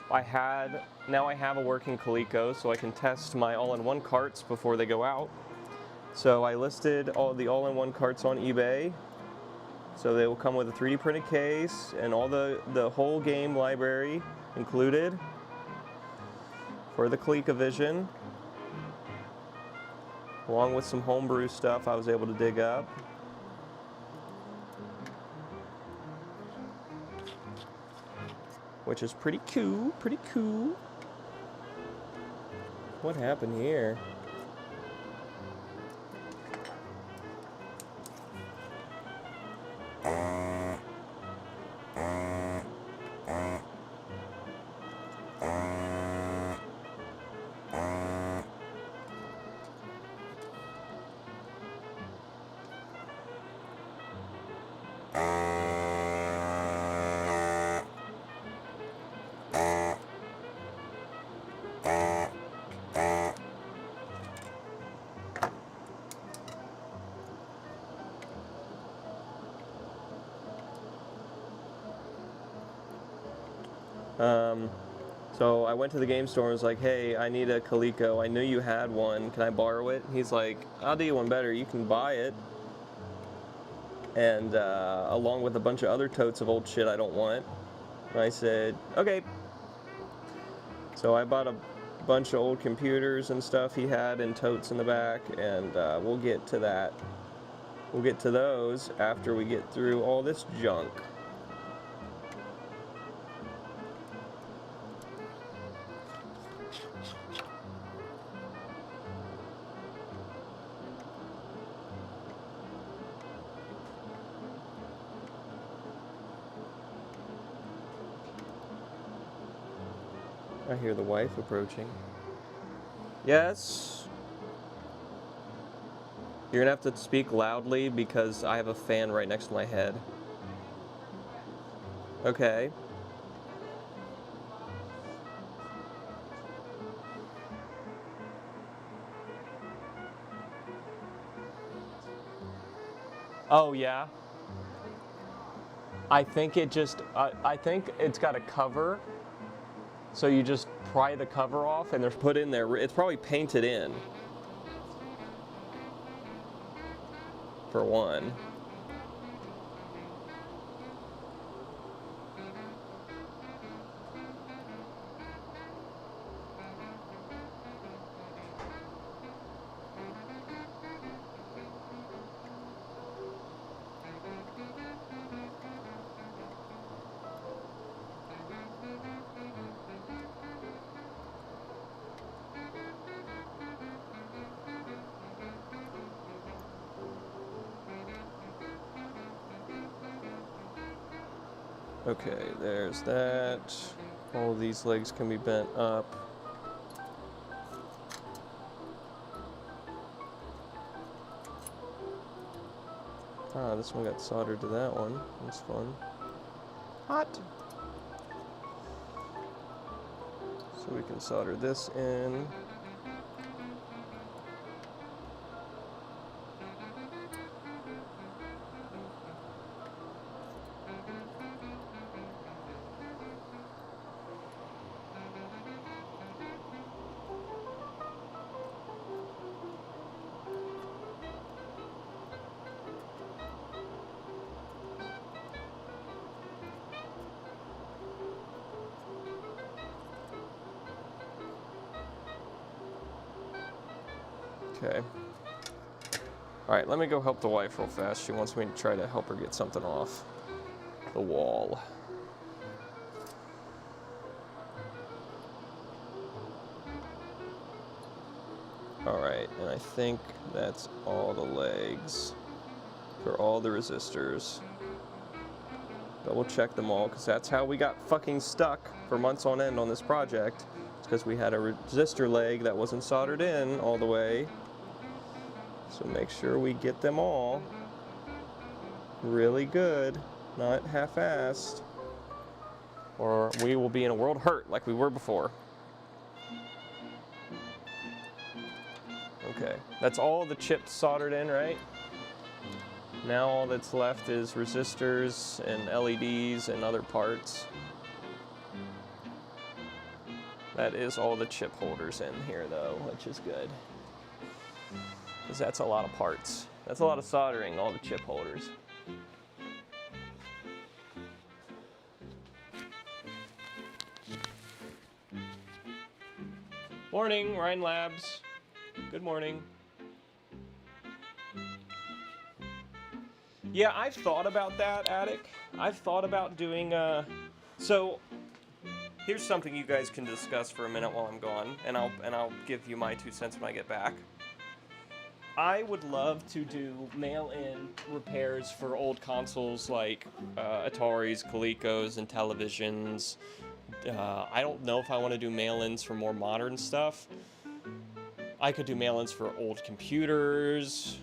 now I have a working Coleco, so I can test my all-in-one carts before they go out. So I listed all the all-in-one carts on eBay. So they will come with a 3D printed case and all the whole game library included for the Intellivision, along with some homebrew stuff I was able to dig up. Which is pretty cool, pretty cool. What happened here? So I went to the game store and was like, hey, I need a Coleco. I knew you had one. Can I borrow it? He's like, I'll do you one better. You can buy it. And along with a bunch of other totes of old shit I don't want. And I said, okay. So I bought a bunch of old computers and stuff he had in totes in the back, and we'll get to that. We'll get to those after we get through all this junk. I hear the wife approaching. Yes? You're gonna have to speak loudly because I have a fan right next to my head. Okay. Oh, yeah? I think it just, I think it's got a cover. So you just pry the cover off and they're put in there. It's probably painted in, for one. Okay, there's that. All of these legs can be bent up. Ah, this one got soldered to that one. That's fun. Hot! So we can solder this in. Okay. Alright, let me go help the wife real fast. She wants me to try to help her get something off the wall. Alright, and I think that's all the legs for all the resistors. Double check them all, because that's how we got fucking stuck for months on end on this project. It's because we had a resistor leg that wasn't soldered in all the way. So make sure we get them all really good. Not half-assed. Or we will be in a world hurt like we were before. Okay, that's all the chips soldered in, right? Now all that's left is resistors and LEDs and other parts. That is all the chip holders in here though, which is good. Because that's a lot of parts. That's a lot of soldering, all the chip holders. Morning, Rhine Labs. Good morning. Yeah, I've thought about that, Attic. I've thought about doing so here's something you guys can discuss for a minute while I'm gone, and I'll give you my 2 cents when I get back. I would love to do mail-in repairs for old consoles like Ataris, Colecos, and Intellivisions. I don't know if I want to do mail-ins for more modern stuff. I could do mail-ins for old computers,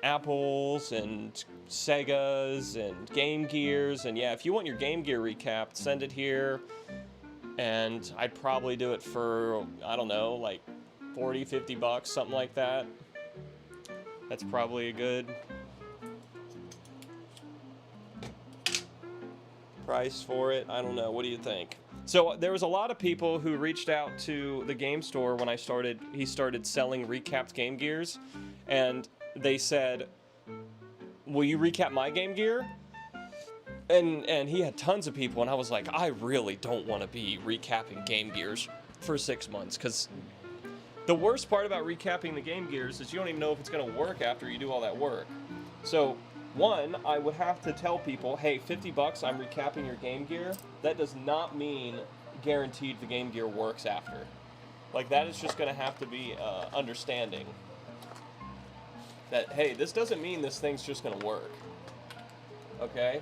Apples, and Segas, and Game Gears. And yeah, if you want your Game Gear recapped, send it here. And I'd probably do it for, I don't know, like 40, 50 bucks, something like that. That's probably a good price for it. I don't know. What do you think? So there was a lot of people who reached out to the game store when he started selling recapped Game Gears, and they said, will you recap my Game Gear? And he had tons of people, and I was like, I really don't want to be recapping Game Gears for 6 months, because the worst part about recapping the Game Gears is you don't even know if it's going to work after you do all that work. So one, I would have to tell people, hey, 50 bucks, I'm recapping your Game Gear. That does not mean guaranteed the Game Gear works after. Like, that is just going to have to be understanding that, hey, this doesn't mean this thing's just going to work. Okay?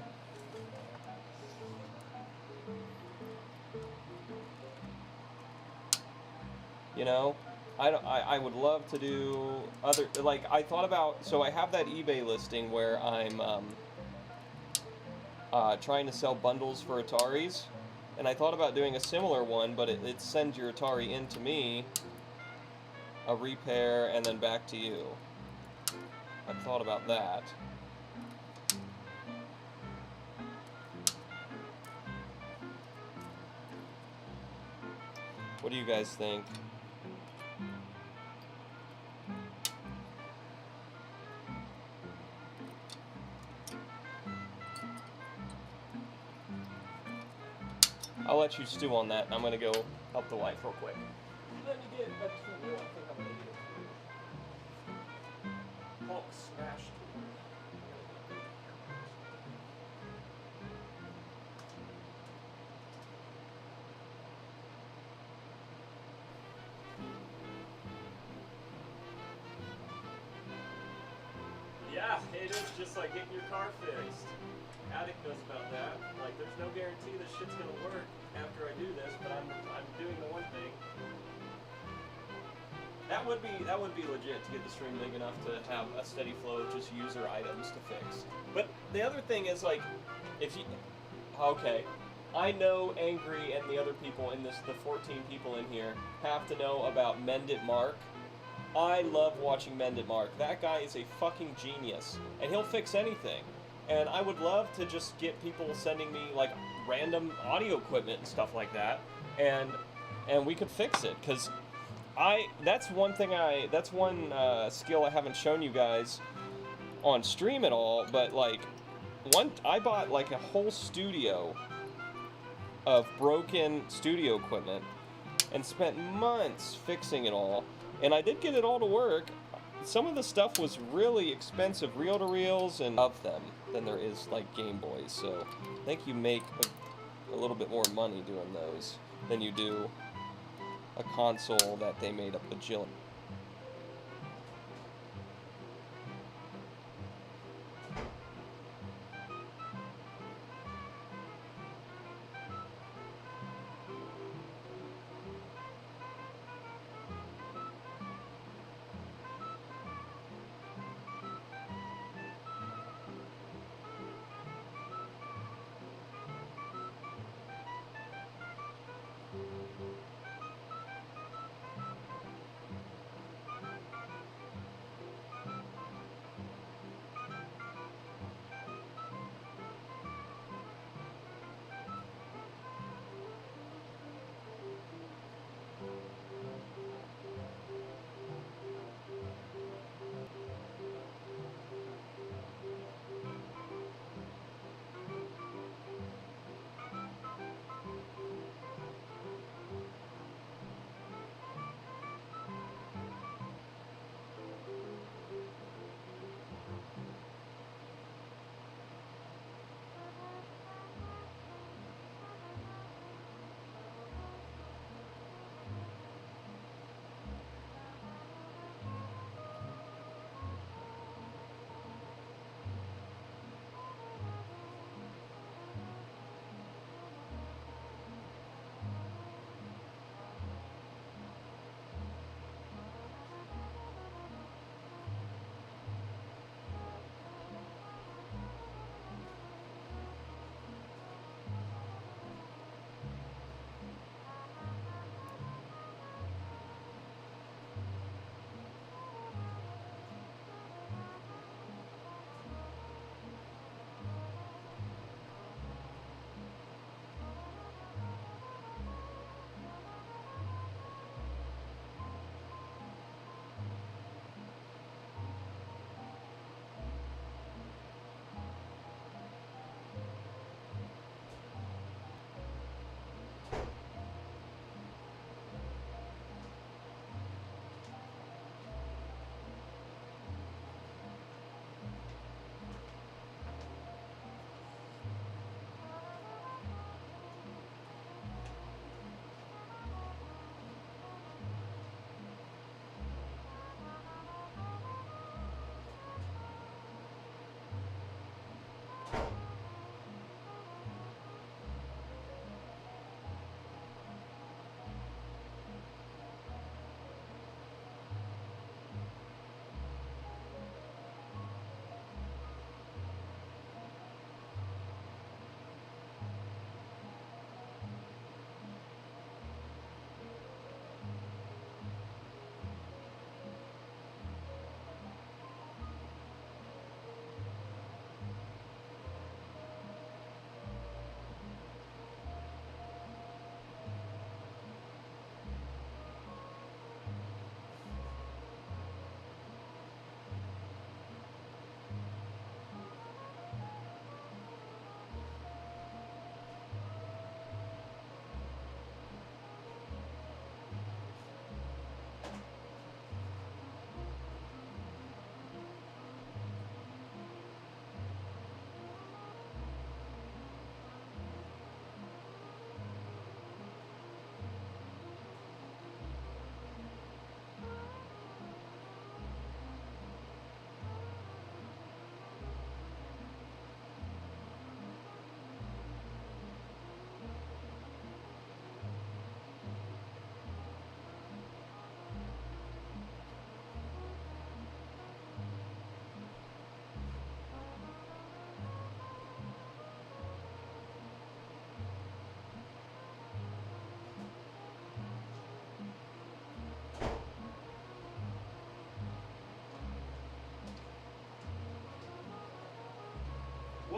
You know? I would love to do other, like, I thought about, so I have that eBay listing where I'm trying to sell bundles for Ataris, and I thought about doing a similar one, but it sends your Atari in to me, a repair, and then back to you. I've thought about that. What do you guys think? I'll let you stew on that, and I'm going to go help the wife real quick. Let me get back to the wheel. I think I'm going to do Hulk smashed. Yeah, it is just like getting your car fixed. Attic knows about that. Like, there's no guarantee this shit's gonna work after I do this, but I'm doing the one thing. That would be legit to get the stream big enough to have a steady flow of just user items to fix. But the other thing is, like, if you, okay, I know Angry and the other people in this, the 14 people in here, have to know about Mend It Mark. I love watching Mend It Mark. That guy is a fucking genius, and he'll fix anything. And I would love to just get people sending me, like, random audio equipment and stuff like that, and we could fix it, because that's one skill I haven't shown you guys on stream at all, but, like, I bought, like, a whole studio of broken studio equipment and spent months fixing it all, and I did get it all to work. Some of the stuff was really expensive, reel-to-reels, and of them than there is, like, Game Boys, so I think you make a little bit more money doing those than you do a console that they made a bajillion.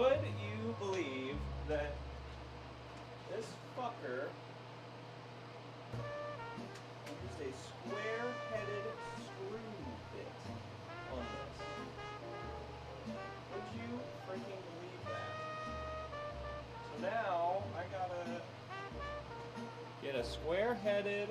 would you believe that this fucker used a square-headed screw bit on this? Would you freaking believe that? So now I gotta get a square-headed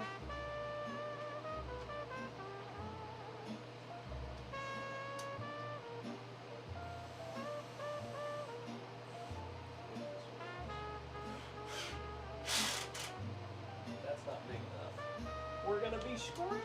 we're gonna be screwed.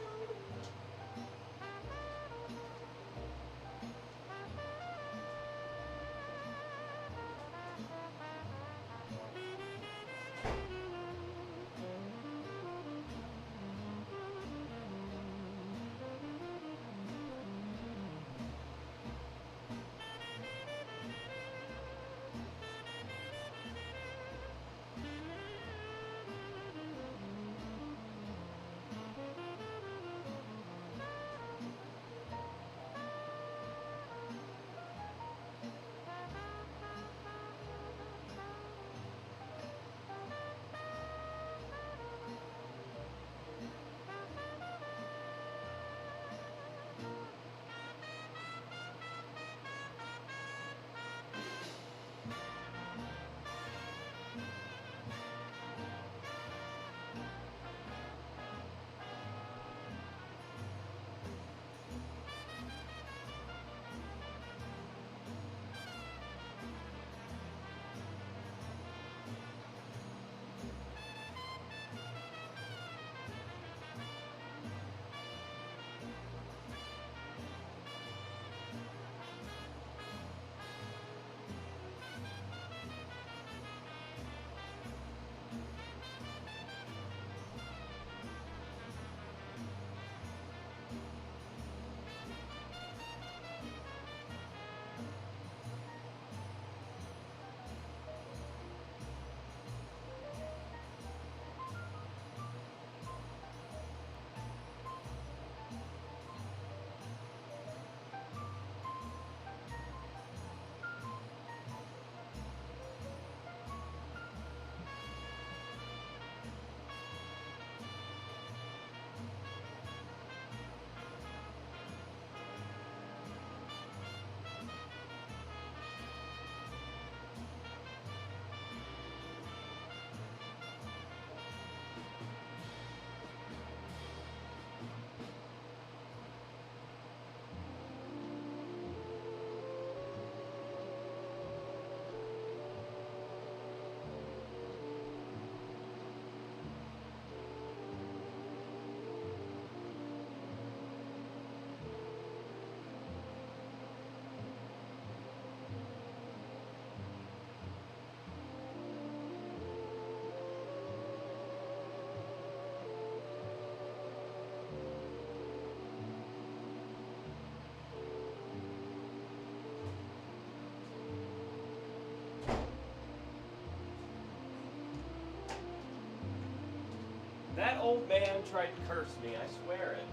That old man tried to curse me, I swear it.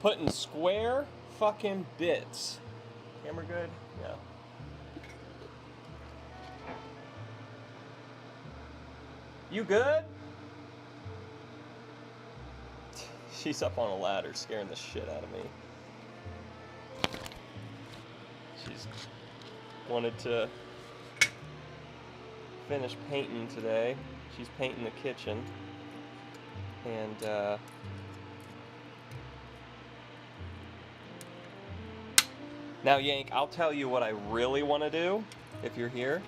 Putting square fucking bits. Camera good? Yeah. You good? She's up on a ladder scaring the shit out of me. She's wanted to finish painting today. She's painting the kitchen. And now Yank, I'll tell you what I really want to do if you're here.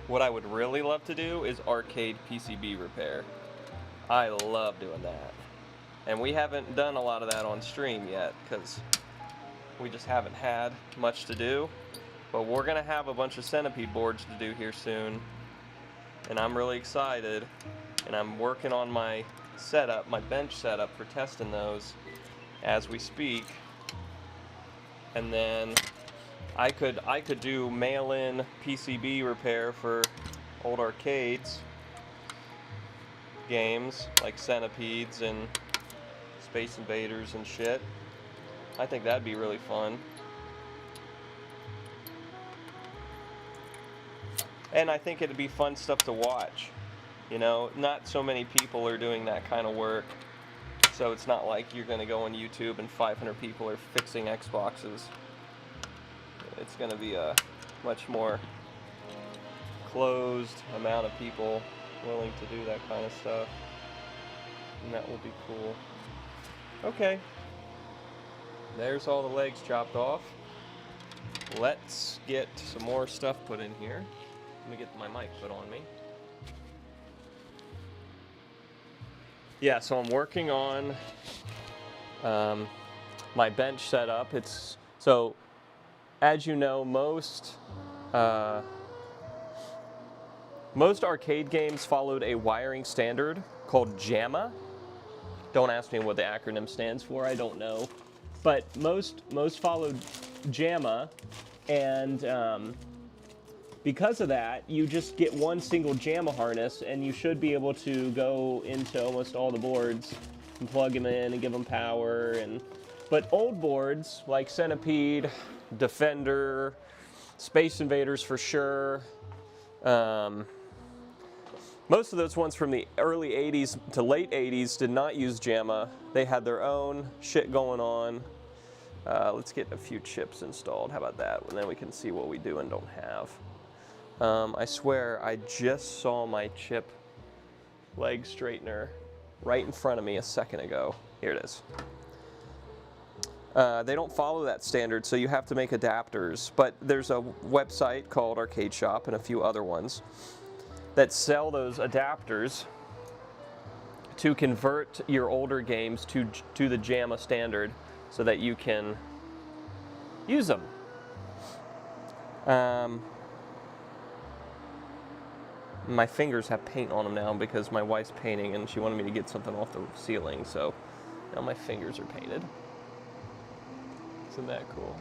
What I would really love to do is arcade PCB repair. I love doing that. And we haven't done a lot of that on stream yet because we just haven't had much to do. But we're gonna have a bunch of centipede boards to do here soon. And I'm really excited. And I'm working on my setup, my bench setup for testing those as we speak. And then I could do mail-in PCB repair for old arcades games like Centipedes and Space Invaders and shit. I think that'd be really fun. And I think it'd be fun stuff to watch. You know, not so many people are doing that kind of work. So it's not like you're going to go on YouTube and 500 people are fixing Xboxes. It's going to be a much more closed amount of people willing to do that kind of stuff. And that will be cool. Okay. There's all the legs chopped off. Let's get some more stuff put in here. Let me get my mic put on me. Yeah, so I'm working on my bench setup. So, as you know, most arcade games followed a wiring standard called JAMA. Don't ask me what the acronym stands for. I don't know, but most followed JAMA, and because of that, you just get one single JAMA harness, and you should be able to go into almost all the boards and plug them in and give them power. But old boards like Centipede, Defender, Space Invaders for sure. Most of those ones from the early 80s to late 80s did not use JAMA. They had their own shit going on. Let's get a few chips installed. How about that? And then we can see what we do and don't have. I swear I just saw my chip leg straightener right in front of me a second ago. Here it is. They don't follow that standard, so you have to make adapters. But there's a website called Arcade Shop and a few other ones that sell those adapters to convert your older games to the JAMA standard so that you can use them. My fingers have paint on them now because my wife's painting and she wanted me to get something off the ceiling, so now my fingers are painted. Isn't that cool?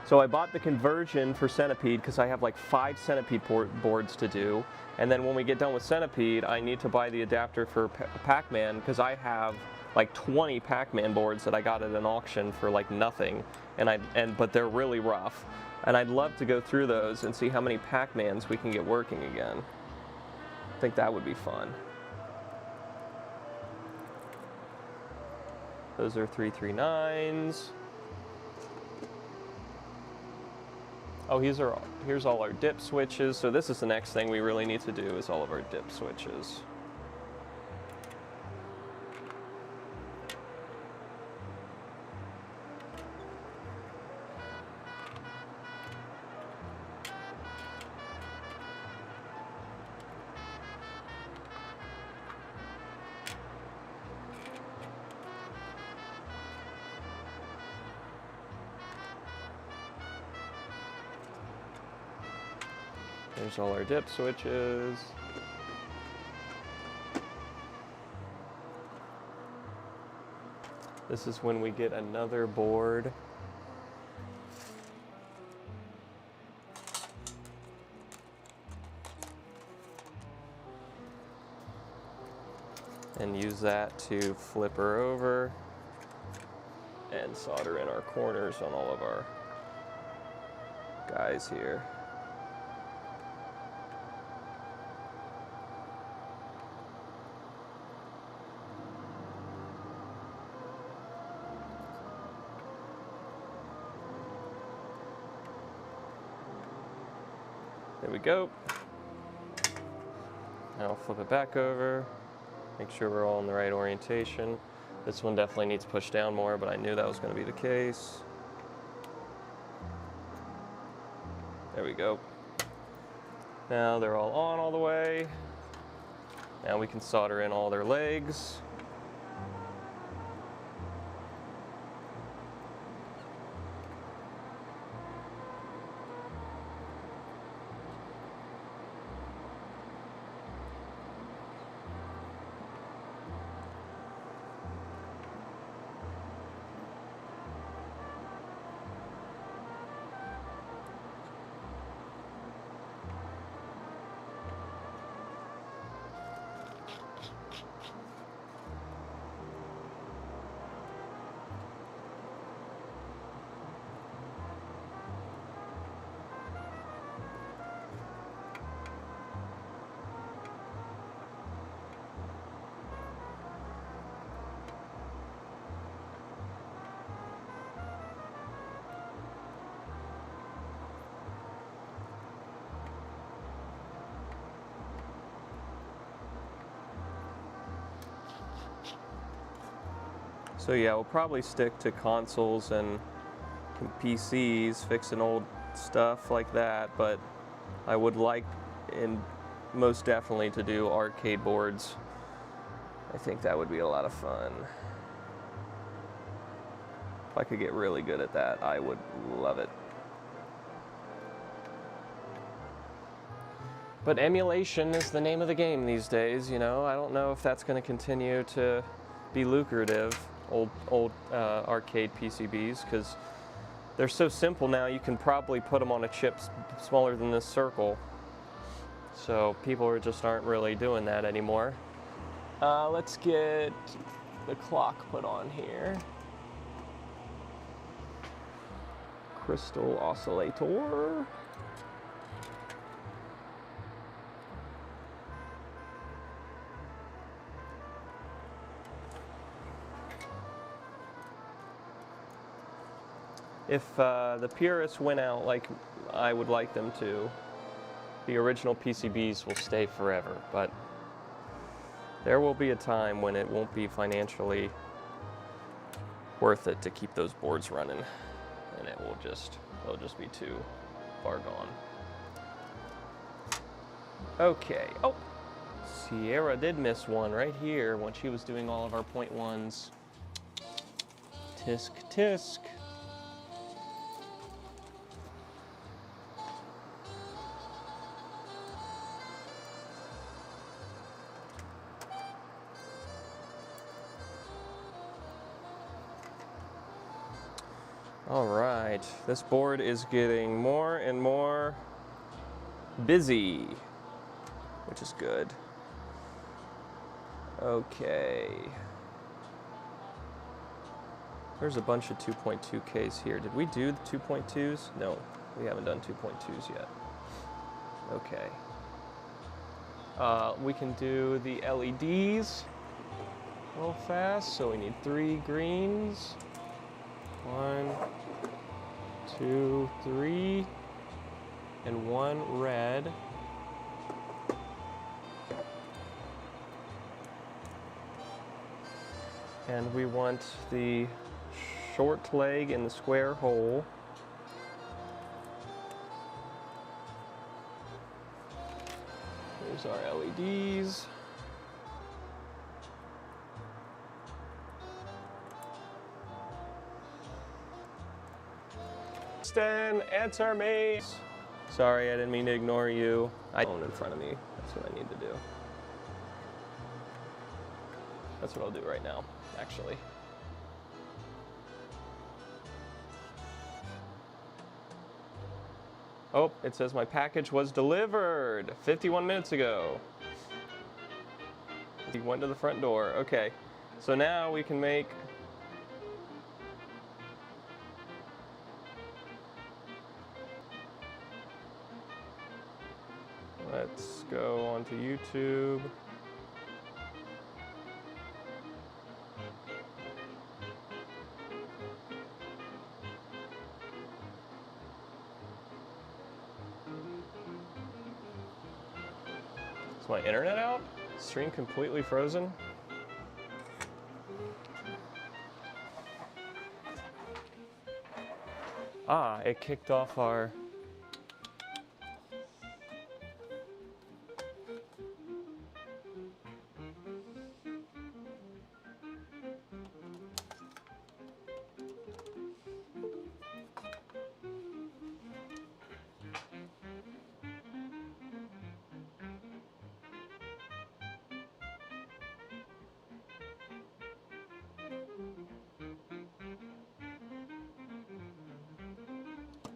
So I bought the conversion for Centipede because I have like 5 Centipede boards to do. And then when we get done with Centipede, I need to buy the adapter for Pac-Man because I have like 20 Pac-Man boards that I got at an auction for like nothing. But they're really rough. And I'd love to go through those and see how many Pac-Mans we can get working again. I think that would be fun. Those are 339s. Oh, here's all our dip switches. So this is the next thing we really need to do is all of our dip switches. There's all our dip switches. This is when we get another board. And use that to flip her over and solder in our corners on all of our guys here. There we go. Now I'll flip it back over, make sure we're all in the right orientation. This one definitely needs pushed down more, but I knew that was going to be the case. There we go. Now they're all on all the way. Now we can solder in all their legs. So yeah, we'll probably stick to consoles and PCs, fixing old stuff like that, but I would like, and most definitely, to do arcade boards. I think that would be a lot of fun. If I could get really good at that, I would love it. But emulation is the name of the game these days, you know. I don't know if that's going to continue to be lucrative, old arcade PCBs, because they're so simple now. You can probably put them on a chip smaller than this circle. So people just aren't really doing that anymore. Let's get the clock put on here. Crystal oscillator. If the purists went out like I would like them to, the original PCBs will stay forever, but there will be a time when it won't be financially worth it to keep those boards running, and they'll just be too far gone. Okay, oh, Sierra did miss one right here when she was doing all of our .1s. Tisk, tisk. All right, this board is getting more and more busy, which is good. Okay. There's a bunch of 2.2Ks here. Did we do the 2.2s? No, we haven't done 2.2s yet. Okay. We can do the LEDs real fast. So we need 3 greens. 1, 2, 3, and 1 red. And we want the short leg in the square hole. Here's our LEDs. Stan, answer me. Sorry, I didn't mean to ignore you. I phone in front of me. That's what I need to do. That's what I'll do right now, actually. Oh, it says my package was delivered 51 minutes ago. He went to the front door. Okay, so now we can make let's go onto YouTube. Is my internet out? Stream completely frozen? Ah, it kicked off our...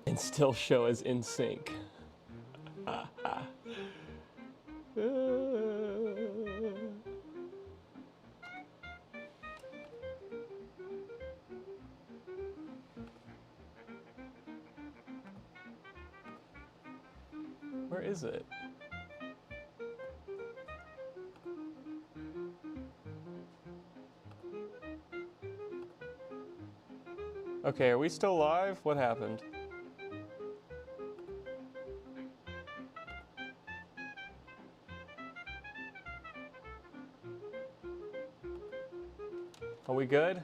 and still show as in sync. Where is it? Okay, are we still live? What happened? Are we good?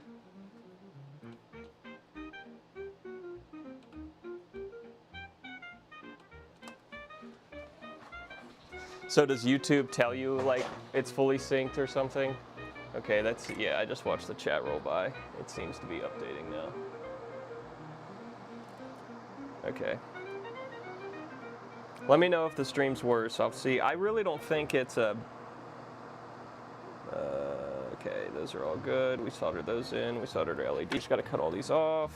So does YouTube tell you like it's fully synced or something? Okay, that's, yeah, I just watched the chat roll by. It seems to be updating now. Okay. Let me know if the stream's worse. I'll see. I really don't think it's a... okay, those are all good. We soldered those in. We soldered our LED. Just got to cut all these off.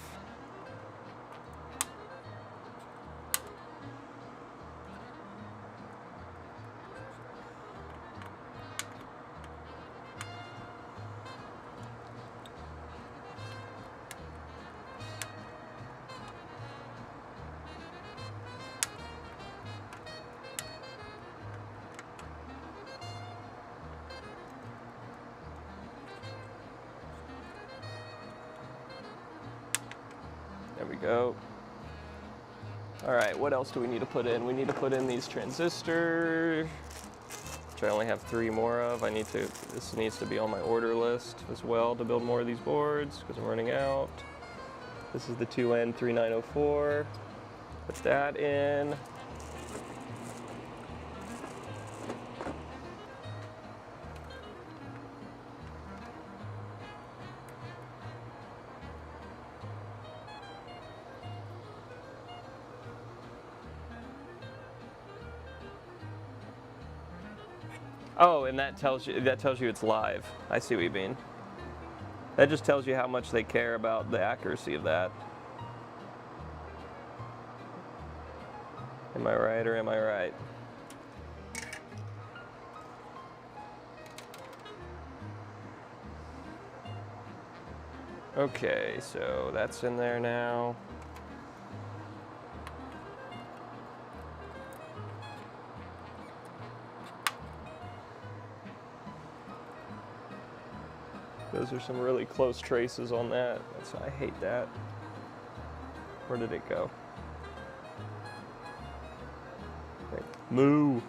There we go. All right, what else do we need to put in? We need to put in these transistors, which I only have 3 more of. This needs to be on my order list as well to build more of these boards because I'm running out. This is the 2N3904. Put that in. Oh, and that tells you it's live. I see what you mean. That just tells you how much they care about the accuracy of that. Am I right or am I right? Okay, so that's in there now. Those are some really close traces on that. I hate that. Where did it go? Okay. Moo.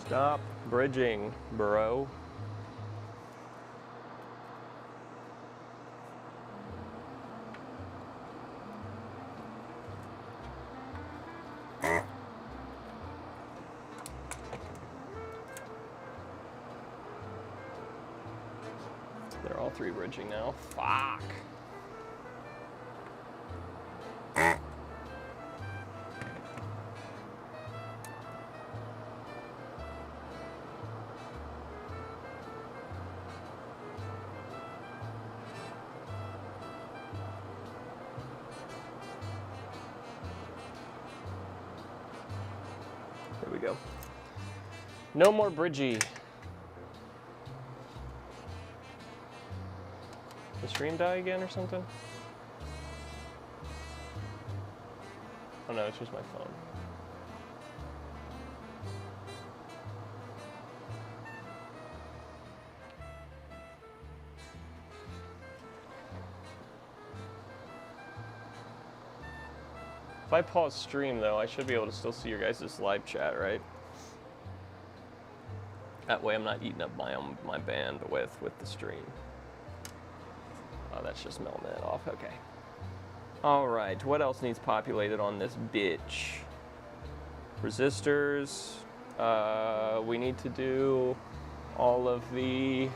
Stop bridging, bro. They're all 3 bridging now. Fuck. There we go. No more bridgy. The stream die again or something? Oh no, it's just my phone. If I pause stream though, I should be able to still see your guys' live chat, right? That way I'm not eating up my bandwidth with the stream. Oh, that's just melting it off, okay. All right, what else needs populated on this bitch? Resistors, we need to do all of the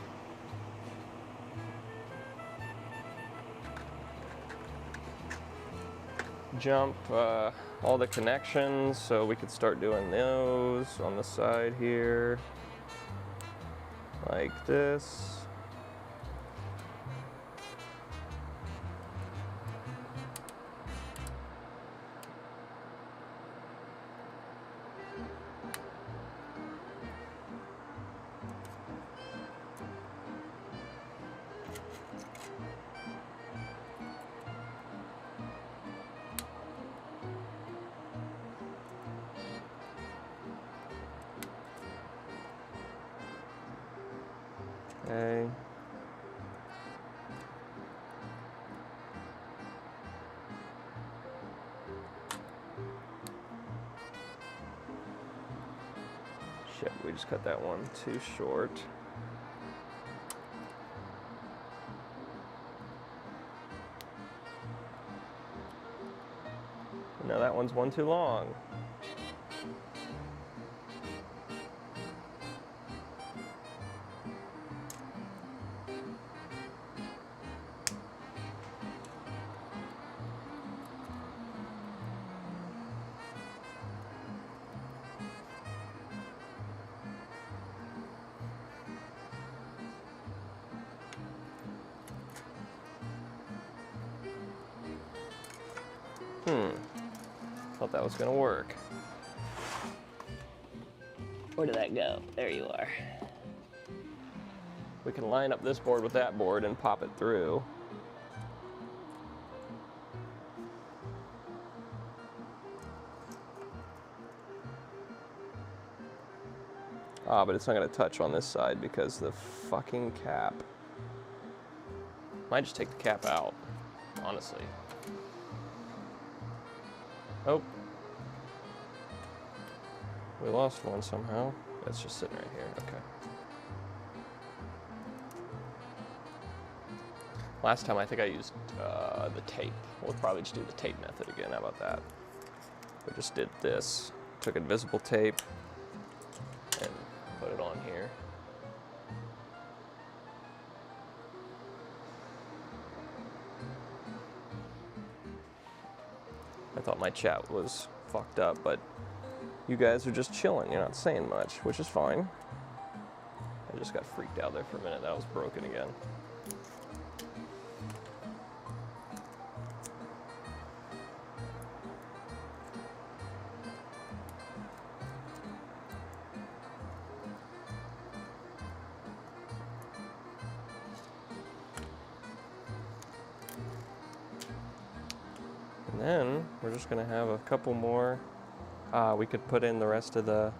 jump, all the connections, so we could start doing those on the side here, like this. Shit, we just cut that one too short. No, that one's one too long. Thought that was gonna work. Where did that go? There you are. We can line up this board with that board and pop it through. Ah, but it's not gonna touch on this side because the fucking cap. Might just take the cap out, honestly. Oh. We lost one somehow. It's just sitting right here, okay. Last time I think I used the tape. We'll probably just do the tape method again, how about that? We just did this, took invisible tape and put it on here. I thought my chat was fucked up, but you guys are just chilling. You're not saying much, which is fine. I just got freaked out there for a minute. That was broken again. And then we're just gonna have a couple more. We could put in the rest of the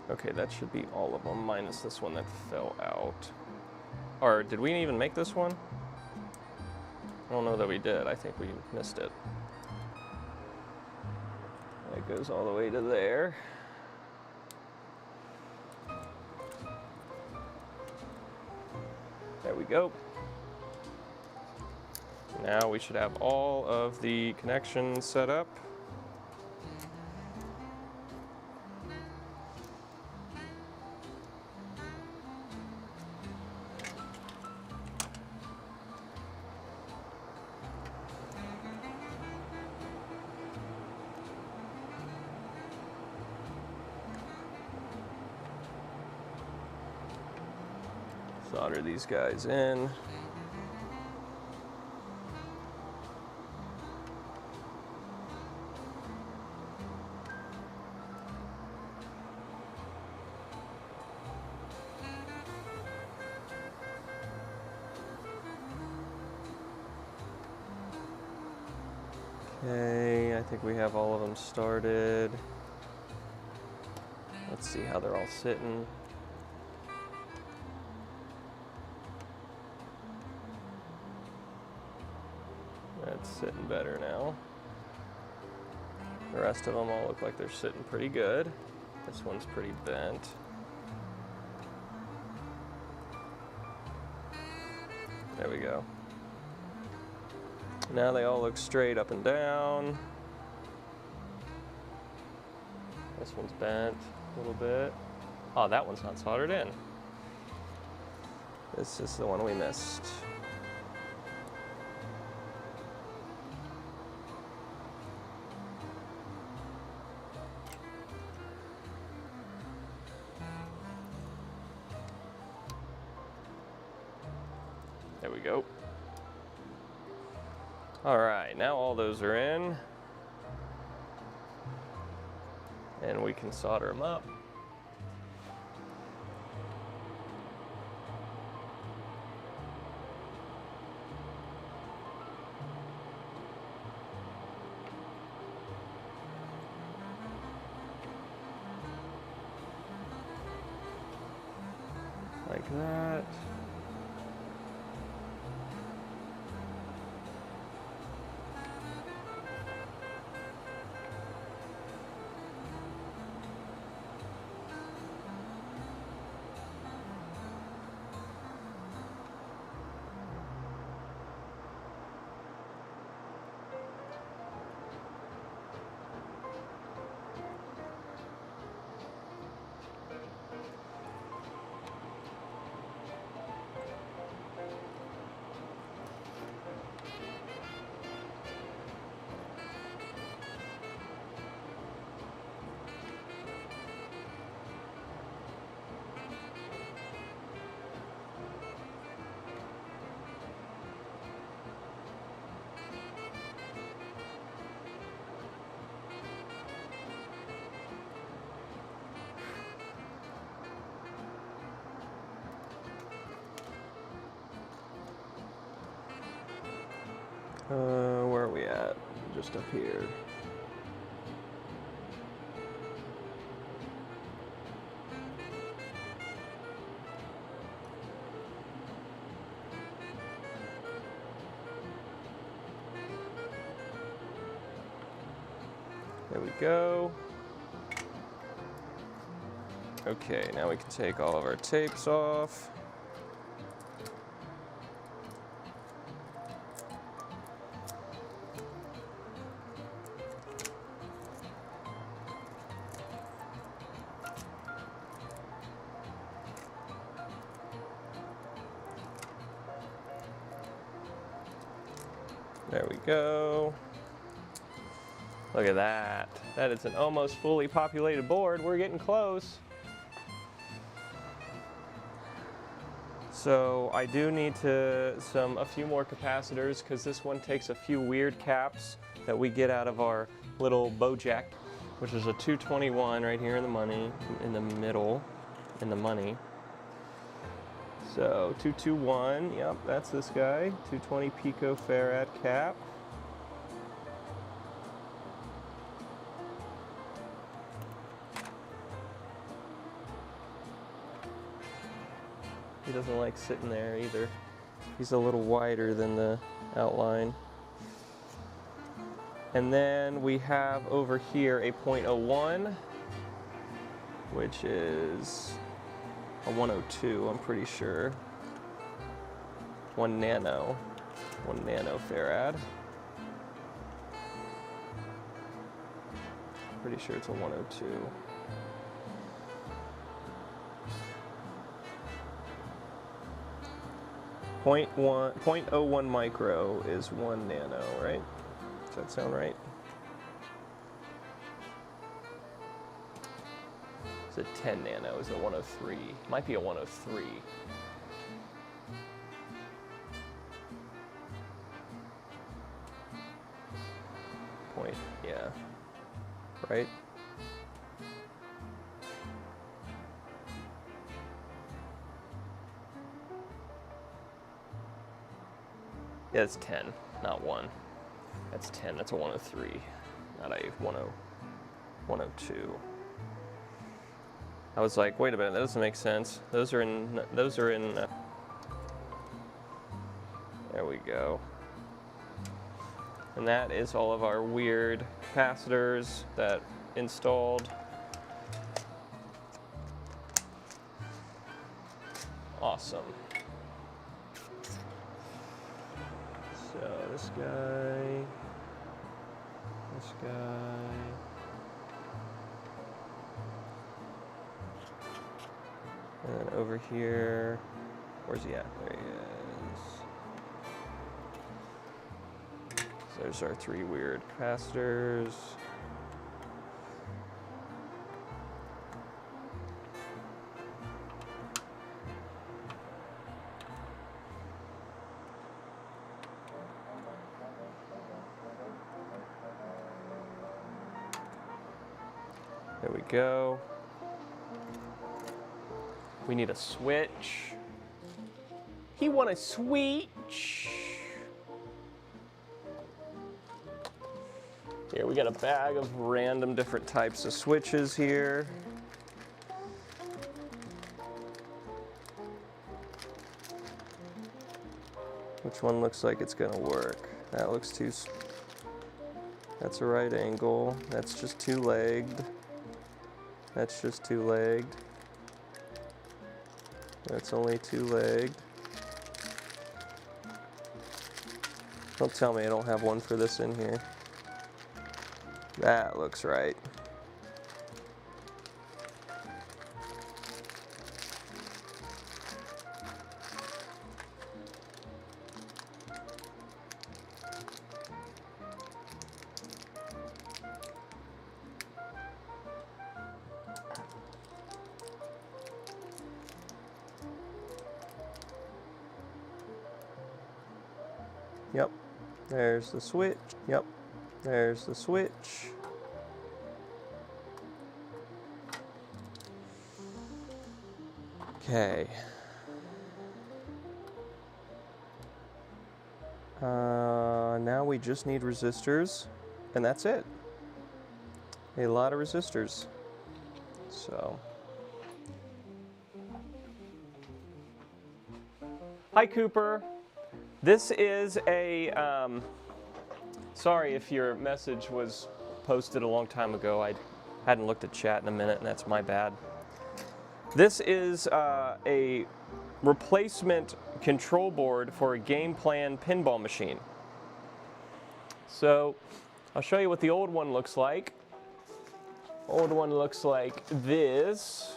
okay, that should be all of them, minus this one that fell out. Or did we even make this one? I don't know that we did. I think we missed it. That goes all the way to there. There we go. Now we should have all of the connections set up. Solder these guys in. Okay, I think we have all of them started. Let's see how they're all sitting. That's sitting better now. The rest of them all look like they're sitting pretty good. This one's pretty bent. There we go. Now they all look straight up and down. This one's bent a little bit. Oh, that one's not soldered in. This is the one we missed. There we go. All right, now all those are in. And we can solder them up. like that. Where are we at? Just up here. There we go. Okay, now we can take all of our tapes off. There we go. Look at that. That is an almost fully populated board. We're getting close. So I do need a few more capacitors because this one takes a few weird caps that we get out of our little Bojack, which is a 221 right here in the middle, in the money. So 221, yep, that's this guy, 220 picofarad cap. He doesn't like sitting there either. He's a little wider than the outline. And then we have over here a 0.01, which is a 102, I'm pretty sure. 1 nanofarad. Pretty sure it's a 102. 0.01 micro is 1 nano, right? Does that sound right? It's a 10 nano, is a 103. Might be a 103. Yeah. Right? Yeah, it's 10, not 1. That's 10, that's a 103, not a 102. I was like, wait a minute, that doesn't make sense. Those are in, there we go. And that is all of our weird capacitors that installed. Awesome. So this guy, and then over here, where's he at? There he is. So there's our 3 weird capacitors. There we go. We need a switch. He want a switch. Here we got a bag of random different types of switches here. Which one looks like it's gonna work? That looks too... That's a right angle. That's just two-legged. That's just two-legged. That's only two-legged. Don't tell me I don't have one for this in here. That looks right. Yep, there's the switch. Yep, there's the switch. Okay. Now we just need resistors, and that's it. A lot of resistors. So. Hi, Cooper. This is a, sorry if your message was posted a long time ago. I hadn't looked at chat in a minute, and that's my bad. This is a replacement control board for a game plan pinball machine. So I'll show you what the old one looks like. Old one looks like this.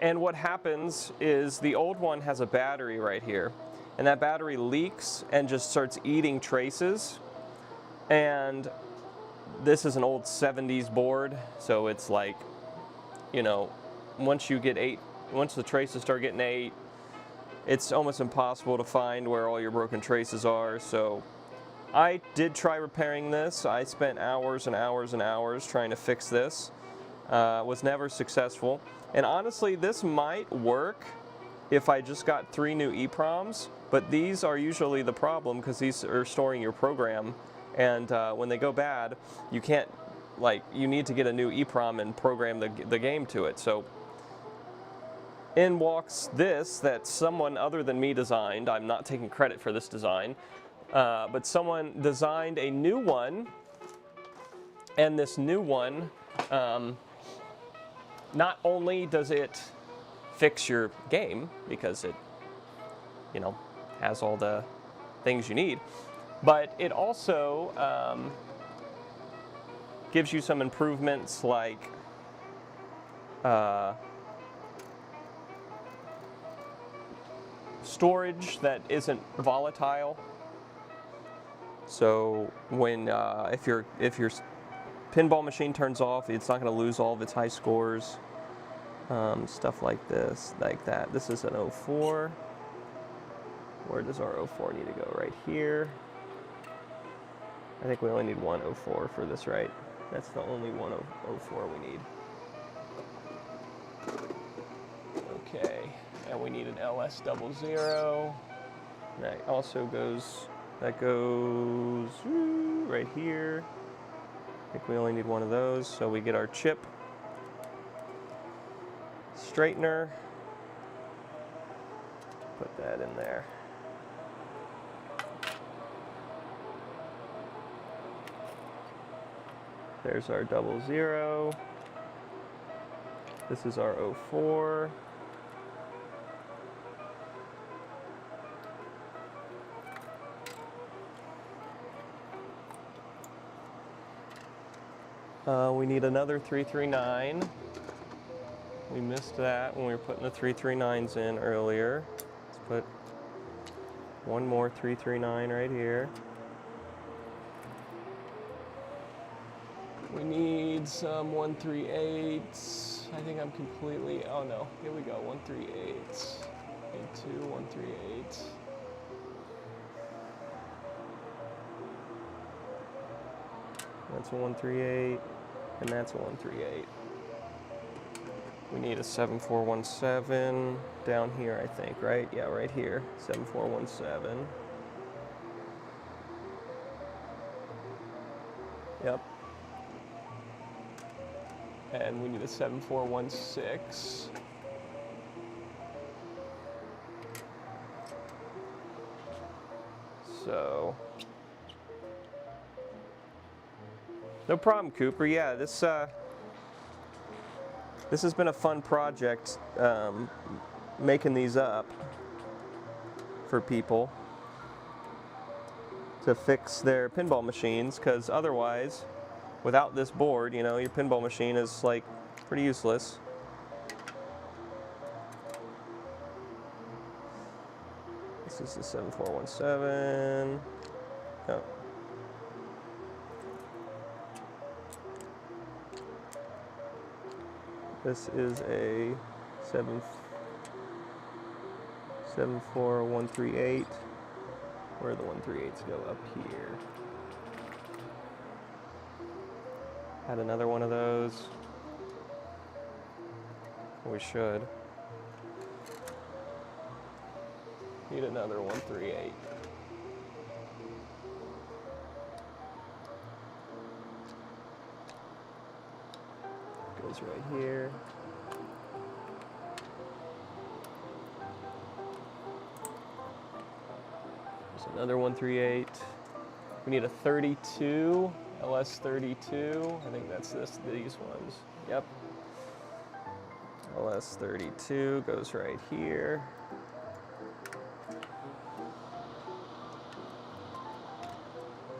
And what happens is the old one has a battery right here, and that battery leaks and just starts eating traces. And this is an old 70s board, so it's like, you know, once the traces start getting ate, it's almost impossible to find where all your broken traces are. So I did try repairing this. I spent hours and hours and hours trying to fix this. Was never successful. And honestly, this might work if I just got 3 new EEPROMs, but these are usually the problem because these are storing your program, and when they go bad, you can't, like, you need to get a new EEPROM and program the game to it. So in walks this that someone other than me designed. I'm not taking credit for this design, but someone designed a new one, and this new one, not only does it fix your game because it, you know, has all the things you need, but it also gives you some improvements like storage that isn't volatile. So when if your pinball machine turns off, it's not going to lose all of its high scores. Stuff like this, like that. This is an 04. Where does our 04 need to go? Right here. I think we only need one 04 for this, right? That's the only one 04 we need. Okay, and we need an LS00. That also goes, that goes right here. I think we only need one of those, so we get our chip straightener. Put that in there. There's our 00. This is our 04. We need another 339. We missed that when we were putting the 339s in earlier. Let's put one more 339 right here. We need some 138s. I think I'm completely, oh no, here we go, 138s. Need 2 138s. That's a 138, and that's a 138. We need a 7417 down here, I think, right? Yeah, right here, 7417. Yep. And we need a 7416. So, no problem, Cooper. Yeah, this has been a fun project, making these up for people to fix their pinball machines, because otherwise, without this board, you know, your pinball machine is like pretty useless. This is the 7417. Oh. This is a 74138. Where the 138s go? Up here. Had another one of those. We should. Need another 138. Goes right here. There's another 138. We need a 32, LS32. I think that's these ones. Yep. LS32 goes right here.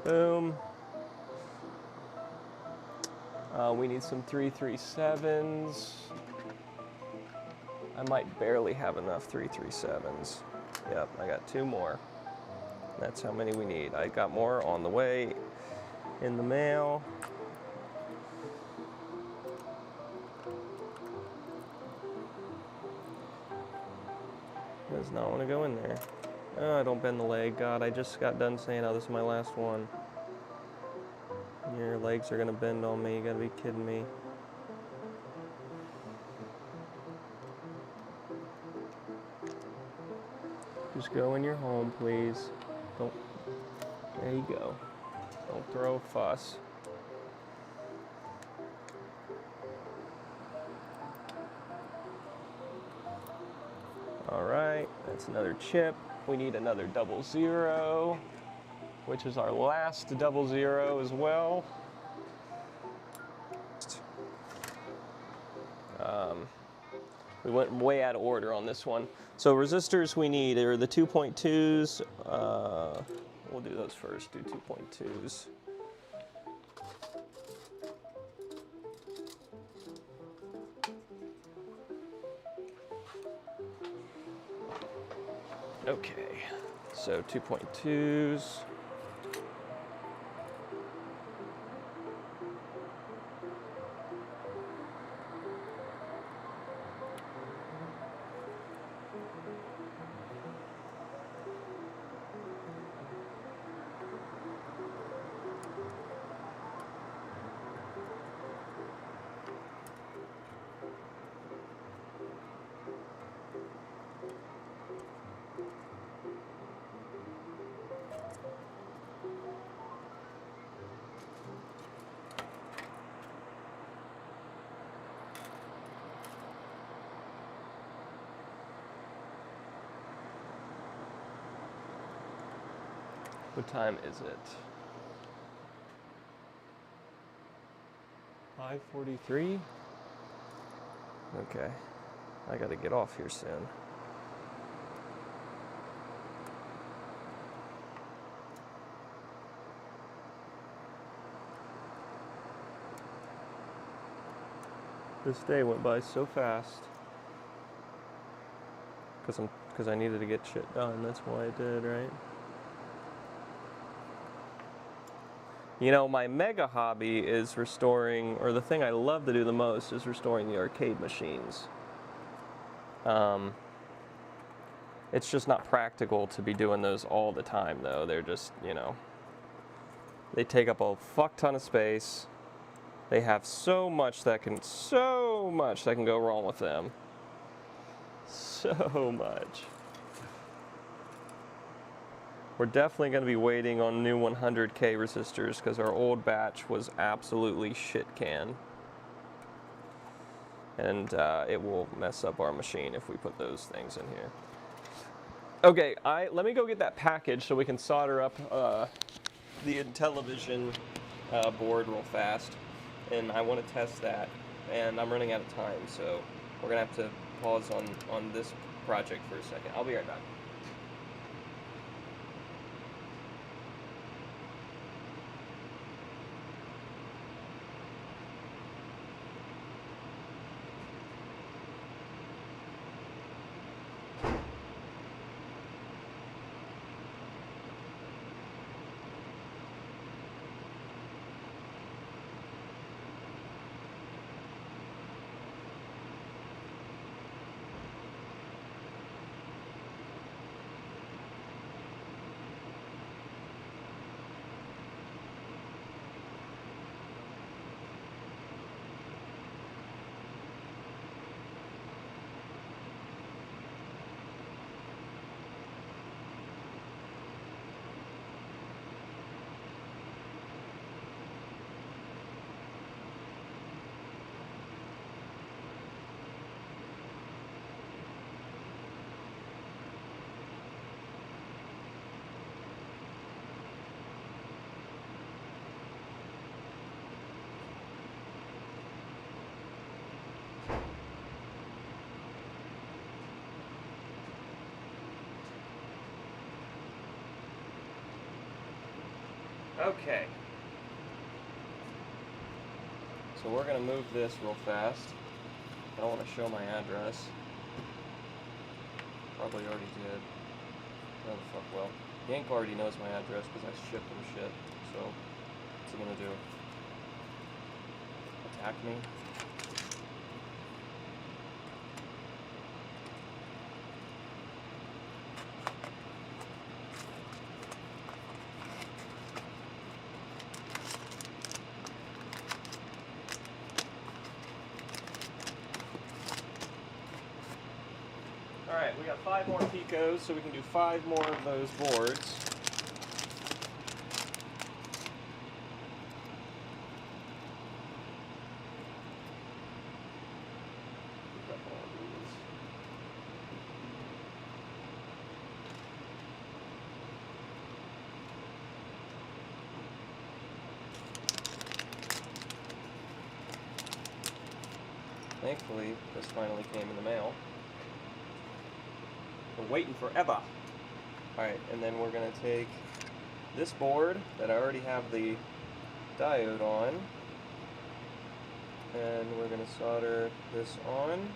Boom. We need some 337s. I might barely have enough 337s. Yep, I got 2 more. That's how many we need. I got more on the way in the mail. Does not want to go in there. Oh, don't bend the leg. God, I just got done saying, oh, this is my last one. Your legs are gonna bend on me. You gotta be kidding me. Just go in your home, please. Don't. There you go. Don't throw a fuss. All right, that's another chip. We need another 00, which is our last 00 as well. We went way out of order on this one. So resistors we need are the 2.2s. We'll do those first, do 2.2s. Okay, so 2.2s. What time is it? 5:43? Okay, I gotta get off here soon. This day went by so fast. Because I needed to get shit done, that's why I did, right? You know, my mega hobby is restoring, or the thing I love to do the most is restoring the arcade machines. It's just not practical to be doing those all the time, though. They're just, you know, they take up a fuck ton of space. They have so much that can go wrong with them. So much. We're definitely going to be waiting on new 100K resistors because our old batch was absolutely shit can. And it will mess up our machine if we put those things in here. Okay, let me go get that package so we can solder up the Intellivision board real fast, and I want to test that, and I'm running out of time, so we're gonna have to pause on this project for a second. I'll be right back. Okay. So we're gonna move this real fast. I don't want to show my address. Probably already did. Oh the fuck well. Yank already knows my address because I shipped him shit. So what's he gonna do? Attack me? Alright, we got 5 more picos, so we can do 5 more of those boards. Pick up all these. Thankfully, this finally came in the mail. We're waiting forever. Alright, and then we're going to take this board that I already have the diode on, and we're going to solder this on.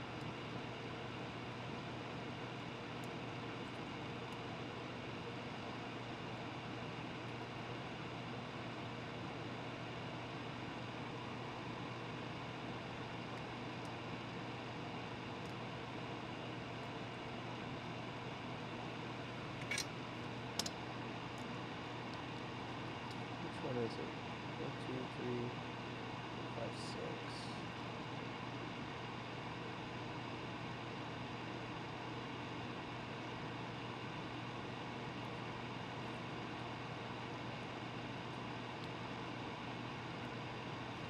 What is it? 1, 2, 3, 4, 5, 6.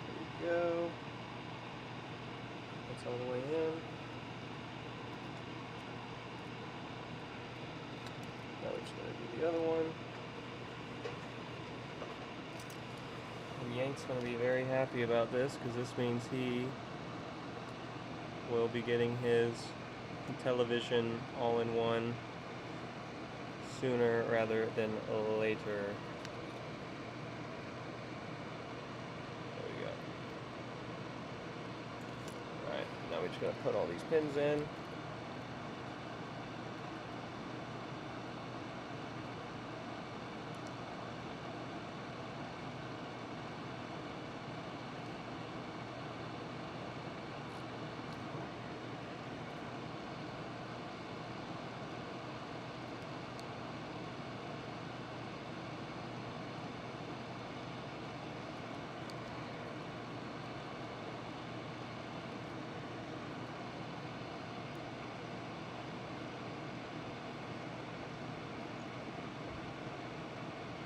There we go. That's all the way in. Now we're just going to do the other one. Yank's going to be very happy about this because this means he will be getting his Intellivision all-in-one sooner rather than later. There we go. Alright, now we just got to put all these pins in.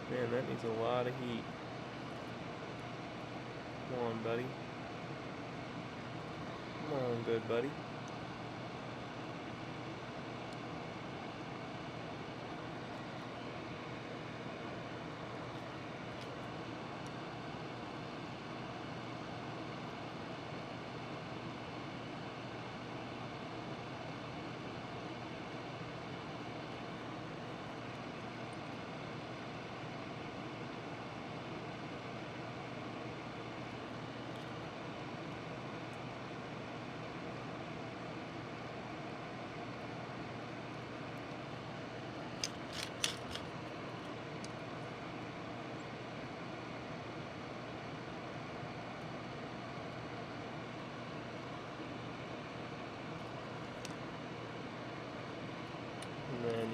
Man, that needs a lot of heat. Come on, buddy. Come on, good buddy.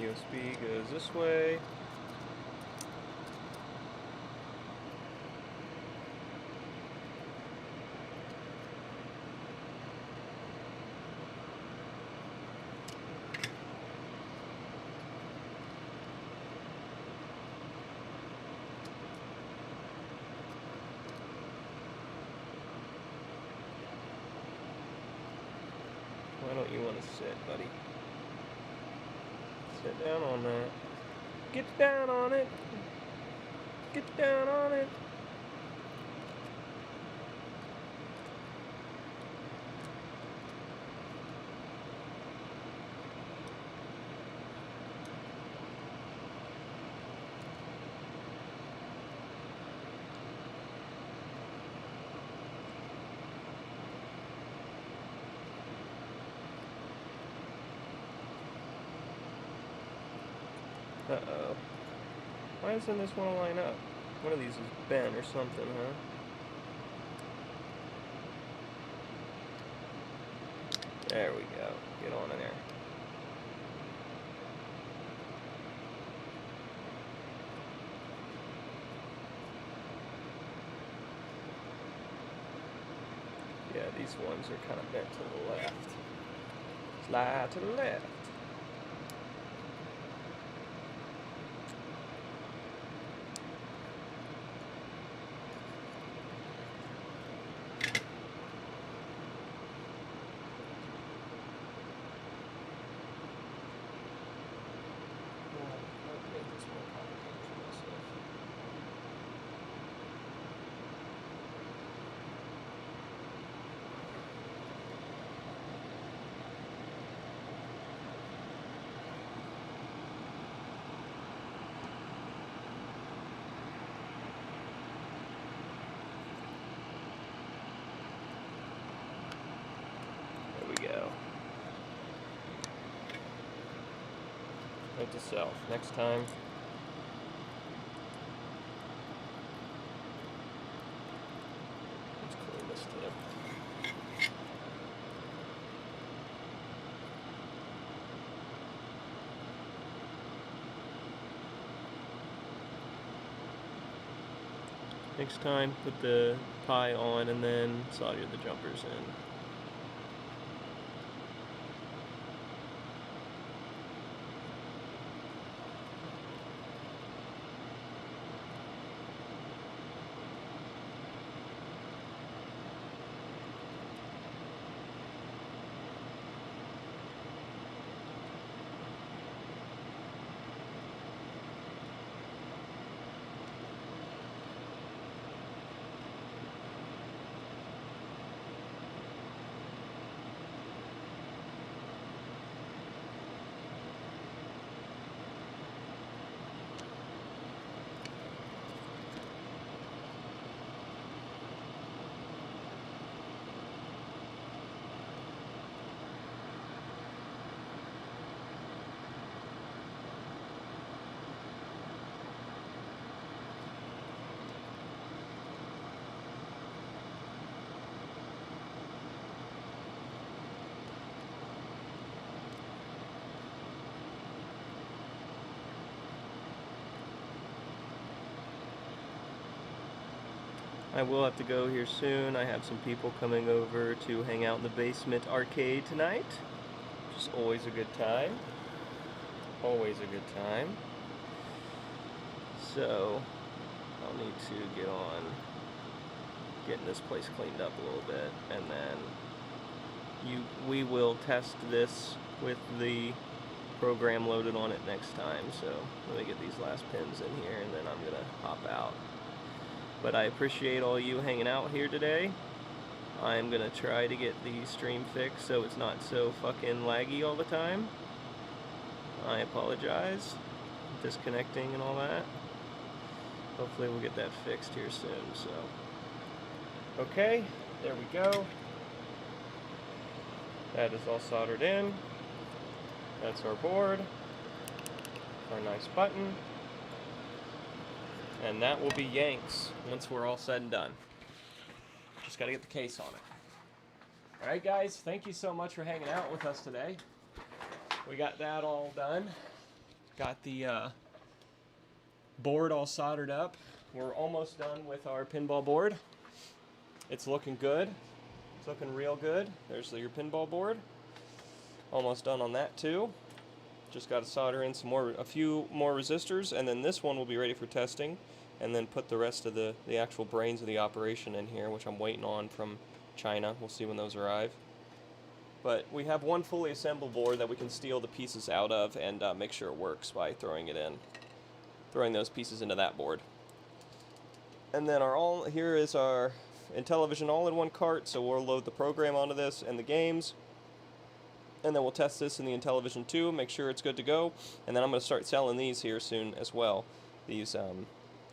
USB goes this way. Why don't you want to sit, buddy? Sit down on that. Get down on it. Get down on it. Uh-oh. Why doesn't this one line up? One of these is bent or something, huh? There we go. Get on in there. Yeah, these ones are kind of bent to the left. Slide to the left. Go. Note to self, next time, let's clean this too. Next time, put the pie on and then solder the jumpers in. I will have to go here soon. I have some people coming over to hang out in the basement arcade tonight, which is always a good time. Always a good time. So, I'll need to get on getting this place cleaned up a little bit, and then we will test this with the program loaded on it next time. So, let me get these last pins in here, and then I'm going to hop out. But I appreciate all you hanging out here today. I'm gonna try to get the stream fixed so it's not so fucking laggy all the time. I apologize, disconnecting and all that. Hopefully we'll get that fixed here soon. So, okay, there we go. That is all soldered in. That's our board, our nice button. And that will be Yanks once we're all said and done. Just got to get the case on it. Alright guys, thank you so much for hanging out with us today. We got that all done. Got the board all soldered up. We're almost done with our pinball board. It's looking good. It's looking real good. There's your pinball board. Almost done on that too. Just got to solder in a few more resistors, and then this one will be ready for testing, and then put the rest of the actual brains of the operation in here, which I'm waiting on from China. We'll see when those arrive. But we have one fully assembled board that we can steal the pieces out of and make sure it works by throwing those pieces into that board. And then here is our Intellivision all-in-one cart, so we'll load the program onto this and the games. And then we'll test this in the Intellivision 2, make sure it's good to go. And then I'm going to start selling these here soon as well. These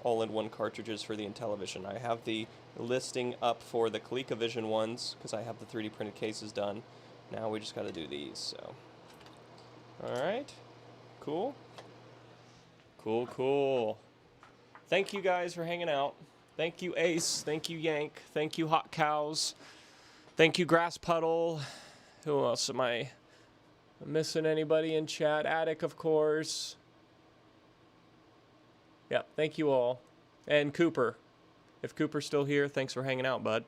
all-in-one cartridges for the Intellivision. I have the listing up for the ColecoVision ones because I have the 3D printed cases done. Now we just got to do these. So, all right, cool, cool, cool. Thank you guys for hanging out. Thank you Ace. Thank you Yank. Thank you Hot Cows. Thank you Grass Puddle. Who else am I missing? Anybody in chat? Attic, of course. Yeah, thank you all. And Cooper. If Cooper's still here, thanks for hanging out, bud.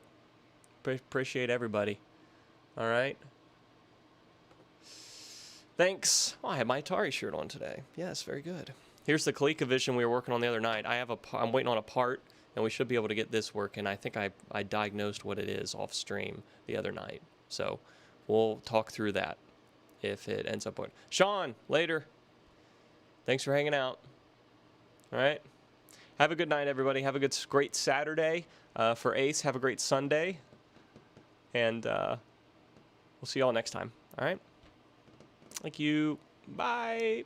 Appreciate everybody. All right. Thanks. Oh, I have my Atari shirt on today. Yes, very good. Here's the ColecoVision we were working on the other night. I'm waiting on a part, and we should be able to get this working. I think I diagnosed what it is off stream the other night. So we'll talk through that if it ends up working. Sean, later. Thanks for hanging out. All right. Have a good night, everybody. Have a great Saturday. For Ace, have a great Sunday. And we'll see you all next time. All right. Thank you. Bye.